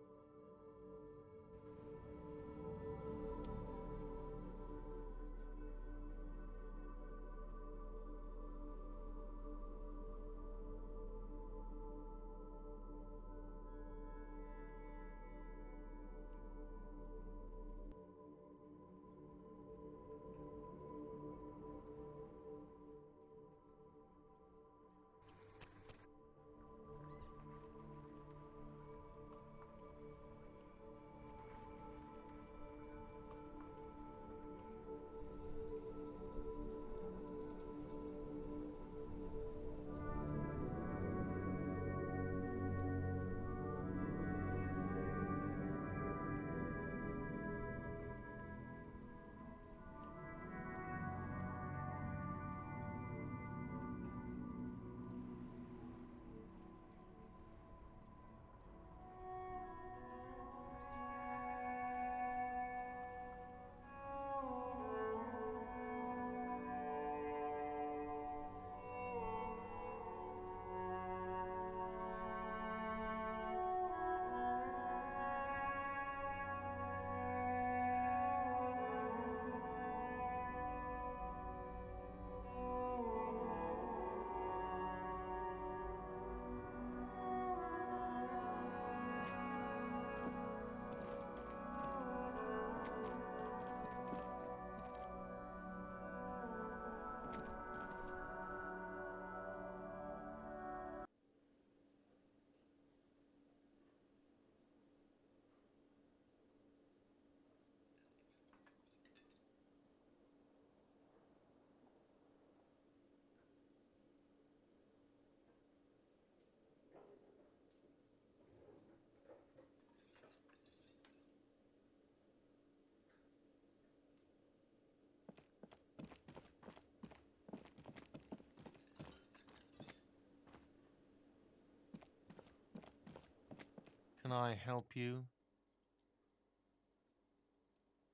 can I help you?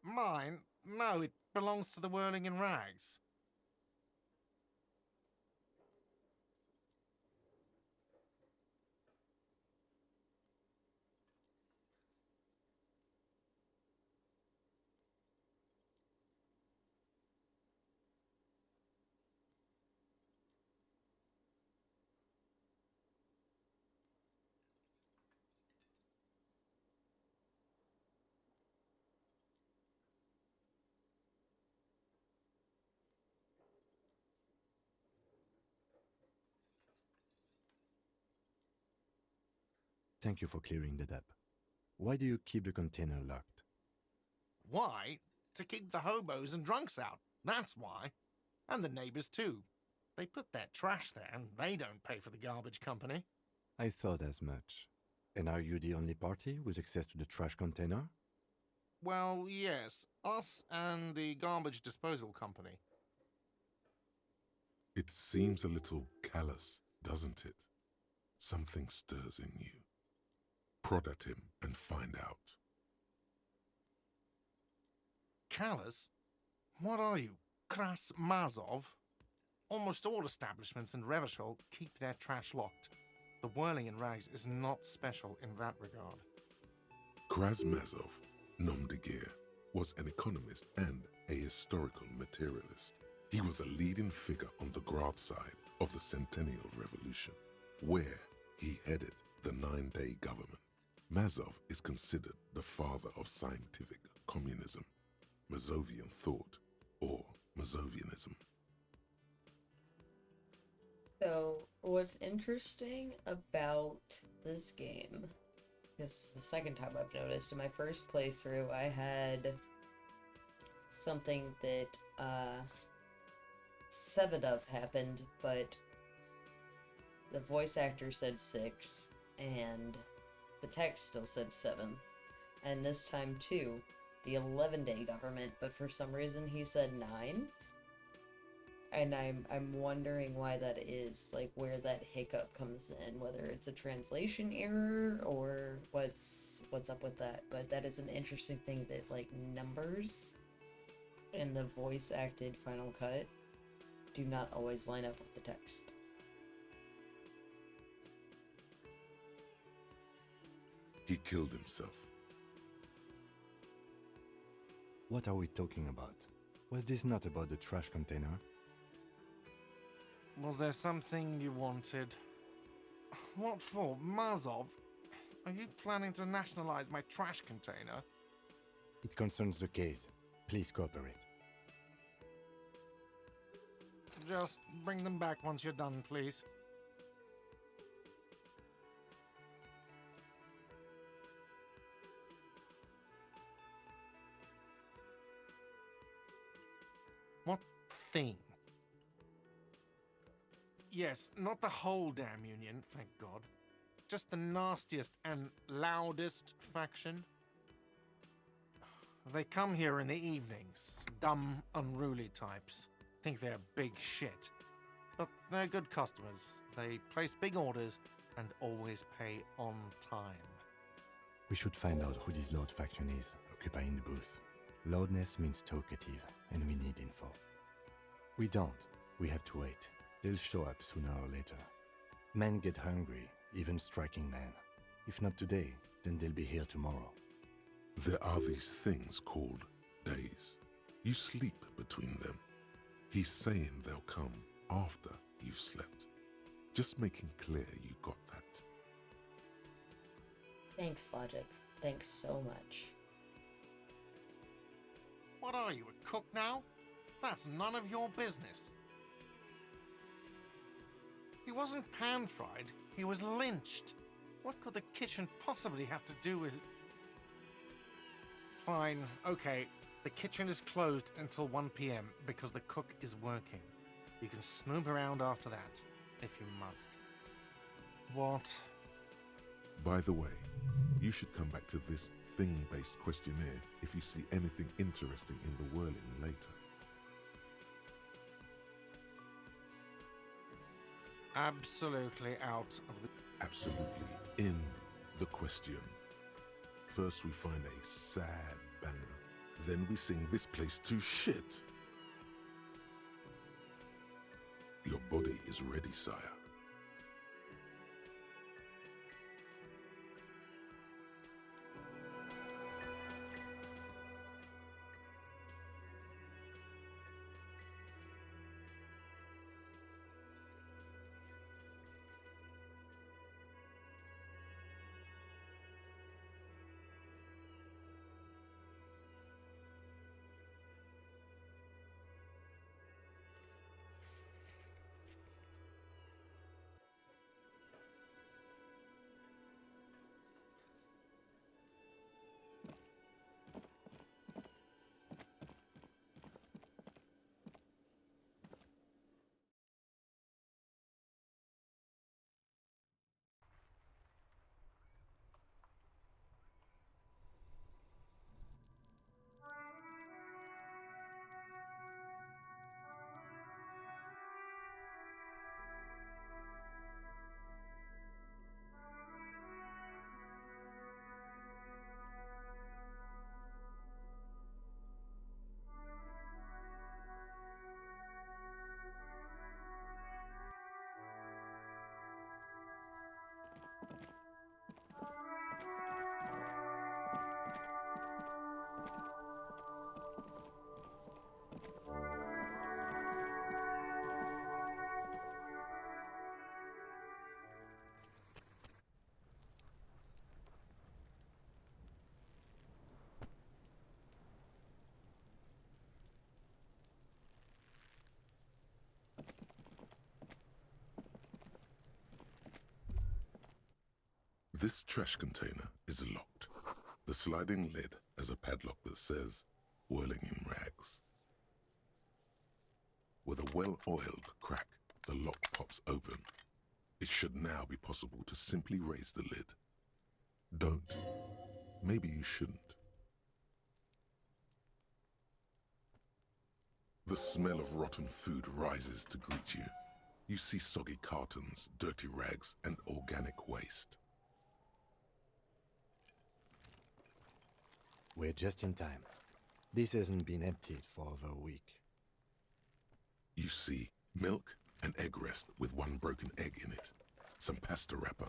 Mine? No, it belongs to the Whirling in Rags. Thank you for clearing that up. Why do you keep the container locked? Why? To keep the hobos and drunks out. That's why. And the neighbors too. They put their trash there and they don't pay for the garbage company. I thought as much. And are you the only party with access to the trash container? Well, yes. Us and the garbage disposal company. It seems a little callous, doesn't it? Something stirs in you. Prod at him and find out. Callous? What are you, Kras Mazov? Almost all establishments in Revachol keep their trash locked. The Whirling in Rags is not special in that regard. Krasmazov, nom de guerre, was an economist and a historical materialist. He was a leading figure on the Grad side of the Centennial Revolution, where he headed the 9-day government. Mazov is considered the father of scientific communism, Mazovian thought, or Mazovianism. So, what's interesting about this game, this is the second time I've noticed, in my first playthrough I had something that 7 of happened, but the voice actor said 6, and the text still said 7. And this time too, the 11-day government, but for some reason he said 9. And I'm wondering why that is, like where that hiccup comes in, whether it's a translation error or what's up with that. But that is an interesting thing that like numbers in the voice acted Final Cut do not always line up with the text. He killed himself. What are we talking about? Was this not about the trash container? Was there something you wanted? What for? Mazov? Are you planning to nationalize my trash container? It concerns the case. Please cooperate. Just bring them back once you're done, please. What thing? Yes, not the whole damn union, thank God. Just the nastiest and loudest faction. They come here in the evenings. Dumb, unruly types. Think they're big shit. But they're good customers. They place big orders and always pay on time. We should find out who this loud faction is, occupying the booth. Loudness means talkative, and we need info. We don't. We have to wait. They'll show up sooner or later. Men get hungry, even striking men. If not today, then they'll be here tomorrow. There are these things called days. You sleep between them. He's saying they'll come after you've slept. Just making clear you got that. Thanks, Logic. Thanks so much. What are you, a cook now? That's none of your business. He wasn't pan-fried, he was lynched. What could the kitchen possibly have to do with... Fine, okay. The kitchen is closed until 1 p.m. because the cook is working. You can snoop around after that, if you must. What? By the way, you should come back to this thing-based questionnaire if you see anything interesting in the whirling later. Absolutely out of the... Absolutely in the question. First we find a sad banger. Then we sing this place to shit. Your body is ready, sire. This trash container is locked. The sliding lid has a padlock that says, whirling in rags. With a well-oiled crack, the lock pops open. It should now be possible to simply raise the lid. Don't. Maybe you shouldn't. The smell of rotten food rises to greet you. You see soggy cartons, dirty rags, and organic waste. We're just in time. This hasn't been emptied for over a week. You see milk and egg rest with one broken egg in it. Some pasta wrapper.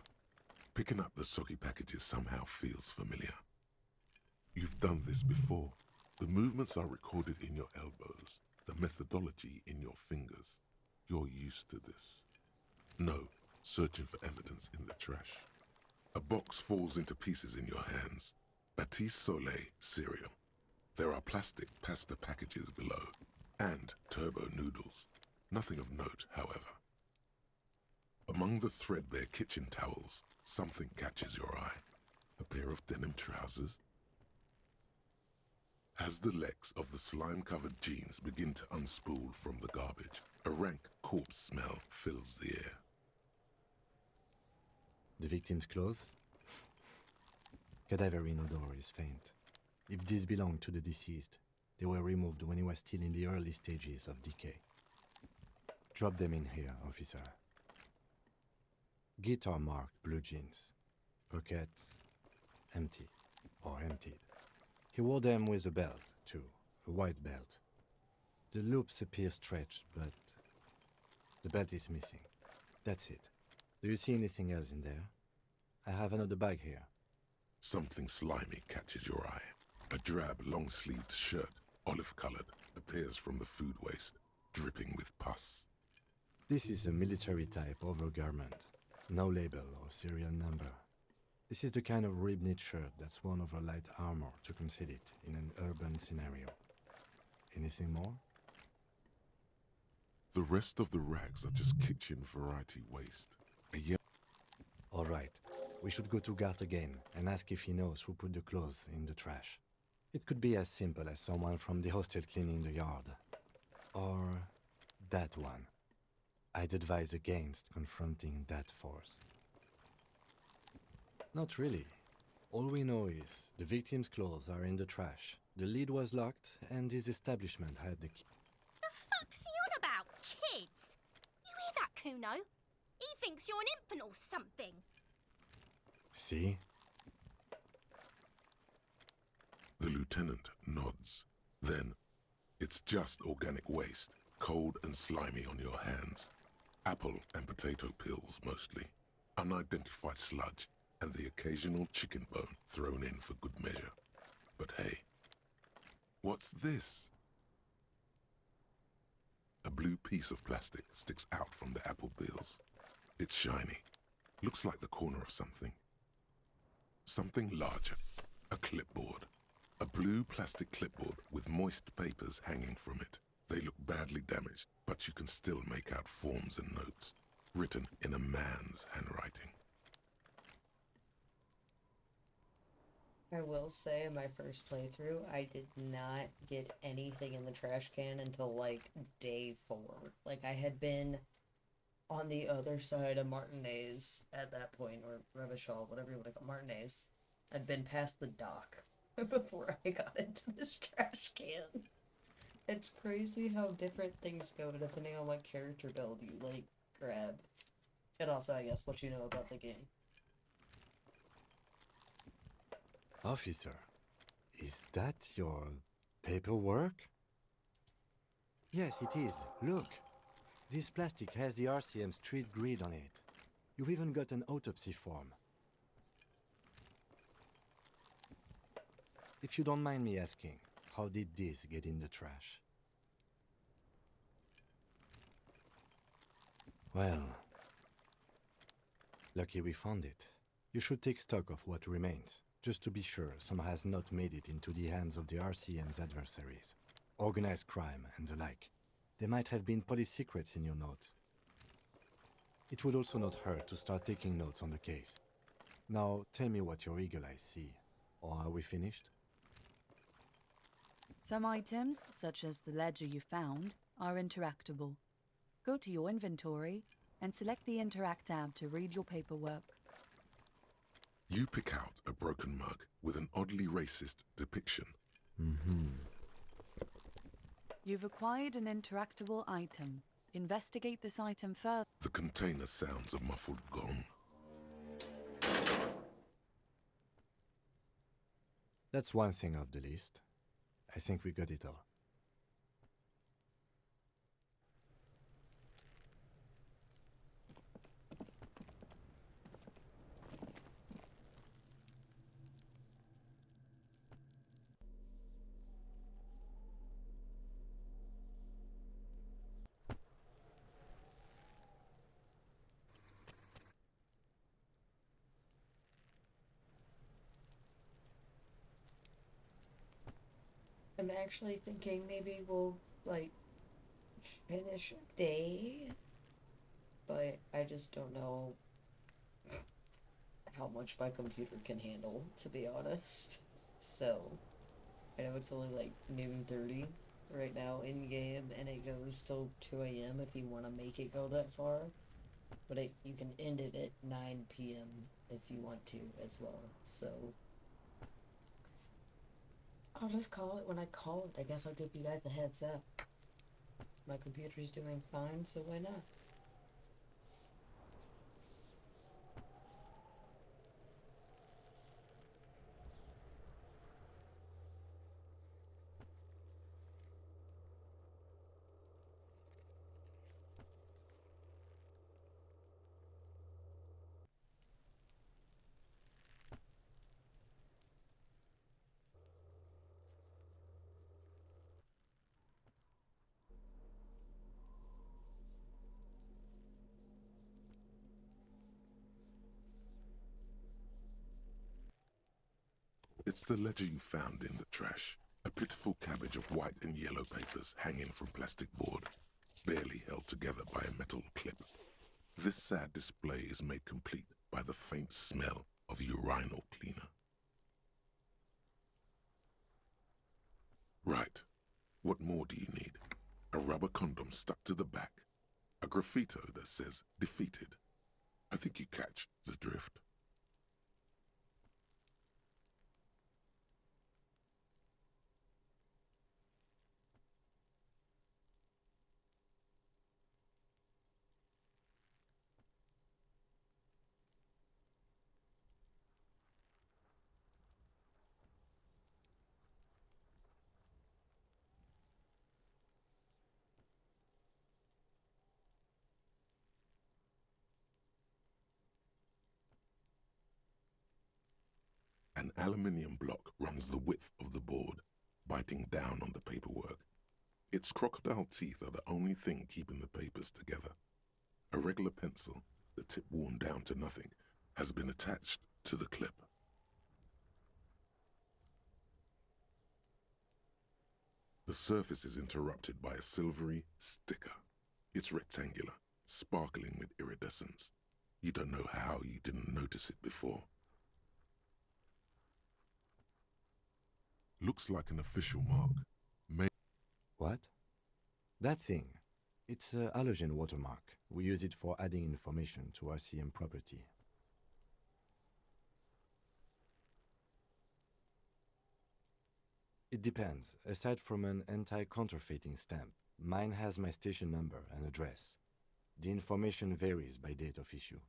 Picking up the soggy packages somehow feels familiar. You've done this before. The movements are recorded in your elbows, the methodology in your fingers. You're used to this. No, searching for evidence in the trash. A box falls into pieces in your hands. Batiste Soleil cereal. There are plastic pasta packages below, and turbo noodles. Nothing of note, however. Among the threadbare kitchen towels, something catches your eye. A pair of denim trousers. As the legs of the slime-covered jeans begin to unspool from the garbage, a rank corpse smell fills the air. The victim's clothes? Cadaverine odor is faint. If these belong to the deceased, they were removed when he was still in the early stages of decay. Drop them in here, officer. Guitar-marked blue jeans. Pockets empty or emptied. He wore them with a belt, too, a white belt. The loops appear stretched, but the belt is missing. That's it. Do you see anything else in there? I have another bag here. Something slimy catches your eye. A drab, long-sleeved shirt, olive-colored, appears from the food waste, dripping with pus. This is a military-type overgarment. No label or serial number. This is the kind of rib-knit shirt that's worn over light armor to conceal it in an urban scenario. Anything more? The rest of the rags are just kitchen variety waste. All right, we should go to Gart again and ask if he knows who put the clothes in the trash. It could be as simple as someone from the hostel cleaning the yard. Or that one. I'd advise against confronting that force. Not really. All we know is the victim's clothes are in the trash, the lid was locked, and his establishment had the key. The fuck's he on about, kids? You hear that, Kuno? He thinks you're an infant or something. See? lieutenant nods. Then, it's just organic waste, cold and slimy on your hands. Apple and potato peels, mostly. Unidentified sludge, and the occasional chicken bone thrown in for good measure. But hey, what's this? A blue piece of plastic sticks out from the apple peels. It's shiny. Looks like the corner of something. Something larger. A clipboard. A blue plastic clipboard with moist papers hanging from it. They look badly damaged, but you can still make out forms and notes, written in a man's handwriting. I will say, in my first playthrough, I did not get anything in the trash can until, like, day 4. Like, I had been on the other side of Martinez at that point, or Revachol, whatever you want to call Martinez. I'd been past the dock before I got into this trash can. It's crazy how different things go depending on what character build you, like, grab. And also, I guess, what you know about the game. Officer, is that your paperwork? Yes, it is. Look. This plastic has the RCM street grid on it. You've even got an autopsy form. If you don't mind me asking, how did this get in the trash? Well, lucky we found it. You should take stock of what remains, just to be sure some has not made it into the hands of the RCM's adversaries. Organized crime and the like. There might have been police secrets in your notes. It would also not hurt to start taking notes on the case. Now, tell me what your eagle eyes see. Or are we finished? Some items, such as the ledger you found, are interactable. Go to your inventory and select the Interact tab to read your paperwork. You pick out a broken mug with an oddly racist depiction. You've acquired an interactable item. Investigate this item further. The container sounds a muffled gong. That's one thing off the list. I think we got it all. I'm actually thinking maybe we'll, like, finish a day, but I just don't know how much my computer can handle, to be honest. So, I know it's only like noon 30 right now in game, and it goes till 2 a.m. if you want to make it go that far. But you can end it at 9 p.m. if you want to as well. So, I'll just call it when I call it. I guess I'll give you guys a heads up. My computer's doing fine, so why not? It's the ledger you found in the trash. A pitiful cabbage of white and yellow papers hanging from plastic board, barely held together by a metal clip. This sad display is made complete by the faint smell of urinal cleaner. Right. What more do you need? A rubber condom stuck to the back. A graffito that says defeated. I think you catch the drift. An aluminium block runs the width of the board, biting down on the paperwork. Its crocodile teeth are the only thing keeping the papers together. A regular pencil, the tip worn down to nothing, has been attached to the clip. The surface is interrupted by a silvery sticker. It's rectangular, sparkling with iridescence. You don't know how you didn't notice it before. Looks like an official mark. What? That thing. It's a halogen watermark. We use it for adding information to RCM property. It depends. Aside from an anti-counterfeiting stamp, mine has my station number and address. The information varies by date of issue.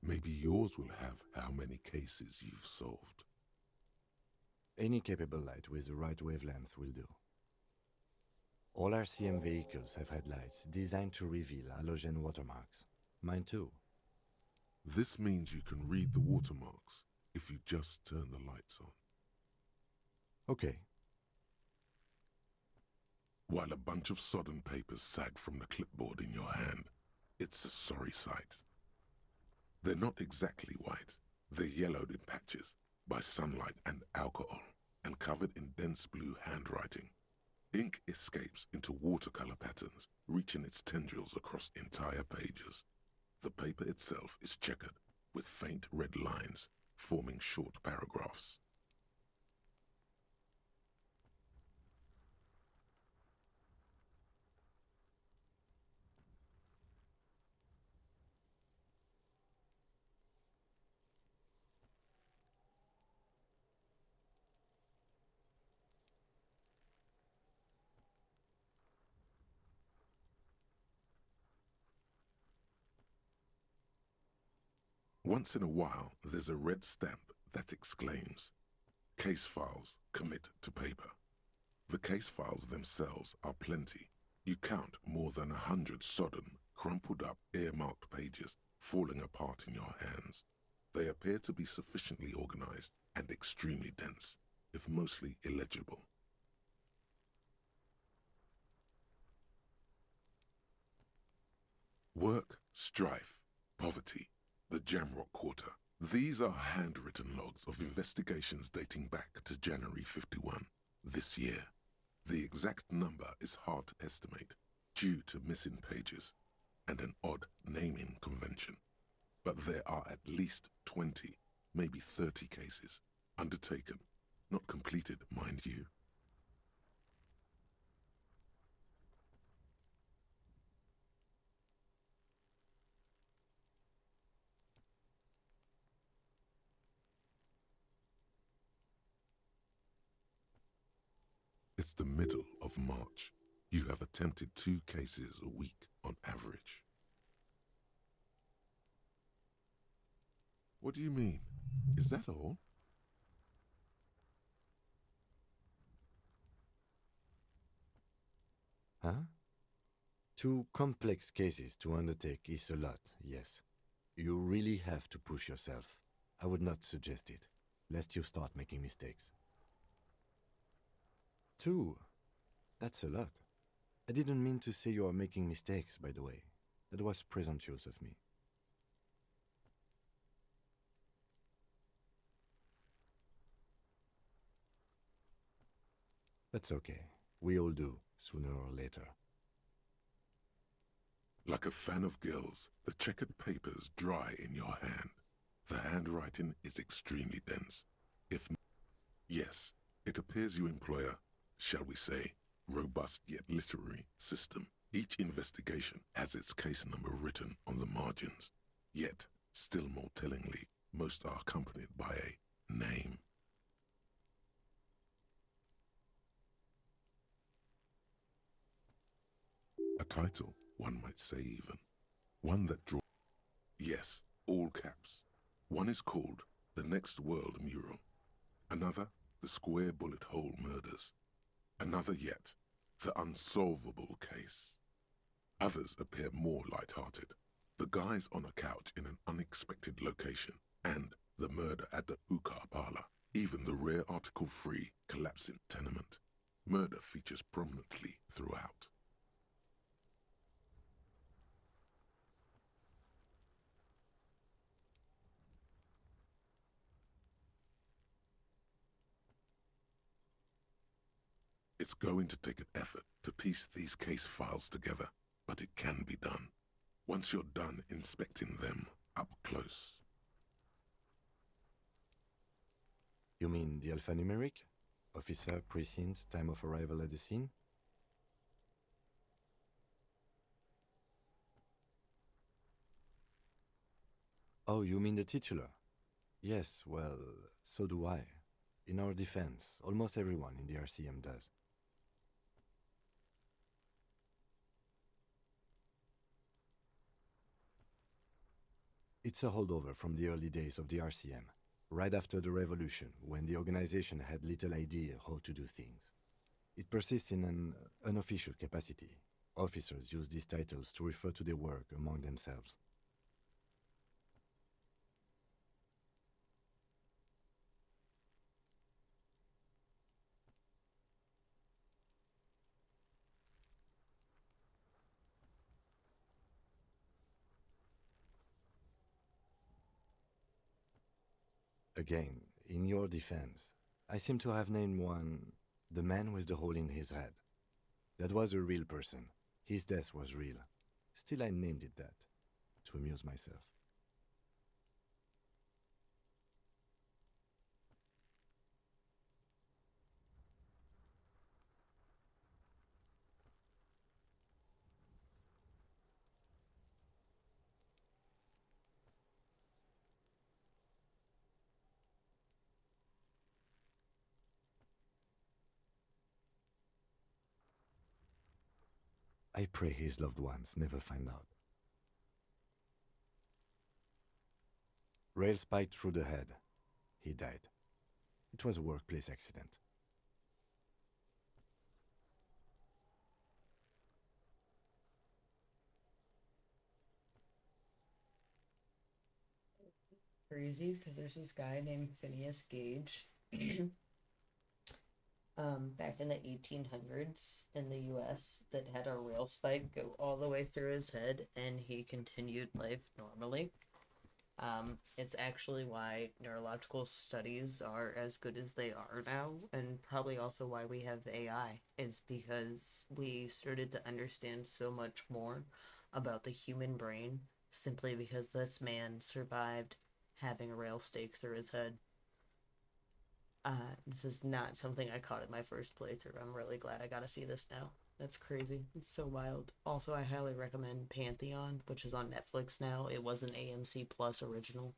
Maybe yours will have how many cases you've solved. Any capable light with the right wavelength will do. All RCM vehicles have headlights designed to reveal halogen watermarks. Mine too. This means you can read the watermarks if you just turn the lights on. Okay. While a bunch of sodden papers sag from the clipboard in your hand, it's a sorry sight. They're not exactly white. They're yellowed in patches by sunlight and alcohol, and covered in dense blue handwriting. Ink escapes into watercolor patterns, reaching its tendrils across entire pages. The paper itself is checkered, with faint red lines forming short paragraphs. Once in a while, there's a red stamp that exclaims, "Case files, commit to paper." The case files themselves are plenty. You count more than 100 sodden, crumpled up, earmarked pages falling apart in your hands. They appear to be sufficiently organized and extremely dense, if mostly illegible. Work, strife, poverty, the Jamrock Quarter. These are handwritten logs of investigations dating back to January 51, this year. The exact number is hard to estimate due to missing pages and an odd naming convention. But there are at least 20, maybe 30 cases undertaken, not completed, mind you. It's the middle of March. You have attempted 2 cases a week on average. What do you mean? Is that all? Huh? 2 complex cases to undertake is a lot, yes. You really have to push yourself. I would not suggest it, lest you start making mistakes. 2? That's a lot. I didn't mean to say you are making mistakes, by the way. That was presumptuous of me. That's okay. We all do, sooner or later. Like a fan of gills, the checkered papers dry in your hand. The handwriting is extremely dense. Yes, it appears you employ a, shall we say, robust yet literary system. Each investigation has its case number written on the margins. Yet, still more tellingly, most are accompanied by a name. A title, one might say even. One that draws... Yes, all caps. One is called The Next World Mural. Another, The Square Bullet Hole Murders. Another yet, The Unsolvable Case. Others appear more light-hearted. The guys on a couch in an unexpected location, and the murder at the Ukar Parlor, even the rare article-free collapsing tenement. Murder features prominently throughout. It's going to take an effort to piece these case files together, but it can be done. Once you're done inspecting them up close. You mean the alphanumeric? Officer, precinct, time of arrival at the scene? Oh, you mean the titular? Yes, well, so do I. In our defense, almost everyone in the RCM does. It's a holdover from the early days of the RCM, right after the revolution, when the organization had little idea how to do things. It persists in an unofficial capacity. Officers use these titles to refer to their work among themselves. Again, in your defense, I seem to have named one the man with the hole in his head. That was a real person. His death was real. Still, I named it that, to amuse myself. I pray his loved ones never find out. Rail spiked through the head. He died. It was a workplace accident. Crazy, because there's this guy named Phineas Gage. Back in the 1800s in the US that had a rail spike go all the way through his head, and he continued life normally. It's actually why neurological studies are as good as they are now, and probably also why we have AI, is because we started to understand so much more about the human brain simply because this man survived having a rail stake through his head. This is not something I caught in my first playthrough. I'm really glad I got to see this now. That's crazy. It's so wild. Also, I highly recommend Pantheon, which is on Netflix now. It was an AMC Plus original.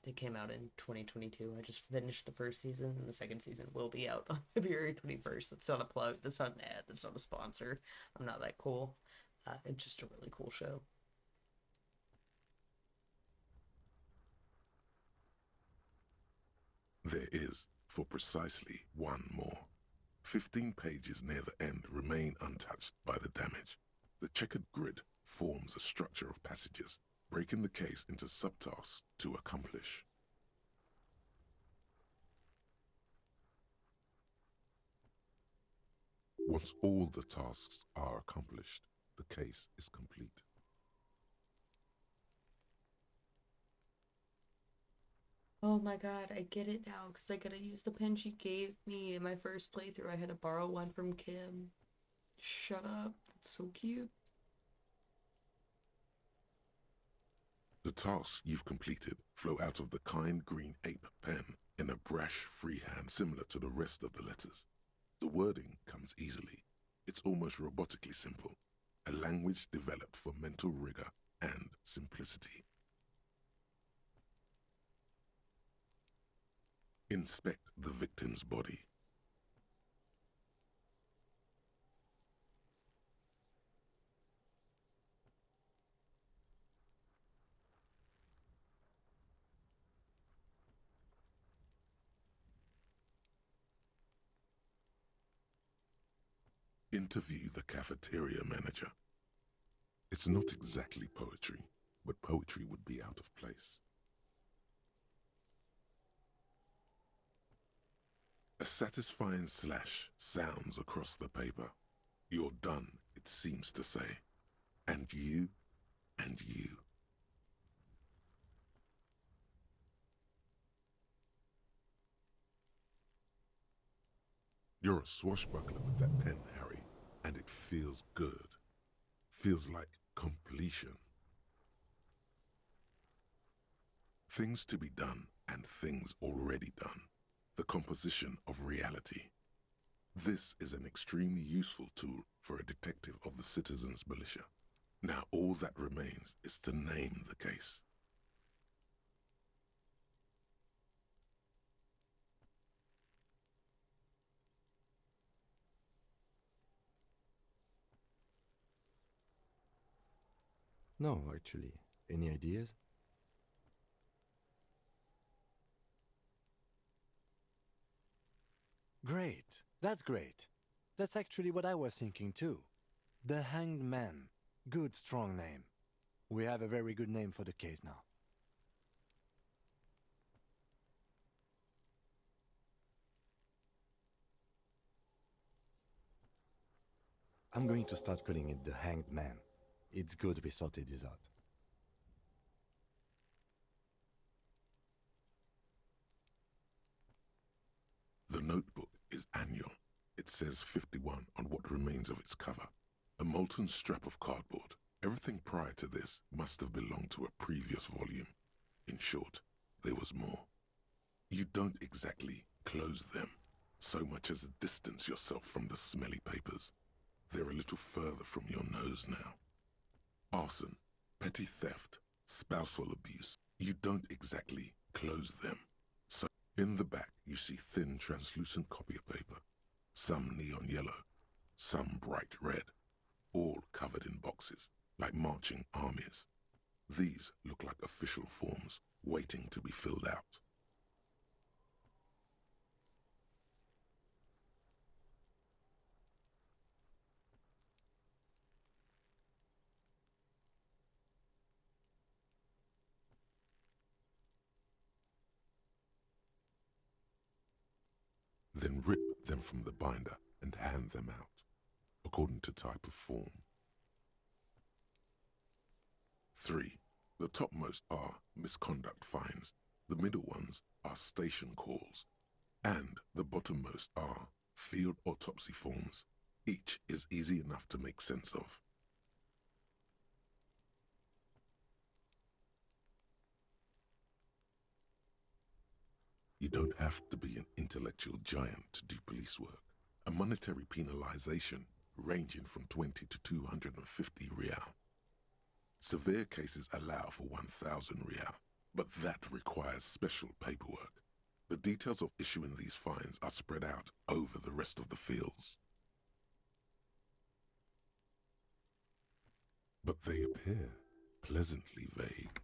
It came out in 2022. I just finished the first season, and the second season will be out on February 21st. That's not a plug. That's not an ad. That's not a sponsor. I'm not that cool. It's just a really cool show. There is, for precisely one more. 15 pages near the end remain untouched by the damage. The checkered grid forms a structure of passages, breaking the case into subtasks to accomplish. Once all the tasks are accomplished, the case is complete. Oh my god, I get it now, because I gotta use the pen she gave me in my first playthrough. I had to borrow one from Kim. Shut up. That's so cute. The tasks you've completed flow out of the kind green ape pen in a brash freehand similar to the rest of the letters. The wording comes easily. It's almost robotically simple, a language developed for mental rigor and simplicity. Inspect the victim's body. Interview the cafeteria manager. It's not exactly poetry, but poetry would be out of place. A satisfying slash sounds across the paper. You're done, it seems to say. And you, and you. You're a swashbuckler with that pen, Harry, and it feels good. Feels like completion. Things to be done and things already done. The composition of reality. This is an extremely useful tool for a detective of the citizens' militia. Now all that remains is to name the case. No, actually. Any ideas? Great. That's great. That's actually what I was thinking too. The Hanged Man. Good, strong name. We have a very good name for the case now. I'm going to start calling it the Hanged Man. It's good we sorted this out. The notebook is annual. It says 51 on what remains of its cover. A molten strap of cardboard. Everything prior to this must have belonged to a previous volume. In short, there was more. You don't exactly close them, so much as distance yourself from the smelly papers. They're a little further from your nose now. Arson, petty theft, spousal abuse. You don't exactly close them. So in the back you see thin translucent copy of paper. Some neon yellow, some bright red, all covered in boxes, like marching armies. These look like official forms, waiting to be filled out. Then rip them from the binder and hand them out, according to type of form. 3. The topmost are misconduct fines, the middle ones are station calls, and the bottommost are field autopsy forms. Each is easy enough to make sense of. You don't have to be an intellectual giant to do police work. A monetary penalization ranging from 20 to 250 real. Severe cases allow for 1,000 real, but that requires special paperwork. The details of issuing these fines are spread out over the rest of the fields. But they appear pleasantly vague.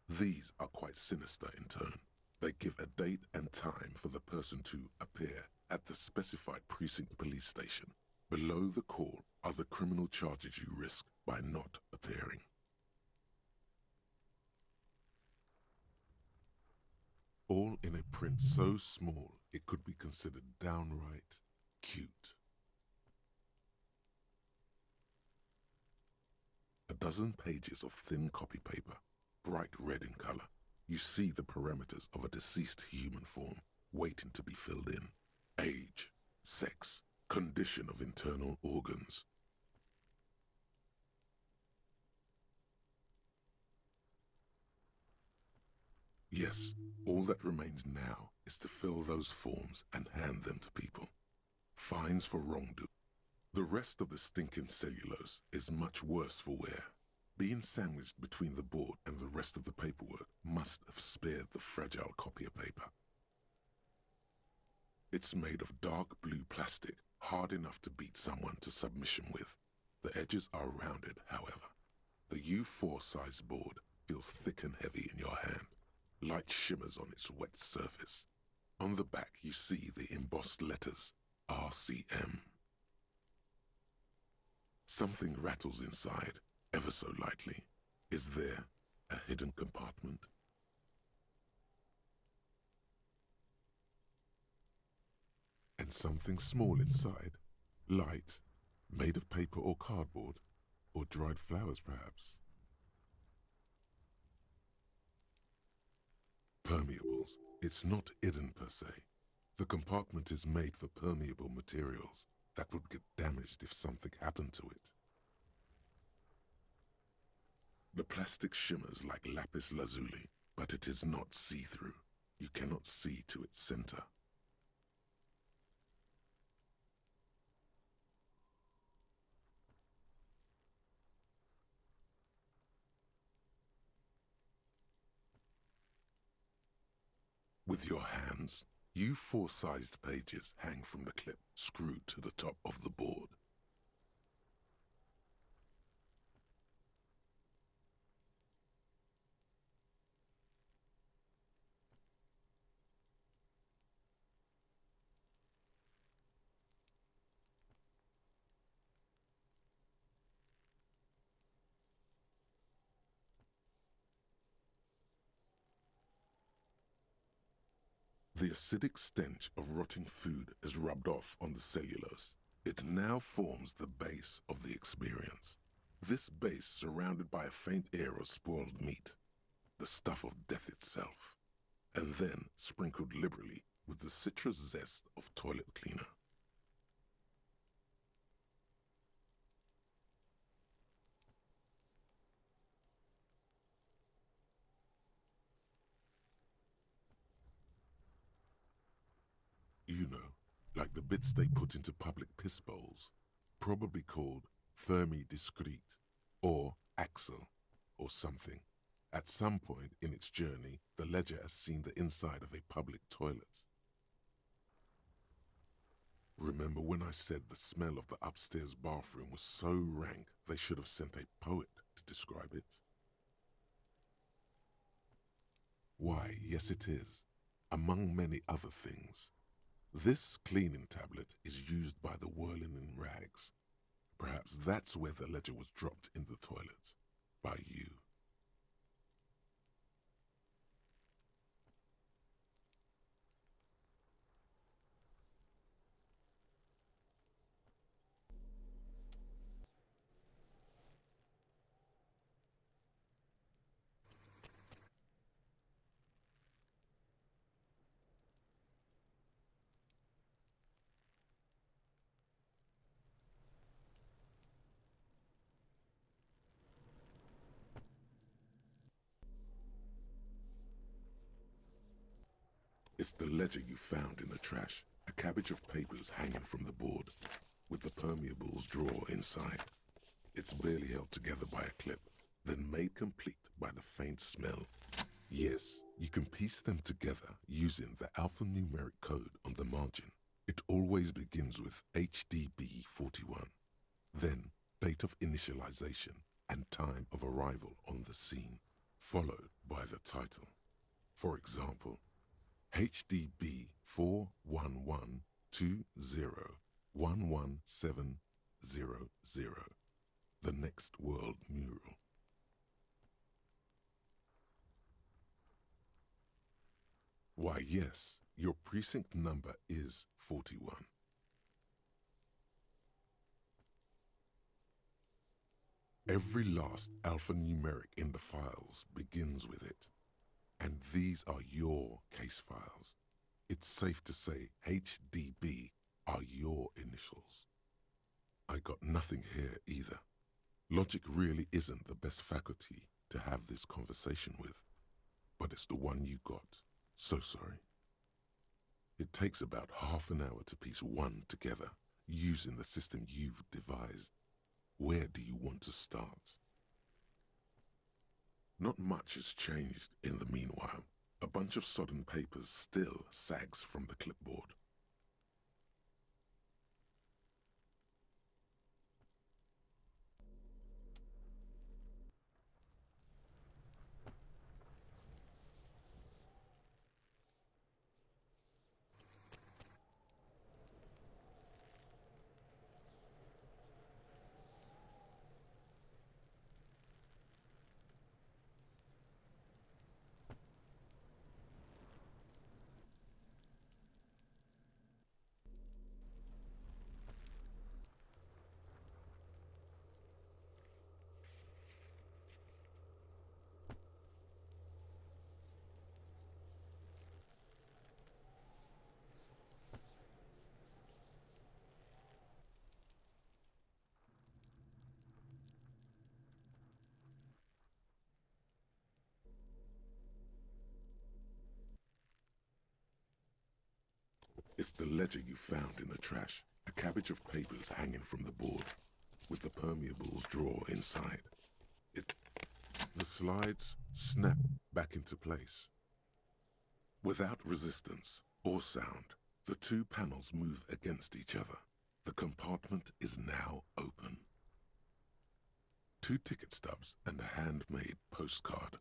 These are quite sinister in turn. They give a date and time for the person to appear at the specified precinct police station. Below the call are the criminal charges you risk by not appearing. All in a print so small it could be considered downright cute. A dozen pages of thin copy paper, bright red in color. You see the parameters of a deceased human form waiting to be filled in. Age, sex, condition of internal organs. Yes, all that remains now is to fill those forms and hand them to people. Fines for wrongdoing. The rest of the stinking cellulose is much worse for wear. Being sandwiched between the board and the rest of the paperwork must have spared the fragile copier paper. It's made of dark blue plastic, hard enough to beat someone to submission with. The edges are rounded, however. The U4 size board feels thick and heavy in your hand. Light shimmers on its wet surface. On the back you see the embossed letters, RCM. Something rattles inside, ever so lightly. Is there a hidden compartment? and something small inside. Light, made of paper or cardboard, or dried flowers perhaps. Permeables. It's not hidden per se. The compartment is made for permeable materials that would get damaged if something happened to it. The plastic shimmers like lapis lazuli, but it is not see-through. You cannot see to its center. With your hands, you four-sized pages hang from the clip screwed to the top of the board. The acidic stench of rotting food is rubbed off on the cellulose. It now forms the base of the experience. This base surrounded by a faint air of spoiled meat, the stuff of death itself, and then sprinkled liberally with the citrus zest of toilet cleaner. You know, like the bits they put into public piss bowls, probably called Fermi Discrete, or Axle, or something. At some point in its journey, the ledger has seen the inside of a public toilet. Remember when I said the smell of the upstairs bathroom was so rank they should have sent a poet to describe it? Why, yes it is, among many other things. This cleaning tablet is used by the whirling in rags. Perhaps that's where the ledger was dropped in the toilet. By you. It's the ledger you found in the trash, a cabbage of papers hanging from the board, with the permeables drawer inside. It's barely held together by a clip, then made complete by the faint smell. Yes, you can piece them together using the alphanumeric code on the margin. It always begins with HDB 41, then date of initialization and time of arrival on the scene, followed by the title. For example, HDB 41120111700, the next world mural. Why yes, your precinct number is 41. Every last alphanumeric in the files begins with it. And these are your case files. It's safe to say HDB are your initials. I got nothing here either. Logic really isn't the best faculty to have this conversation with, but it's the one you got. So sorry. It takes about half an hour to piece one together using the system you've devised. Where do you want to start? Not much has changed in the meanwhile. A bunch of sodden papers still sags from the clipboard. It's the ledger you found in the trash. A cabbage of papers hanging from the board, with the permeables drawer inside. The slides snap back into place. Without resistance or sound, the two panels move against each other. The compartment is now open. 2 ticket stubs and a handmade postcard.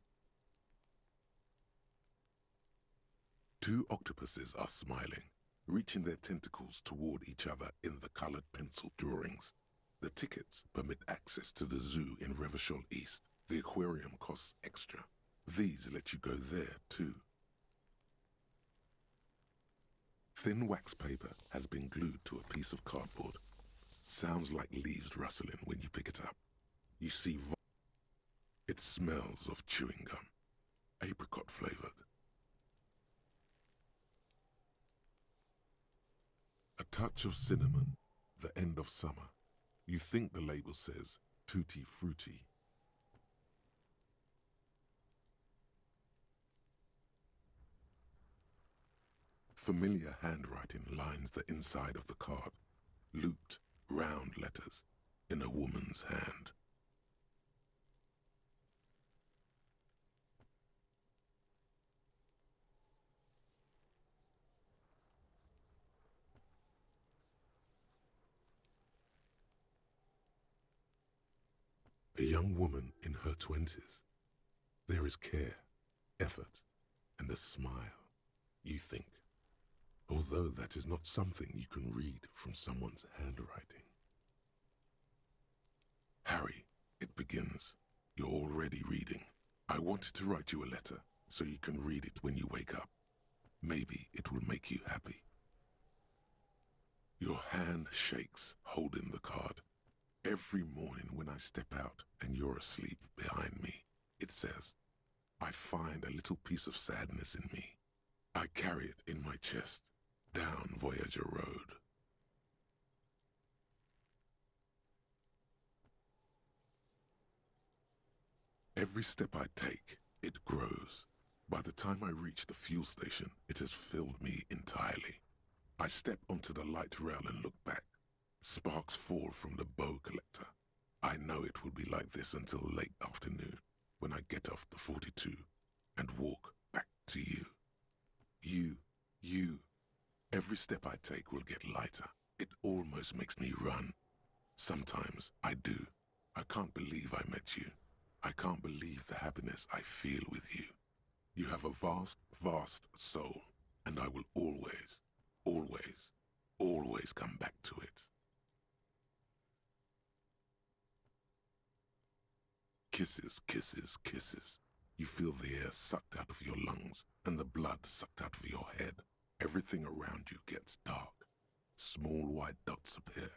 2 octopuses are smiling, reaching their tentacles toward each other in the colored pencil drawings. The tickets permit access to the zoo in Revachol East. The aquarium costs extra. These let you go there too. Thin wax paper has been glued to a piece of cardboard. Sounds like leaves rustling when you pick it up. You see it smells of chewing gum, apricot flavored. A touch of cinnamon, the end of summer. You think the label says tutti frutti. Familiar handwriting lines the inside of the card, looped, round letters in a woman's hand. A young woman in her 20s. There is care, effort, and a smile, you think. Although that is not something you can read from someone's handwriting. Harry, it begins. You're already reading. I wanted to write you a letter so you can read it when you wake up. Maybe it will make you happy. Your hand shakes, holding the card. Every morning when I step out and you're asleep behind me, it says, I find a little piece of sadness in me. I carry it in my chest, down Voyager Road. Every step I take, it grows. By the time I reach the fuel station, it has filled me entirely. I step onto the light rail and look back. Sparks fall from the bow collector. I know it will be like this until late afternoon, when I get off the 42 and walk back to you. You. Every step I take will get lighter. It almost makes me run. Sometimes I do. I can't believe I met you. I can't believe the happiness I feel with you. You have a vast, vast soul, and I will always, always, always come back to it. Kisses, kisses, kisses. You feel the air sucked out of your lungs and the blood sucked out of your head. Everything around you gets dark. Small white dots appear.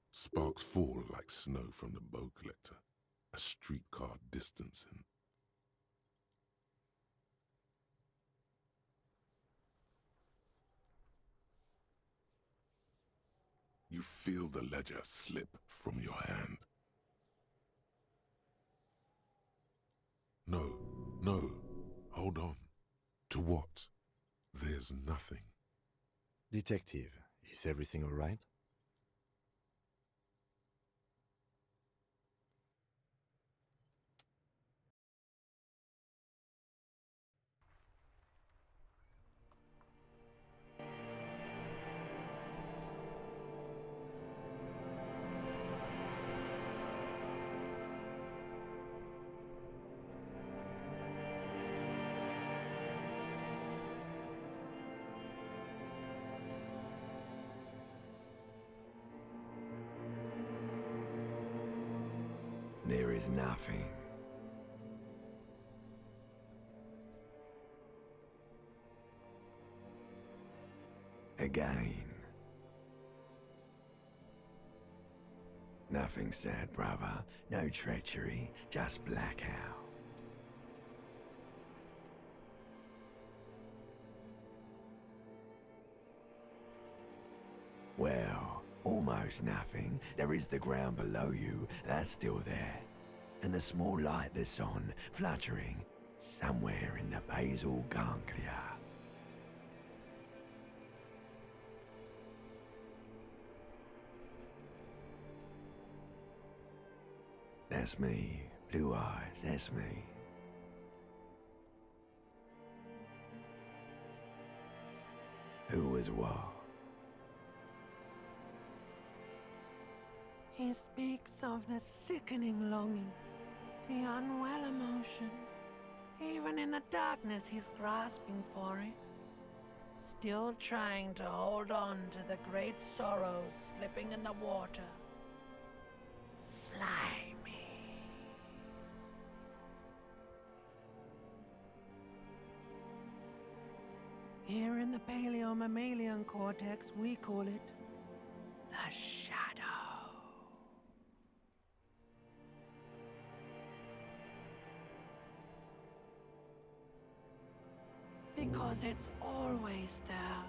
Sparks fall like snow from the bow collector, a streetcar distancing. You feel the ledger slip from your hand. No, hold on. To what? There's nothing. Detective, is everything all right? There is nothing. Again. Nothing sad, brother. No treachery, just blackout. Well, almost. almost nothing. There is the ground below you, that's still there. And the small light that's on, fluttering, somewhere in the basal ganglia. That's me. Blue eyes, that's me. Who was what? He speaks of the sickening longing, the unwell emotion. Even in the darkness, he's grasping for it. Still trying to hold on to the great sorrows slipping in the water. Slimy. Here in the paleo-mammalian cortex, we call it the shadow. Because it's always there.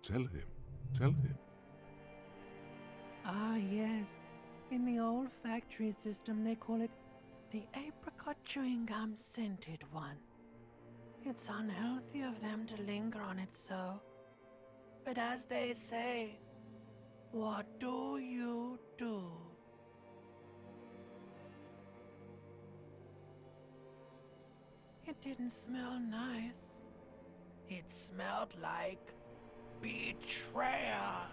Tell him. Tell him. Ah, yes. In the old factory system, they call it the apricot chewing gum scented one. It's unhealthy of them to linger on it so. But as they say, what do you do? It didn't smell nice. It smelled like betrayal.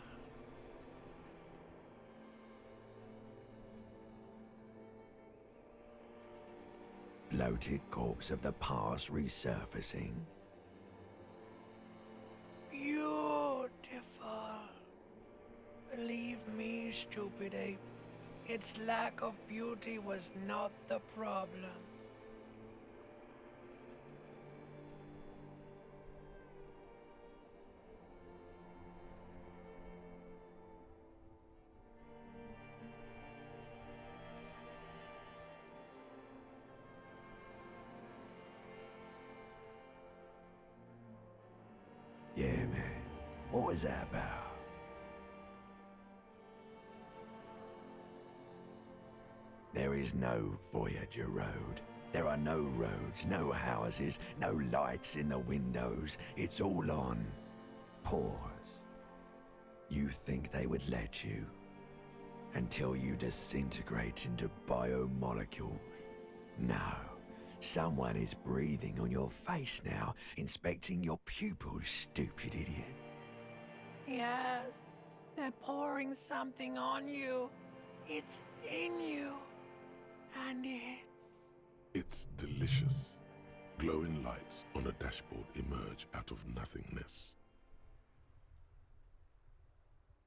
Bloated corpse of the past resurfacing. Beautiful. Believe me, stupid ape, its lack of beauty was not the problem. Yeah, man. What was that about? There is no Voyager Road. There are no roads, no houses, no lights in the windows. It's all on pause. You think they would let you? Until you disintegrate into biomolecule? No. Someone is breathing on your face now, inspecting your pupils, stupid idiot. Yes, they're pouring something on you. It's in you. And It's delicious. Glowing lights on a dashboard emerge out of nothingness.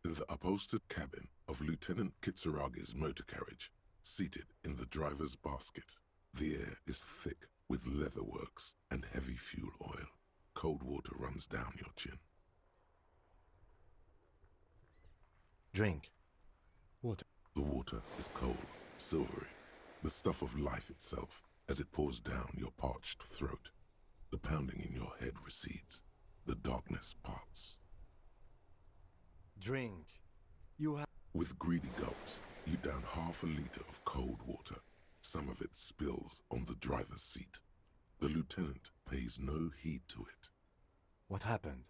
In the upholstered cabin of Lieutenant Kitsuragi's motor carriage, seated in the driver's basket, the air is thick with leatherworks and heavy fuel oil. Cold water runs down your chin. Drink. Water. The water is cold, silvery, the stuff of life itself as it pours down your parched throat. The pounding in your head recedes. The darkness parts. Drink. You have... With greedy gulps, you down half a liter of cold water. Some of it spills on the driver's seat. The lieutenant pays no heed to it. What happened?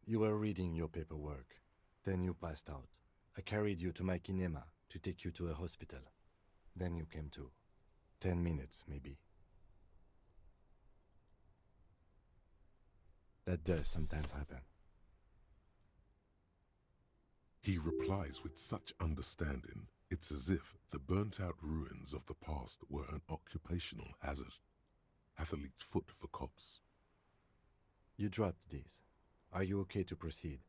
You were reading your paperwork. Then you passed out. I carried you to my kinema to take you to a hospital. Then you came to. 10 minutes, maybe. That does sometimes happen. He replies with such understanding, it's as if the burnt-out ruins of the past were an occupational hazard. Athlete's foot for cops. You dropped these. Are you okay to proceed?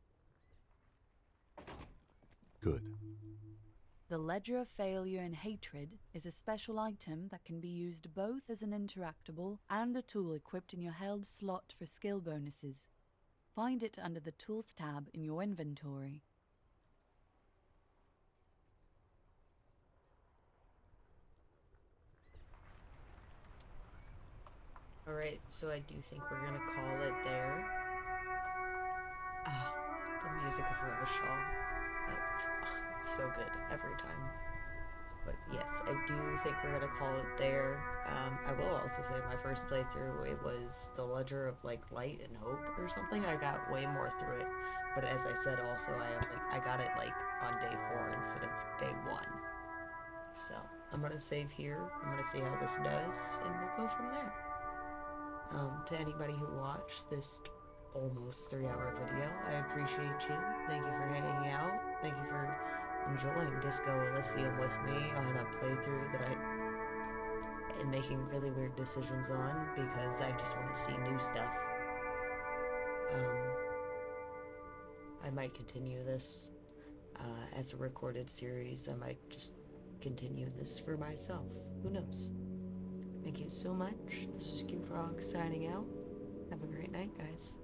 Good. The Ledger of Failure and Hatred is a special item that can be used both as an interactable and a tool equipped in your held slot for skill bonuses. Find it under the Tools tab in your inventory. Alright, so I do think we're gonna call it there. The music of Revachol. It's so good every time. But yes, I do think we're gonna call it there. I will also say my first playthrough, it was the Ledger of like Light and Hope or something. I got way more through it. But as I said also, I got it like on day 4 instead of day 1. So I'm gonna save here. I'm gonna see how this does, and we'll go from there. To anybody who watched this almost 3-hour video, I appreciate you. Thank you for hanging out. Thank you for enjoying Disco Elysium with me on a playthrough that I am making really weird decisions on because I just want to see new stuff. I might continue this as a recorded series. I might just continue this for myself. Who knows? Thank you so much. This is Q Frog signing out. Have a great night, guys.